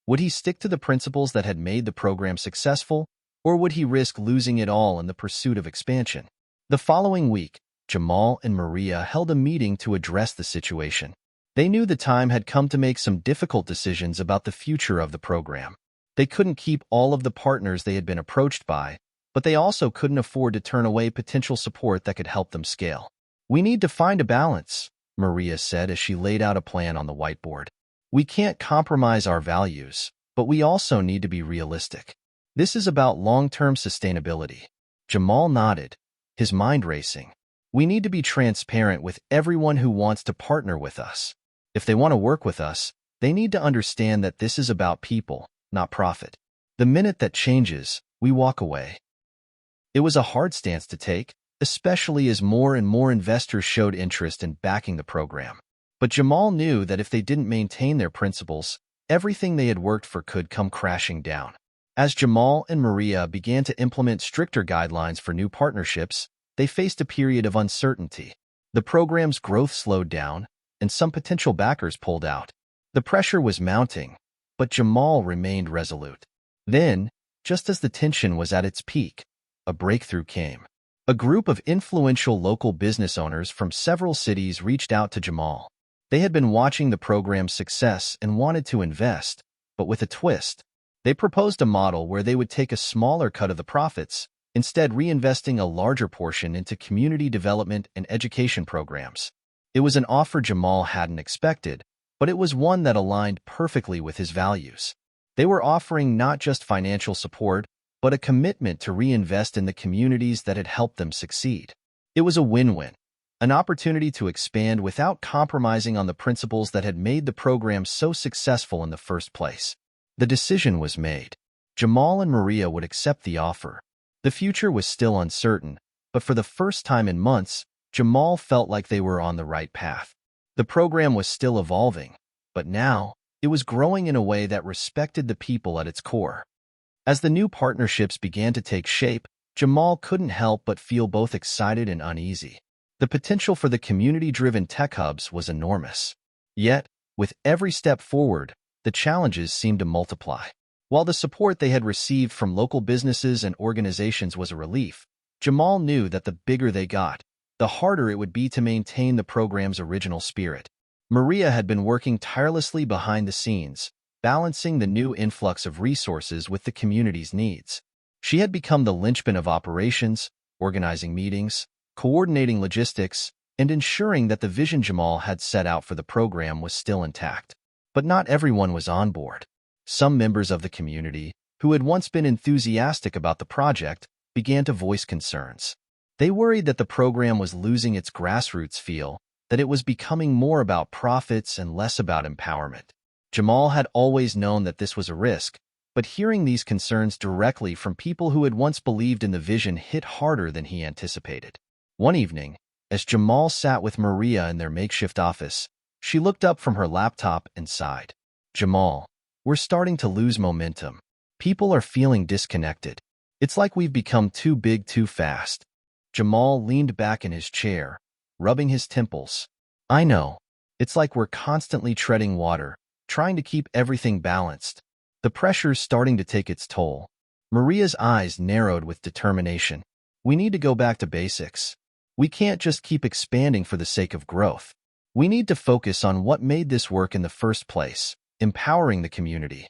Would he stick to the principles that had made the program successful, or would he risk losing it all in the pursuit of expansion? The following week, Jamal and Maria held a meeting to address the situation. They knew the time had come to make some difficult decisions about the future of the program. They couldn't keep all of the partners they had been approached by, but they also couldn't afford to turn away potential support that could help them scale. "We need to find a balance," Maria said as she laid out a plan on the whiteboard. "We can't compromise our values, but we also need to be realistic. This is about long-term sustainability." Jamal nodded, his mind racing. "We need to be transparent with everyone who wants to partner with us. If they want to work with us, they need to understand that this is about people, not profit. The minute that changes, we walk away." It was a hard stance to take, especially as more and more investors showed interest in backing the program. But Jamal knew that if they didn't maintain their principles, everything they had worked for could come crashing down. As Jamal and Maria began to implement stricter guidelines for new partnerships, they faced a period of uncertainty. The program's growth slowed down, and some potential backers pulled out. The pressure was mounting, but Jamal remained resolute. Then, just as the tension was at its peak, a breakthrough came. A group of influential local business owners from several cities reached out to Jamal. They had been watching the program's success and wanted to invest, but with a twist. They proposed a model where they would take a smaller cut of the profits, instead reinvesting a larger portion into community development and education programs. It was an offer Jamal hadn't expected, but it was one that aligned perfectly with his values. They were offering not just financial support, but a commitment to reinvest in the communities that had helped them succeed. It was a win-win, an opportunity to expand without compromising on the principles that had made the program so successful in the first place. The decision was made. Jamal and Maria would accept the offer. The future was still uncertain, but for the first time in months, Jamal felt like they were on the right path. The program was still evolving, but now it was growing in a way that respected the people at its core. As the new partnerships began to take shape, Jamal couldn't help but feel both excited and uneasy. The potential for the community-driven tech hubs was enormous. Yet, with every step forward, the challenges seemed to multiply. While the support they had received from local businesses and organizations was a relief, Jamal knew that the bigger they got, the harder it would be to maintain the program's original spirit. Maria had been working tirelessly behind the scenes, balancing the new influx of resources with the community's needs. She had become the linchpin of operations, organizing meetings, coordinating logistics, and ensuring that the vision Jamal had set out for the program was still intact. But not everyone was on board. Some members of the community, who had once been enthusiastic about the project, began to voice concerns. They worried that the program was losing its grassroots feel, that it was becoming more about profits and less about empowerment. Jamal had always known that this was a risk, but hearing these concerns directly from people who had once believed in the vision hit harder than he anticipated. One evening, as Jamal sat with Maria in their makeshift office, she looked up from her laptop and sighed. "Jamal, we're starting to lose momentum. People are feeling disconnected. It's like we've become too big too fast." Jamal leaned back in his chair, rubbing his temples. "I know. It's like we're constantly treading water, trying to keep everything balanced. The pressure's starting to take its toll." Maria's eyes narrowed with determination. "We need to go back to basics. We can't just keep expanding for the sake of growth. We need to focus on what made this work in the first place, empowering the community."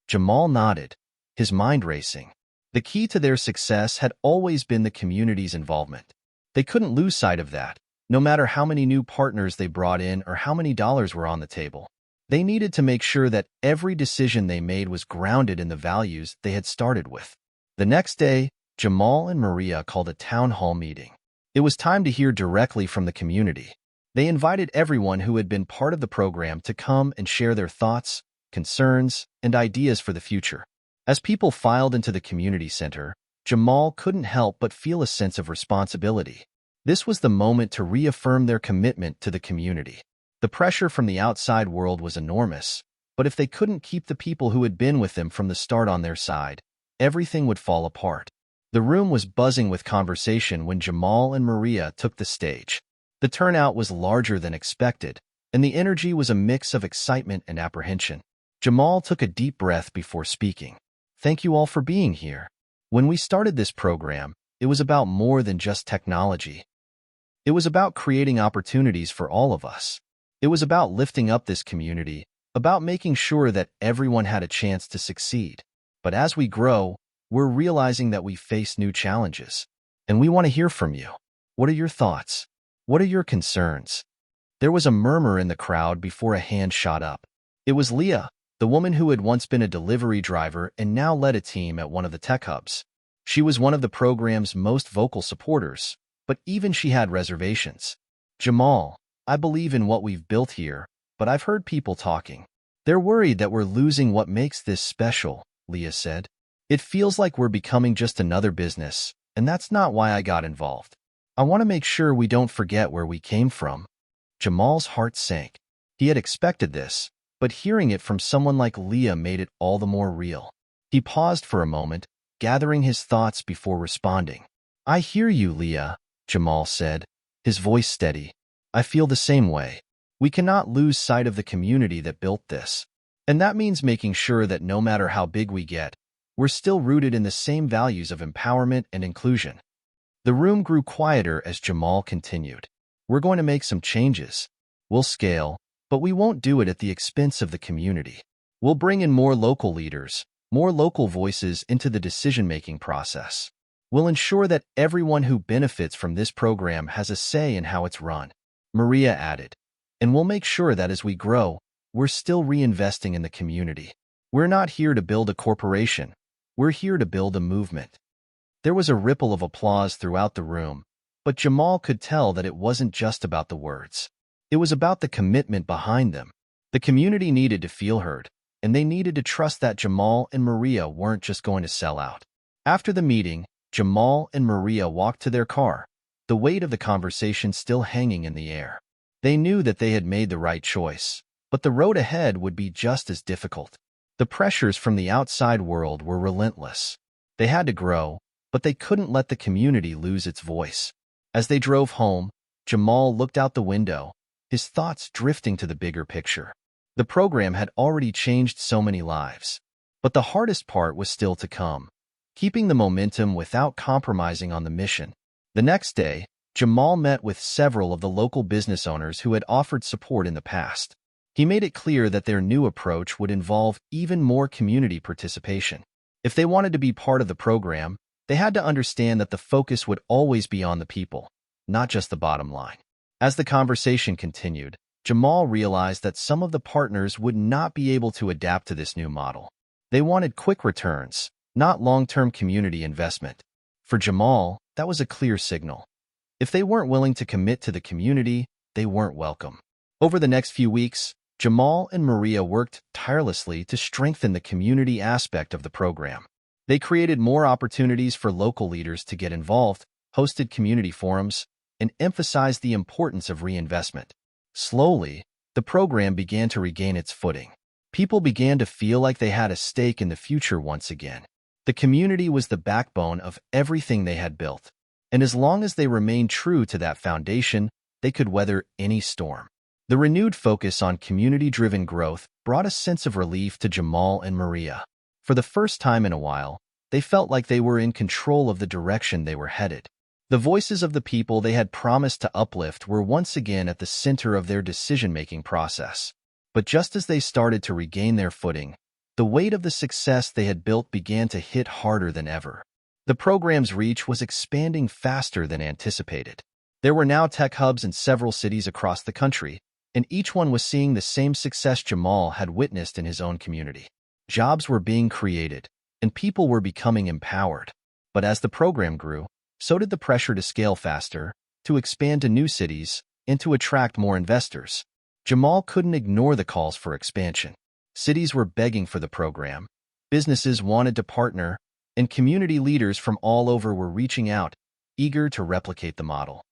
Jamal nodded, his mind racing. The key to their success had always been the community's involvement. They couldn't lose sight of that, no matter how many new partners they brought in or how many dollars were on the table. They needed to make sure that every decision they made was grounded in the values they had started with. The next day, Jamal and Maria called a town hall meeting. It was time to hear directly from the community. They invited everyone who had been part of the program to come and share their thoughts, concerns, and ideas for the future. As people filed into the community center, Jamal couldn't help but feel a sense of responsibility. This was the moment to reaffirm their commitment to the community. The pressure from the outside world was enormous, but if they couldn't keep the people who had been with them from the start on their side, everything would fall apart. The room was buzzing with conversation when Jamal and Maria took the stage. The turnout was larger than expected, and the energy was a mix of excitement and apprehension. Jamal took a deep breath before speaking. "Thank you all for being here. When we started this program, it was about more than just technology. It was about creating opportunities for all of us. It was about lifting up this community, about making sure that everyone had a chance to succeed. But as we grow, we're realizing that we face new challenges. And we want to hear from you. What are your thoughts? What are your concerns?" There was a murmur in the crowd before a hand shot up. It was Leah, the woman who had once been a delivery driver and now led a team at one of the tech hubs. She was one of the program's most vocal supporters, but even she had reservations. "Jamal, I believe in what we've built here, but I've heard people talking. They're worried that we're losing what makes this special," Leah said. "It feels like we're becoming just another business, and that's not why I got involved. I want to make sure we don't forget where we came from." Jamal's heart sank. He had expected this, but hearing it from someone like Leah made it all the more real. He paused for a moment, gathering his thoughts before responding. "I hear you, Leah," Jamal said, his voice steady. "I feel the same way. We cannot lose sight of the community that built this. And that means making sure that no matter how big we get, we're still rooted in the same values of empowerment and inclusion." The room grew quieter as Jamal continued. "We're going to make some changes. We'll scale, but we won't do it at the expense of the community. We'll bring in more local leaders, more local voices into the decision-making process. We'll ensure that everyone who benefits from this program has a say in how it's run. Maria added. And we'll make sure that as we grow, we're still reinvesting in the community. We're not here to build a corporation. We're here to build a movement. There was a ripple of applause throughout the room, but Jamal could tell that it wasn't just about the words. It was about the commitment behind them. The community needed to feel heard, and they needed to trust that Jamal and Maria weren't just going to sell out. After the meeting, Jamal and Maria walked to their car, the weight of the conversation still hanging in the air. They knew that they had made the right choice, but the road ahead would be just as difficult. The pressures from the outside world were relentless. They had to grow, but they couldn't let the community lose its voice. As they drove home, Jamal looked out the window, his thoughts drifting to the bigger picture. The program had already changed so many lives, but the hardest part was still to come, keeping the momentum without compromising on the mission. The next day, Jamal met with several of the local business owners who had offered support in the past. He made it clear that their new approach would involve even more community participation. If they wanted to be part of the program, they had to understand that the focus would always be on the people, not just the bottom line. As the conversation continued, Jamal realized that some of the partners would not be able to adapt to this new model. They wanted quick returns, not long-term community investment. For Jamal, that was a clear signal. If they weren't willing to commit to the community, they weren't welcome. Over the next few weeks, Jamal and Maria worked tirelessly to strengthen the community aspect of the program. They created more opportunities for local leaders to get involved, hosted community forums, and emphasized the importance of reinvestment. Slowly, the program began to regain its footing. People began to feel like they had a stake in the future once again. The community was the backbone of everything they had built, and as long as they remained true to that foundation, they could weather any storm. The renewed focus on community-driven growth brought a sense of relief to Jamal and Maria. For the first time in a while, they felt like they were in control of the direction they were headed. The voices of the people they had promised to uplift were once again at the center of their decision-making process. But just as they started to regain their footing, the weight of the success they had built began to hit harder than ever. The program's reach was expanding faster than anticipated. There were now tech hubs in several cities across the country, and each one was seeing the same success Jamal had witnessed in his own community. Jobs were being created, and people were becoming empowered. But as the program grew, so did the pressure to scale faster, to expand to new cities, and to attract more investors. Jamal couldn't ignore the calls for expansion. Cities were begging for the program, businesses wanted to partner, and community leaders from all over were reaching out, eager to replicate the model.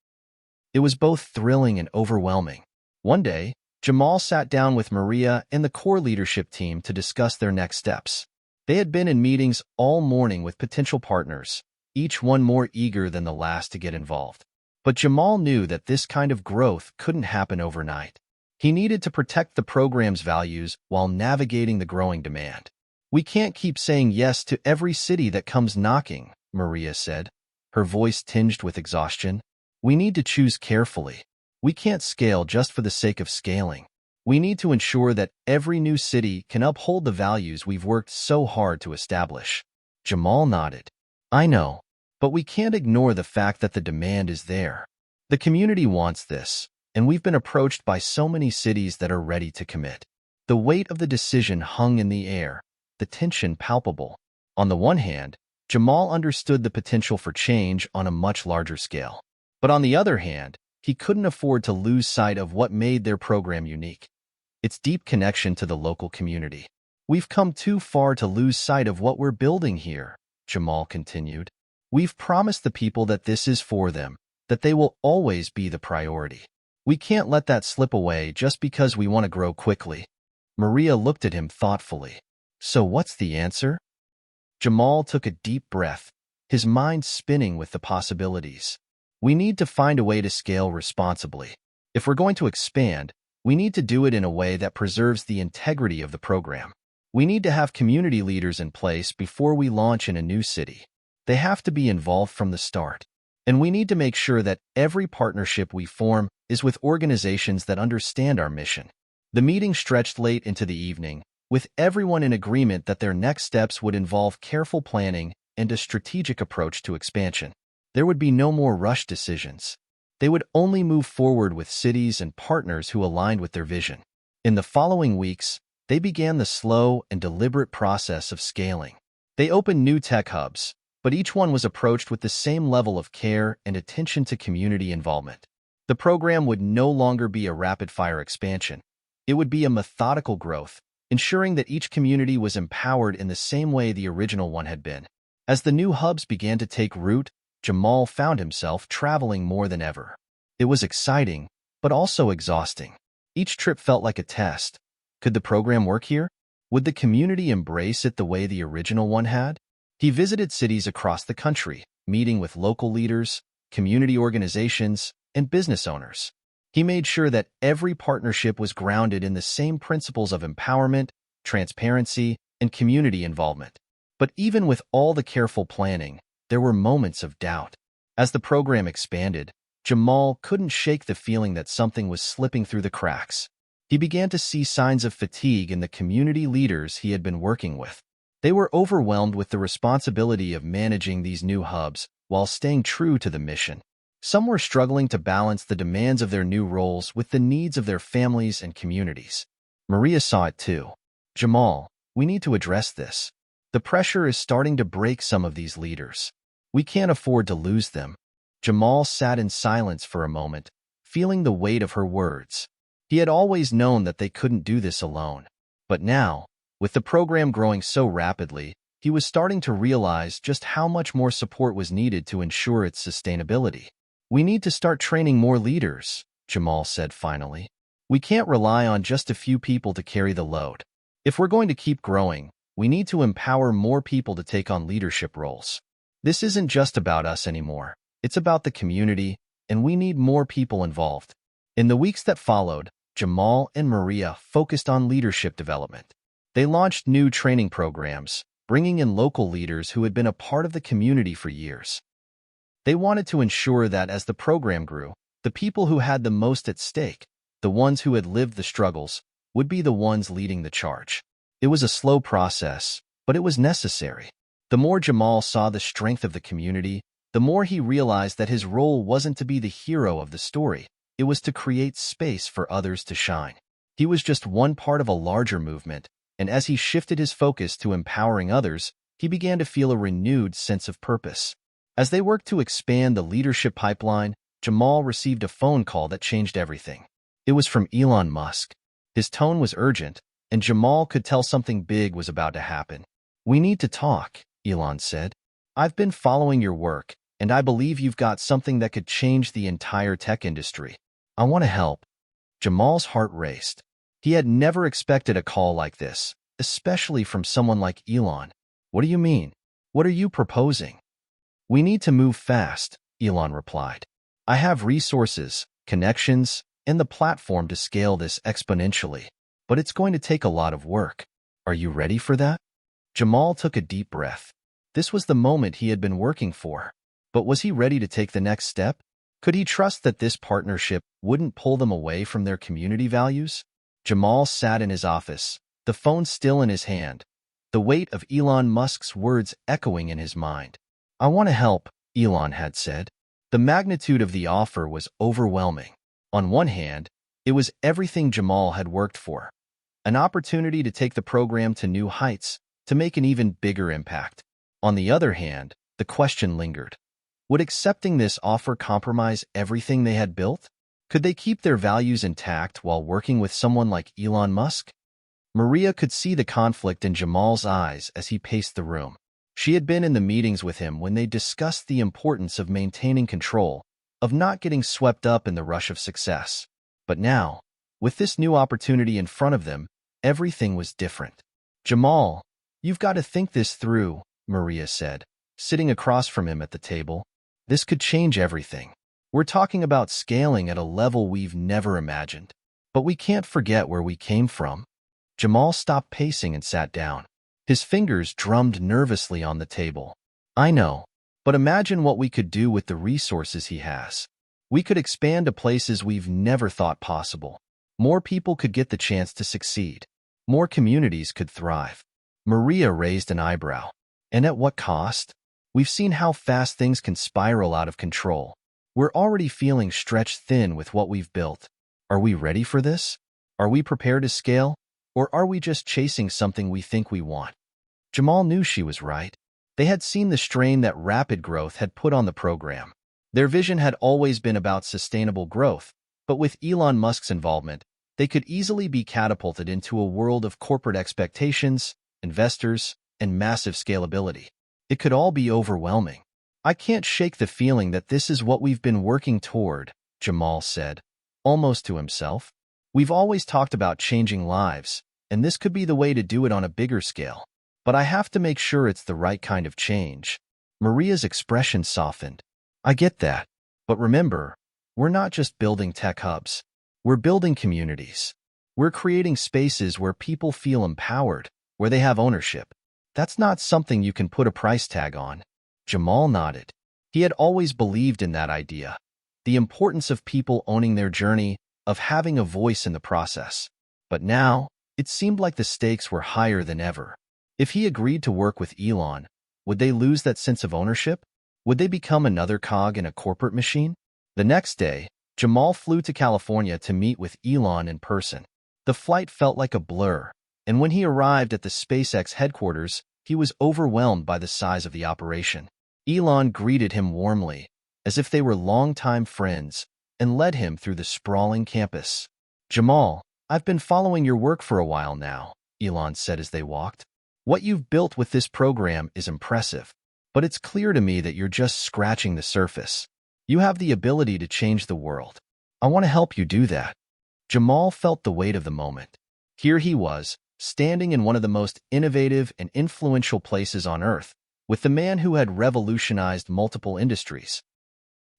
It was both thrilling and overwhelming. One day, Jamal sat down with Maria and the core leadership team to discuss their next steps. They had been in meetings all morning with potential partners, each one more eager than the last to get involved. But Jamal knew that this kind of growth couldn't happen overnight. He needed to protect the program's values while navigating the growing demand. "We can't keep saying yes to every city that comes knocking," Maria said, her voice tinged with exhaustion. "We need to choose carefully. We can't scale just for the sake of scaling. We need to ensure that every new city can uphold the values we've worked so hard to establish." Jamal nodded. "I know, but we can't ignore the fact that the demand is there. The community wants this, and we've been approached by so many cities that are ready to commit." The weight of the decision hung in the air, the tension palpable. On the one hand, Jamal understood the potential for change on a much larger scale. But on the other hand, he couldn't afford to lose sight of what made their program unique: its deep connection to the local community. "We've come too far to lose sight of what we're building here," Jamal continued. "We've promised the people that this is for them, that they will always be the priority. We can't let that slip away just because we want to grow quickly." Maria looked at him thoughtfully. "So what's the answer?" Jamal took a deep breath, his mind spinning with the possibilities. "We need to find a way to scale responsibly. If we're going to expand, we need to do it in a way that preserves the integrity of the program. We need to have community leaders in place before we launch in a new city. They have to be involved from the start. And we need to make sure that every partnership we form is with organizations that understand our mission." The meeting stretched late into the evening, with everyone in agreement that their next steps would involve careful planning and a strategic approach to expansion. There would be no more rushed decisions. They would only move forward with cities and partners who aligned with their vision. In the following weeks, they began the slow and deliberate process of scaling. They opened new tech hubs, but each one was approached with the same level of care and attention to community involvement. The program would no longer be a rapid-fire expansion. It would be a methodical growth, ensuring that each community was empowered in the same way the original one had been. As the new hubs began to take root, Jamal found himself traveling more than ever. It was exciting, but also exhausting. Each trip felt like a test. Could the program work here? Would the community embrace it the way the original one had? He visited cities across the country, meeting with local leaders, community organizations, and business owners. He made sure that every partnership was grounded in the same principles of empowerment, transparency, and community involvement. But even with all the careful planning, there were moments of doubt. As the program expanded, Jamal couldn't shake the feeling that something was slipping through the cracks. He began to see signs of fatigue in the community leaders he had been working with. They were overwhelmed with the responsibility of managing these new hubs while staying true to the mission. Some were struggling to balance the demands of their new roles with the needs of their families and communities. Maria saw it too. Jamal, we need to address this. The pressure is starting to break some of these leaders. We can't afford to lose them. Jamal sat in silence for a moment, feeling the weight of her words. He had always known that they couldn't do this alone. But now, with the program growing so rapidly, he was starting to realize just how much more support was needed to ensure its sustainability. We need to start training more leaders, Jamal said finally. We can't rely on just a few people to carry the load. If we're going to keep growing, we need to empower more people to take on leadership roles. This isn't just about us anymore. It's about the community, and we need more people involved. In the weeks that followed, Jamal and Maria focused on leadership development. They launched new training programs, bringing in local leaders who had been a part of the community for years. They wanted to ensure that as the program grew, the people who had the most at stake, the ones who had lived the struggles, would be the ones leading the charge. It was a slow process, but it was necessary. The more Jamal saw the strength of the community, the more he realized that his role wasn't to be the hero of the story. It was to create space for others to shine. He was just one part of a larger movement, and as he shifted his focus to empowering others, he began to feel a renewed sense of purpose. As they worked to expand the leadership pipeline, Jamal received a phone call that changed everything. It was from Elon Musk. His tone was urgent, and Jamal could tell something big was about to happen. "We need to talk," Elon said. "I've been following your work, and I believe you've got something that could change the entire tech industry. I want to help." Jamal's heart raced. He had never expected a call like this, especially from someone like Elon. "What do you mean? What are you proposing?" "We need to move fast," Elon replied. "I have resources, connections, and the platform to scale this exponentially, but it's going to take a lot of work. Are you ready for that?" Jamal took a deep breath. This was the moment he had been working for. But was he ready to take the next step? Could he trust that this partnership wouldn't pull them away from their community values? Jamal sat in his office, the phone still in his hand, the weight of Elon Musk's words echoing in his mind. "I want to help," Elon had said. The magnitude of the offer was overwhelming. On one hand, it was everything Jamal had worked for, an opportunity to take the program to new heights, to make an even bigger impact. On the other hand, the question lingered. Would accepting this offer compromise everything they had built? Could they keep their values intact while working with someone like Elon Musk? Maria could see the conflict in Jamal's eyes as he paced the room. She had been in the meetings with him when they discussed the importance of maintaining control, of not getting swept up in the rush of success. But now, with this new opportunity in front of them, everything was different. "Jamal, you've got to think this through," Maria said, sitting across from him at the table. "This could change everything. We're talking about scaling at a level we've never imagined. But we can't forget where we came from." Jamal stopped pacing and sat down. His fingers drummed nervously on the table. "I know, but imagine what we could do with the resources he has. We could expand to places we've never thought possible. More people could get the chance to succeed. More communities could thrive." Maria raised an eyebrow. "And at what cost? We've seen how fast things can spiral out of control. We're already feeling stretched thin with what we've built. Are we ready for this? Are we prepared to scale? Or are we just chasing something we think we want? Jamal knew she was right. They had seen the strain that rapid growth had put on the program. Their vision had always been about sustainable growth, but with Elon Musk's involvement, they could easily be catapulted into a world of corporate expectations, investors, and massive scalability. It could all be overwhelming. I can't shake the feeling that this is what we've been working toward, Jamal said, almost to himself. We've always talked about changing lives, and this could be the way to do it on a bigger scale. But I have to make sure it's the right kind of change. Maria's expression softened. I get that. But remember, we're not just building tech hubs. We're building communities. We're creating spaces where people feel empowered, where they have ownership. That's not something you can put a price tag on. Jamal nodded. He had always believed in that idea. The importance of people owning their journey, of having a voice in the process. But now, it seemed like the stakes were higher than ever. If he agreed to work with Elon, would they lose that sense of ownership? Would they become another cog in a corporate machine? The next day, Jamal flew to California to meet with Elon in person. The flight felt like a blur, and when he arrived at the SpaceX headquarters, he was overwhelmed by the size of the operation. Elon greeted him warmly, as if they were longtime friends, and led him through the sprawling campus. Jamal, I've been following your work for a while now, Elon said as they walked. What you've built with this program is impressive, but it's clear to me that you're just scratching the surface. You have the ability to change the world. I want to help you do that. Jamal felt the weight of the moment. Here he was, standing in one of the most innovative and influential places on Earth, with the man who had revolutionized multiple industries.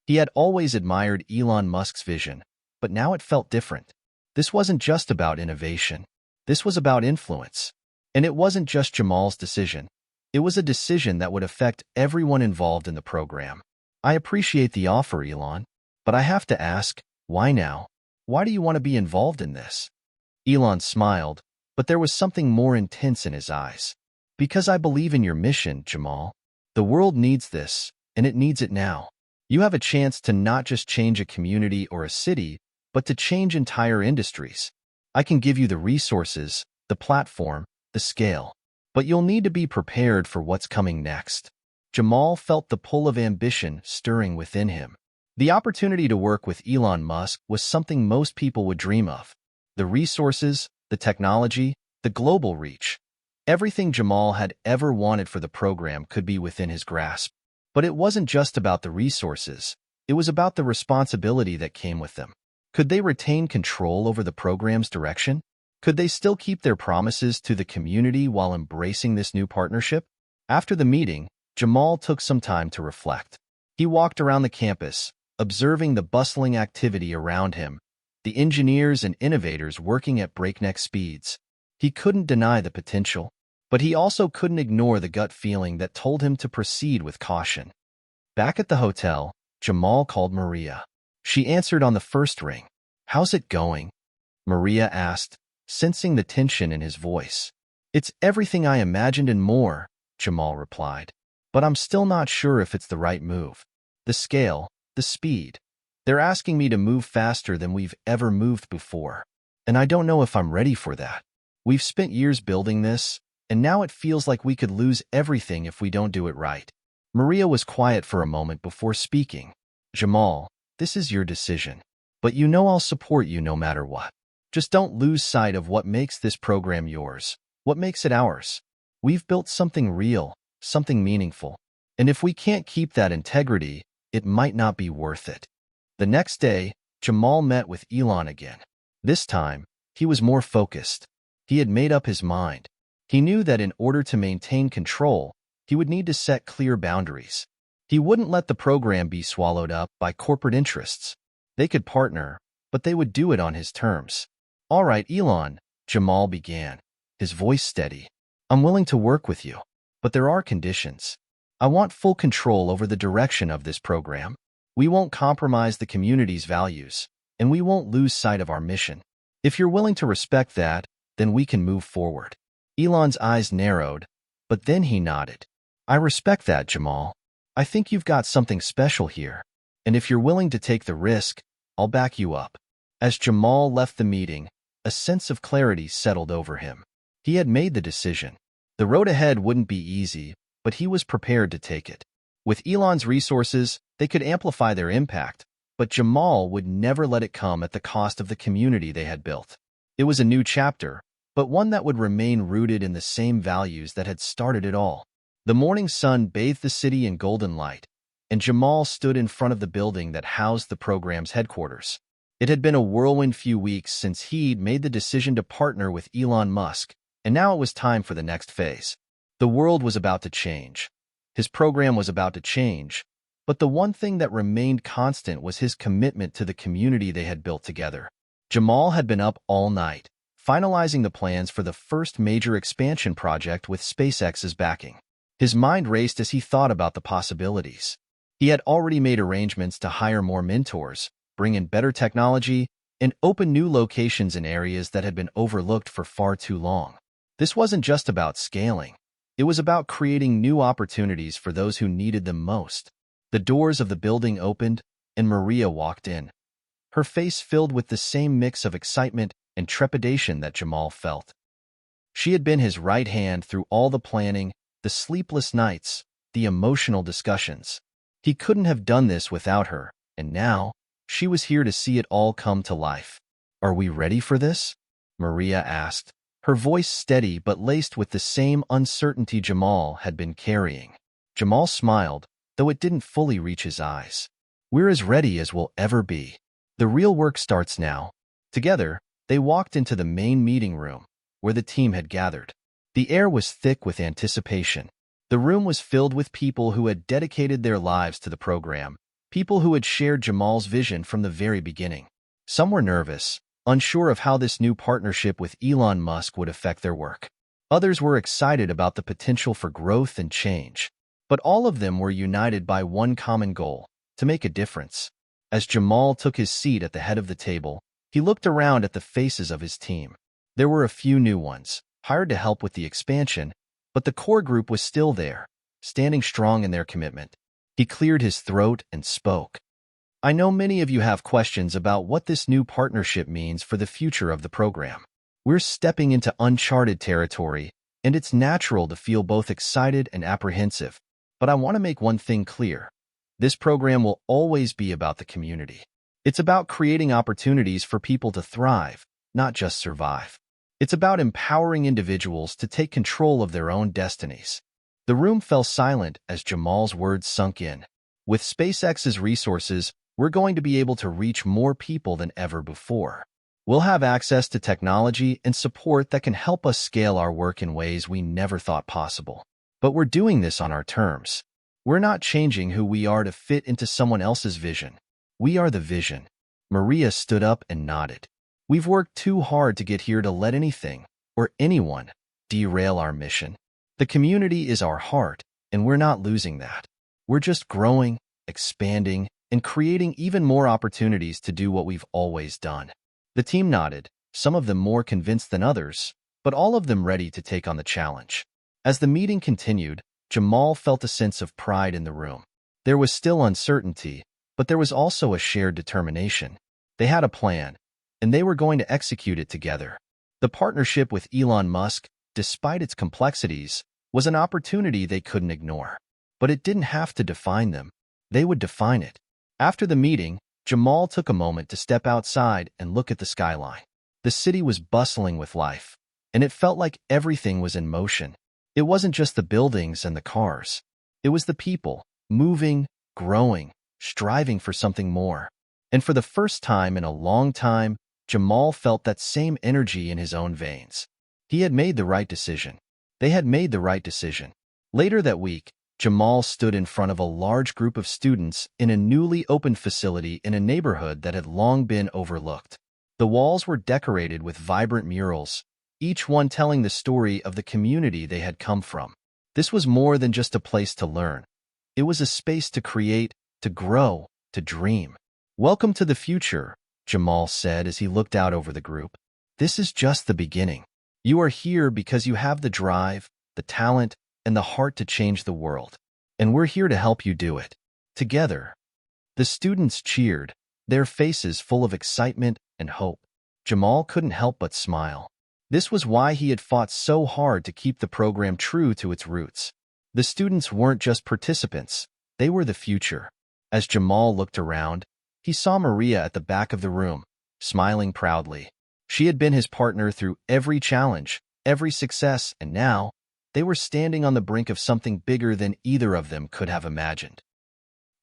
He had always admired Elon Musk's vision, but now it felt different. This wasn't just about innovation. This was about influence. And it wasn't just Jamal's decision. It was a decision that would affect everyone involved in the program. I appreciate the offer, Elon, but I have to ask, why now? Why do you want to be involved in this? Elon smiled, but there was something more intense in his eyes. Because I believe in your mission, Jamal. The world needs this, and it needs it now. You have a chance to not just change a community or a city, but to change entire industries. I can give you the resources, the platform, the scale. But you'll need to be prepared for what's coming next. Jamal felt the pull of ambition stirring within him. The opportunity to work with Elon Musk was something most people would dream of. The resources, the technology, the global reach. Everything Jamal had ever wanted for the program could be within his grasp. But it wasn't just about the resources. It was about the responsibility that came with them. Could they retain control over the program's direction? Could they still keep their promises to the community while embracing this new partnership? After the meeting, Jamal took some time to reflect. He walked around the campus, observing the bustling activity around him, the engineers and innovators working at breakneck speeds. He couldn't deny the potential, but he also couldn't ignore the gut feeling that told him to proceed with caution. Back at the hotel, Jamal called Maria. She answered on the first ring. "How's it going?" Maria asked, sensing the tension in his voice. "It's everything I imagined and more," Jamal replied. "But I'm still not sure if it's the right move. The scale, the speed. They're asking me to move faster than we've ever moved before. And I don't know if I'm ready for that. We've spent years building this, and now it feels like we could lose everything if we don't do it right." Maria was quiet for a moment before speaking. "Jamal, this is your decision. But you know I'll support you no matter what. Just don't lose sight of what makes this program yours, what makes it ours. We've built something real, something meaningful. And if we can't keep that integrity, it might not be worth it." The next day, Jamal met with Elon again. This time, he was more focused. He had made up his mind. He knew that in order to maintain control, he would need to set clear boundaries. He wouldn't let the program be swallowed up by corporate interests. They could partner, but they would do it on his terms. "All right, Elon," Jamal began, his voice steady. "I'm willing to work with you, but there are conditions. I want full control over the direction of this program. We won't compromise the community's values, and we won't lose sight of our mission. If you're willing to respect that, then we can move forward." Elon's eyes narrowed, but then he nodded. "I respect that, Jamal. I think you've got something special here. And if you're willing to take the risk, I'll back you up. As Jamal left the meeting, a sense of clarity settled over him. He had made the decision. The road ahead wouldn't be easy, but he was prepared to take it. With Elon's resources, they could amplify their impact, but Jamal would never let it come at the cost of the community they had built. It was a new chapter, but one that would remain rooted in the same values that had started it all. The morning sun bathed the city in golden light, and Jamal stood in front of the building that housed the program's headquarters. It had been a whirlwind few weeks since he'd made the decision to partner with Elon Musk, and now it was time for the next phase. The world was about to change. His program was about to change, but the one thing that remained constant was his commitment to the community they had built together. Jamal had been up all night, finalizing the plans for the first major expansion project with SpaceX's backing. His mind raced as he thought about the possibilities. He had already made arrangements to hire more mentors, bring in better technology, and open new locations in areas that had been overlooked for far too long. This wasn't just about scaling. It was about creating new opportunities for those who needed them most. The doors of the building opened, and Maria walked in, her face filled with the same mix of excitement and trepidation that Jamal felt. She had been his right hand through all the planning, the sleepless nights, the emotional discussions. He couldn't have done this without her, and now, she was here to see it all come to life. "Are we ready for this?" Maria asked, her voice steady but laced with the same uncertainty Jamal had been carrying. Jamal smiled, though it didn't fully reach his eyes. "We're as ready as we'll ever be. The real work starts now." Together, they walked into the main meeting room, where the team had gathered. The air was thick with anticipation. The room was filled with people who had dedicated their lives to the program, people who had shared Jamal's vision from the very beginning. Some were nervous, unsure of how this new partnership with Elon Musk would affect their work. Others were excited about the potential for growth and change. But all of them were united by one common goal: to make a difference. As Jamal took his seat at the head of the table, he looked around at the faces of his team. There were a few new ones, hired to help with the expansion, but the core group was still there, standing strong in their commitment. He cleared his throat and spoke. "I know many of you have questions about what this new partnership means for the future of the program. We're stepping into uncharted territory, and it's natural to feel both excited and apprehensive. But I want to make one thing clear. This program will always be about the community. It's about creating opportunities for people to thrive, not just survive. It's about empowering individuals to take control of their own destinies." The room fell silent as Jamal's words sunk in. "With SpaceX's resources, we're going to be able to reach more people than ever before. We'll have access to technology and support that can help us scale our work in ways we never thought possible. But we're doing this on our terms. We're not changing who we are to fit into someone else's vision. We are the vision." Maria stood up and nodded. "We've worked too hard to get here to let anything, or anyone, derail our mission. The community is our heart, and we're not losing that. We're just growing, expanding, and creating even more opportunities to do what we've always done." The team nodded, some of them more convinced than others, but all of them ready to take on the challenge. As the meeting continued, Jamal felt a sense of pride in the room. There was still uncertainty, but there was also a shared determination. They had a plan, and they were going to execute it together. The partnership with Elon Musk, despite its complexities, was an opportunity they couldn't ignore. But it didn't have to define them. They would define it. After the meeting, Jamal took a moment to step outside and look at the skyline. The city was bustling with life, and it felt like everything was in motion. It wasn't just the buildings and the cars. It was the people, moving, growing, striving for something more. And for the first time in a long time, Jamal felt that same energy in his own veins. He had made the right decision. They had made the right decision. Later that week, Jamal stood in front of a large group of students in a newly opened facility in a neighborhood that had long been overlooked. The walls were decorated with vibrant murals, each one telling the story of the community they had come from. This was more than just a place to learn. It was a space to create, to grow, to dream. "Welcome to the future," Jamal said as he looked out over the group. "This is just the beginning. You are here because you have the drive, the talent, and the heart to change the world. And we're here to help you do it. Together." The students cheered, their faces full of excitement and hope. Jamal couldn't help but smile. This was why he had fought so hard to keep the program true to its roots. The students weren't just participants, they were the future. As Jamal looked around, he saw Maria at the back of the room, smiling proudly. She had been his partner through every challenge, every success, and now, they were standing on the brink of something bigger than either of them could have imagined.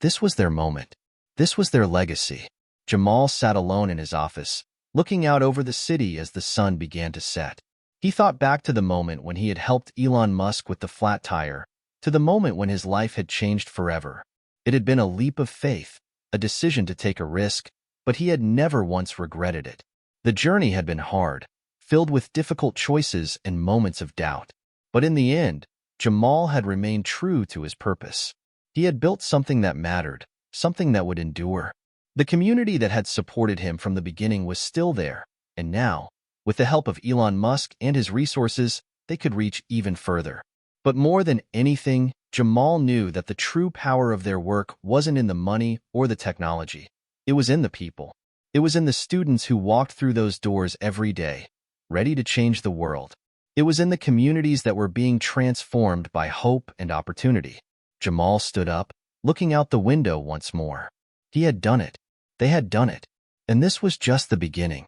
This was their moment. This was their legacy. Jamal sat alone in his office, looking out over the city as the sun began to set. He thought back to the moment when he had helped Elon Musk with the flat tire, to the moment when his life had changed forever. It had been a leap of faith, a decision to take a risk, but he had never once regretted it. The journey had been hard, filled with difficult choices and moments of doubt. But in the end, Jamal had remained true to his purpose. He had built something that mattered, something that would endure. The community that had supported him from the beginning was still there, and now, with the help of Elon Musk and his resources, they could reach even further. But more than anything, Jamal knew that the true power of their work wasn't in the money or the technology. It was in the people. It was in the students who walked through those doors every day, ready to change the world. It was in the communities that were being transformed by hope and opportunity. Jamal stood up, looking out the window once more. He had done it. They had done it. And this was just the beginning.